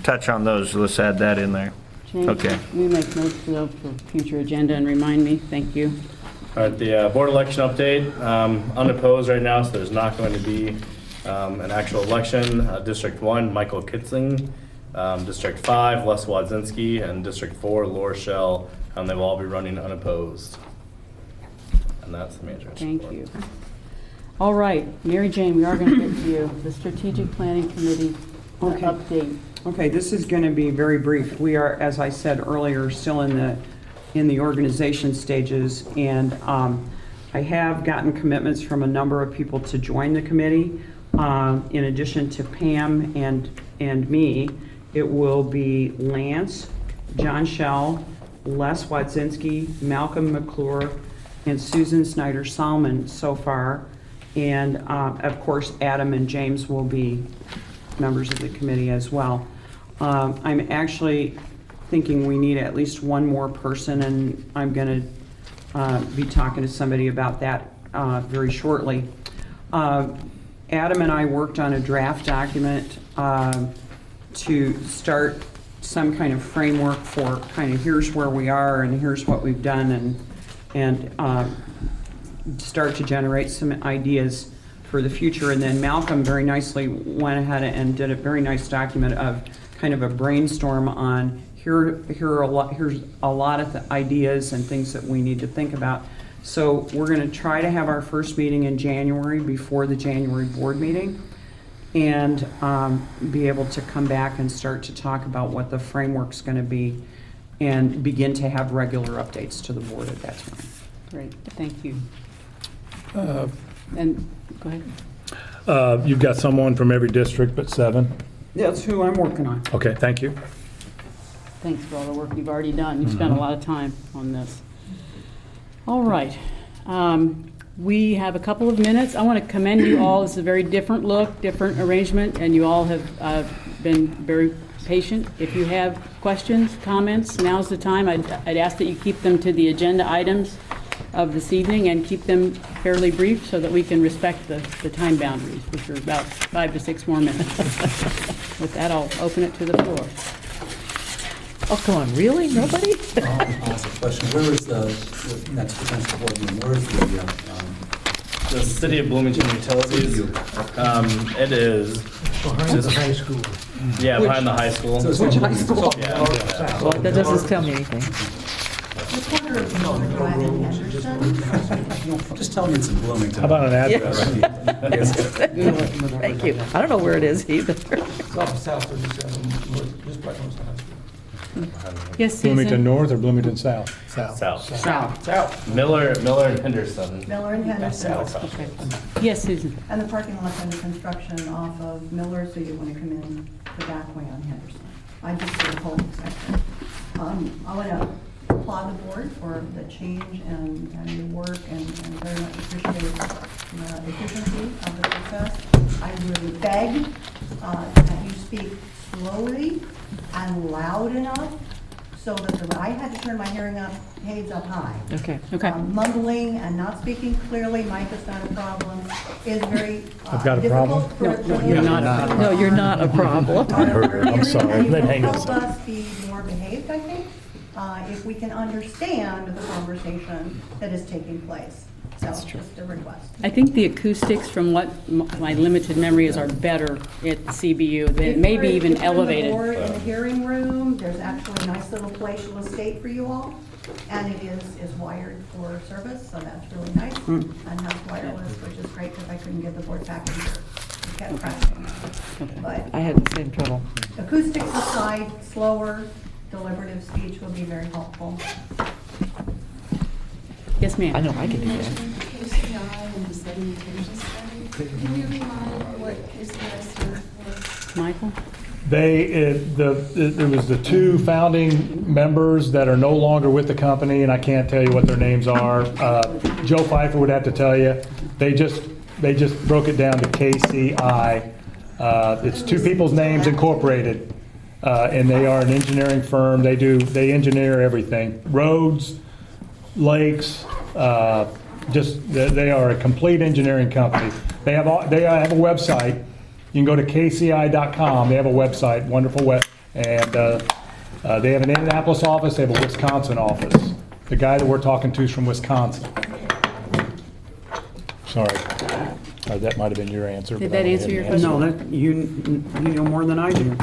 Speaker 4: touch on those, let's add that in there.
Speaker 1: James,
Speaker 4: Okay.
Speaker 1: we make notes of those for future agenda and remind me. Thank you.
Speaker 9: All right, the board election update, unopposed right now, so there's not going to be an actual election. District 1, Michael Kitzling. District 5, Les Wadzinski. And District 4, Laura Shell. They'll all be running unopposed. And that's the manager's
Speaker 1: Thank
Speaker 9: report.
Speaker 1: you. All right, Mary Jane, we are going to get to you. The Strategic Planning Committee
Speaker 10: Okay.
Speaker 1: update.
Speaker 10: Okay, this is going to be very brief. We are, as I said earlier, still in the organization stages, and I have gotten commitments from a number of people to join the committee. In addition to Pam and me, it will be Lance, John Shell, Les Wadzinski, Malcolm McClure, and Susan Snyder-Salmon so far. And of course, Adam and James will be members of the committee as well. I'm actually thinking we need at least one more person, and I'm going to be talking to somebody about that very shortly. Adam and I worked on a draft document to start some kind of framework for kind of here's where we are and here's what we've done, and start to generate some ideas for the future. And then Malcolm very nicely went ahead and did a very nice document of kind of a brainstorm on here's a lot of the ideas and things that we need to think about. So we're going to try to have our first meeting in January before the January board meeting, and be able to come back and start to talk about what the framework's going to be and begin to have regular updates to the board at that time.
Speaker 1: Great, thank you. And, go ahead.
Speaker 6: You've got someone from every district but 7.
Speaker 10: That's who I'm working on.
Speaker 6: Okay, thank you.
Speaker 1: Thanks for all the work you've already done. You've spent a lot of time on this. All right. We have a couple of minutes. I want to commend you all. This is a very different look, different arrangement, and you all have been very patient. If you have questions, comments, now's the time. I'd ask that you keep them to the agenda items of this evening and keep them fairly brief so that we can respect the time boundaries, which are about 5 to 6 more minutes. With that, I'll open it to the floor.
Speaker 8: Oh, come on, really? Nobody?
Speaker 11: I'll ask a question. Where is the next potential board meeting? Where is
Speaker 9: The City of Bloomington Utilities, it is,
Speaker 3: Behind the high school.
Speaker 9: yeah, behind the high school.
Speaker 8: Which high school?
Speaker 9: Yeah.
Speaker 8: Well, that doesn't tell me anything.
Speaker 11: Just tell me it's in Bloomington.
Speaker 6: How about an address?
Speaker 8: Thank you. I don't know where it is either.
Speaker 11: It's off of South 37, just by close to high school.
Speaker 1: Yes, Susan?
Speaker 6: Bloomington North or Bloomington South?
Speaker 9: South.
Speaker 1: South.
Speaker 9: Miller and Henderson.
Speaker 12: Miller and Henderson.
Speaker 1: Okay. Yes, Susan?
Speaker 12: And the parking lot's under construction off of Miller, so you want to come in the back way on Henderson. I just did a whole section. I want to applaud the board for the change and your work and very much appreciate the efficiency of the process. I really beg that you speak slowly and loud enough so that I had to turn my hearing aids up high.
Speaker 8: Okay.
Speaker 1: Okay.
Speaker 12: Mumbling and not speaking clearly, Mike, is not a problem, is very
Speaker 6: I've got a problem?
Speaker 12: difficult for
Speaker 1: No, you're not a problem.
Speaker 8: No, you're not a problem.
Speaker 6: I'm sorry.
Speaker 12: And
Speaker 6: Then
Speaker 12: it
Speaker 6: hang
Speaker 12: will
Speaker 6: on.
Speaker 12: help us be more behaved, I think, if we can understand the conversation that is taking place. So, just a request.
Speaker 1: I think the acoustics, from what my limited memory is, are better at CBU. They may be even elevated.
Speaker 12: If you're in the hearing room, there's actually a nice little palatial estate for you all, and it is wired for service, so that's really nice, and has wireless, which is great, because I couldn't get the board back in here. It kept crashing. But
Speaker 8: I had the same trouble.
Speaker 12: acoustics aside, slower, deliberative speech will be very helpful.
Speaker 1: Yes, ma'am?
Speaker 8: I know I can do that.
Speaker 13: KCI and the sedimentation study. Can you remind what KCI stands for?
Speaker 1: Michael?
Speaker 6: It was the two founding members that are no longer with the company, and I can't tell you what their names are. Joe Pfeiffer would have to tell you. They just broke it down to KCI. It's Two People's Names Incorporated, and they are an engineering firm. They engineer everything, roads, lakes. They are a complete engineering company. They have a website. You can go to kci.com. They have a website, wonderful web, and they have an Indianapolis office. They have a Wisconsin office. The guy that we're talking to is from Wisconsin. Sorry, that might have been your answer.
Speaker 1: Did
Speaker 6: but I
Speaker 1: that answer your question?
Speaker 10: No, you know more than I do.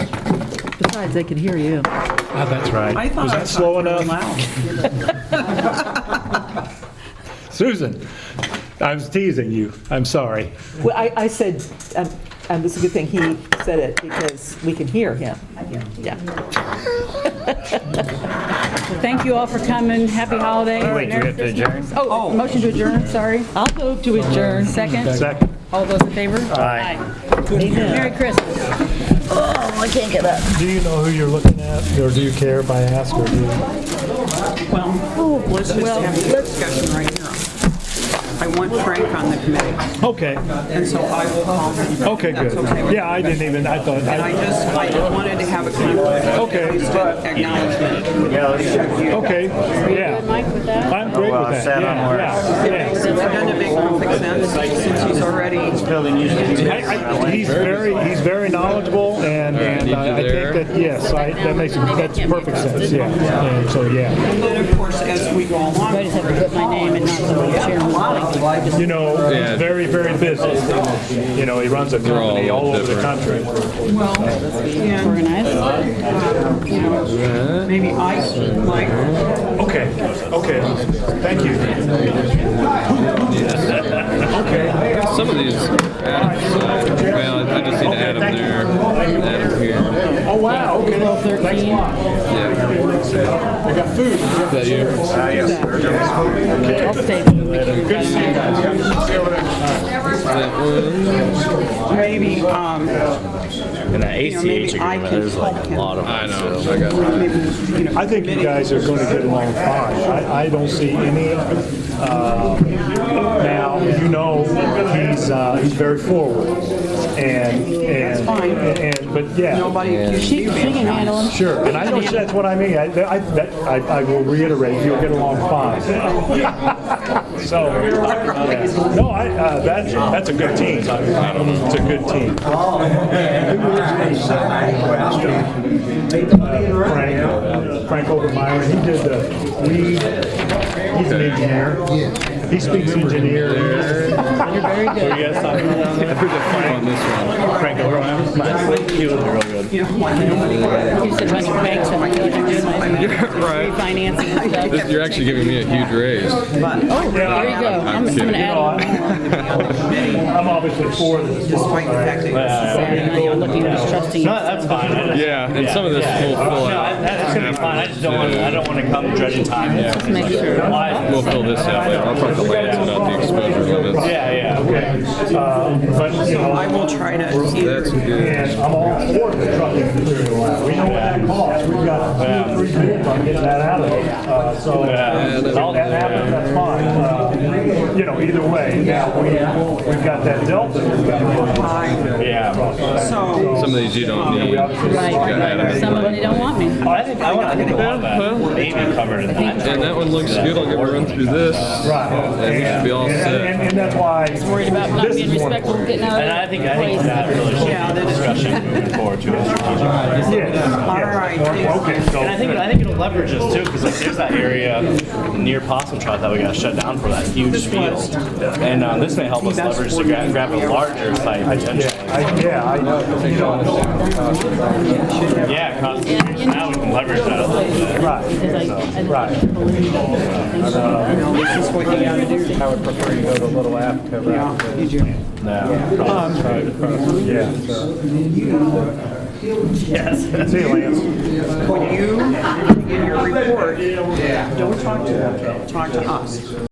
Speaker 8: Besides, they can hear you.
Speaker 6: That's right.
Speaker 10: I thought
Speaker 6: Was
Speaker 10: I
Speaker 6: that slow
Speaker 10: talked really
Speaker 6: enough? Susan, I was teasing you. I'm sorry.
Speaker 8: Well, I said, and it's a good thing he said it because we can hear him. Yeah.
Speaker 1: Thank you all for coming. Happy holidays.
Speaker 4: Wait, do we have to adjourn?
Speaker 1: Oh, motion to adjourn, sorry.
Speaker 8: I'll move to adjourn.
Speaker 1: Second?
Speaker 6: Second.
Speaker 1: All those in favor?
Speaker 4: Aye.
Speaker 1: Merry Christmas.
Speaker 8: Oh, I can't get up.
Speaker 6: Do you know who you're looking at, or do you care if I ask, or do you?
Speaker 10: Well, let's just have a discussion right here. I want Frank on the committee,
Speaker 6: Okay,
Speaker 10: and so I will call him.
Speaker 6: okay, good.
Speaker 10: That's okay.
Speaker 6: Yeah, I didn't even, I thought,
Speaker 10: And I just wanted to have a conflict.
Speaker 6: Okay.
Speaker 10: At least an acknowledgement.
Speaker 6: okay,
Speaker 1: Good,
Speaker 6: yeah.
Speaker 1: Mike, with that?
Speaker 6: I'm great with that,
Speaker 4: set on where-
Speaker 6: yeah.
Speaker 10: Doesn't it make perfect sense since he's already,
Speaker 6: He's very knowledgeable, and I think that, yes, that's perfect sense, yeah. And so, yeah.
Speaker 10: and then of course, as we go along.
Speaker 1: I just have to put my name and not the chairman.
Speaker 6: You know, he's very, very busy. You know, he runs a company all over the country.
Speaker 10: Well, and,
Speaker 1: Organized.
Speaker 10: you know, maybe I, like,
Speaker 6: Okay, thank you. Okay.
Speaker 14: Some of these Adams, well, I just need to add them there, add them here.
Speaker 6: Oh, wow, okay.
Speaker 1: 12:13.
Speaker 14: Yeah.
Speaker 6: I got food.
Speaker 14: Is that you?
Speaker 1: I'll stay.
Speaker 6: Good to see you guys.
Speaker 14: That one.
Speaker 10: maybe,
Speaker 4: And that
Speaker 10: you know, maybe
Speaker 4: ACH
Speaker 10: I
Speaker 4: agreement,
Speaker 10: can
Speaker 4: there's like
Speaker 10: help
Speaker 4: a
Speaker 10: him.
Speaker 4: lot of
Speaker 14: I
Speaker 4: them.
Speaker 14: know,
Speaker 4: so-
Speaker 14: I got
Speaker 10: maybe, you know.
Speaker 6: I think you guys are going to get along fine. I don't see any, now, you know, he's very forward. And,
Speaker 10: fine.
Speaker 6: but yeah.
Speaker 10: Nobody accused
Speaker 1: She
Speaker 10: you of
Speaker 1: can
Speaker 10: being
Speaker 1: handle him.
Speaker 6: Sure, and I know that's what I mean. I will reiterate, you'll get along fine. So, yeah. No, that's a good team. It's a good team. Frank Obermeyer, he did he's an engineer. He speaks engineer.
Speaker 1: You're very good.
Speaker 6: Yes,
Speaker 14: on this one.
Speaker 6: Frank Obermeyer. He was real good.
Speaker 10: You know, like nobody.
Speaker 1: You said a bunch of banks have really been doing
Speaker 14: Right.
Speaker 1: refinancing and stuff.
Speaker 14: You're actually giving me a huge raise.
Speaker 10: But,
Speaker 1: Oh, there you go. I'm
Speaker 14: kidding.
Speaker 1: gonna add on.
Speaker 6: I'm obviously for this.
Speaker 10: despite the fact that
Speaker 1: Now you're looking at this trusting.
Speaker 6: No, that's fine.
Speaker 14: Yeah, and some of this will fill
Speaker 6: No,
Speaker 14: out.
Speaker 6: that's gonna be fine. I just don't want to come dredging time.
Speaker 1: Just make sure.
Speaker 14: We'll fill this out later. I'll talk to Lance about the exposure limits.
Speaker 6: Yeah, okay. But, you know,
Speaker 10: I will try to either.
Speaker 14: That's good.
Speaker 6: and I'm all for the trucking material. We know what that costs. We've got 2 or 3 bids on getting that out of there. So if that happens, that's fine. You know, either way. Now, we've got that delta. Yeah.
Speaker 10: So,
Speaker 14: Some of these you don't need.
Speaker 1: Right. Some of them, they don't want me.
Speaker 6: I think I want that. Maybe covered in that.
Speaker 14: And that one looks good. I'll get to run through this.
Speaker 6: Right.
Speaker 14: And we should be all set.
Speaker 6: And that's why.
Speaker 1: Worried about not being respectful, getting out of
Speaker 6: And I think that really should be
Speaker 10: Yeah,
Speaker 6: a
Speaker 10: that is-
Speaker 6: discussion moving forward to a strategic plan. Yeah.
Speaker 10: all right.
Speaker 6: Okay, so. And I think it'll leverage us too, because like there's that area near Possum Trot that we got shut down for that huge field. And this may help us leverage to grab a larger site potentially. Yeah, across the street. Now we can leverage that a little bit.
Speaker 10: This is what you gotta do.
Speaker 2: I would prefer you go to Little Africa rather than.
Speaker 10: You do.
Speaker 6: Yes. See you, Lance.
Speaker 10: When you, in your report, don't talk to them, talk to us.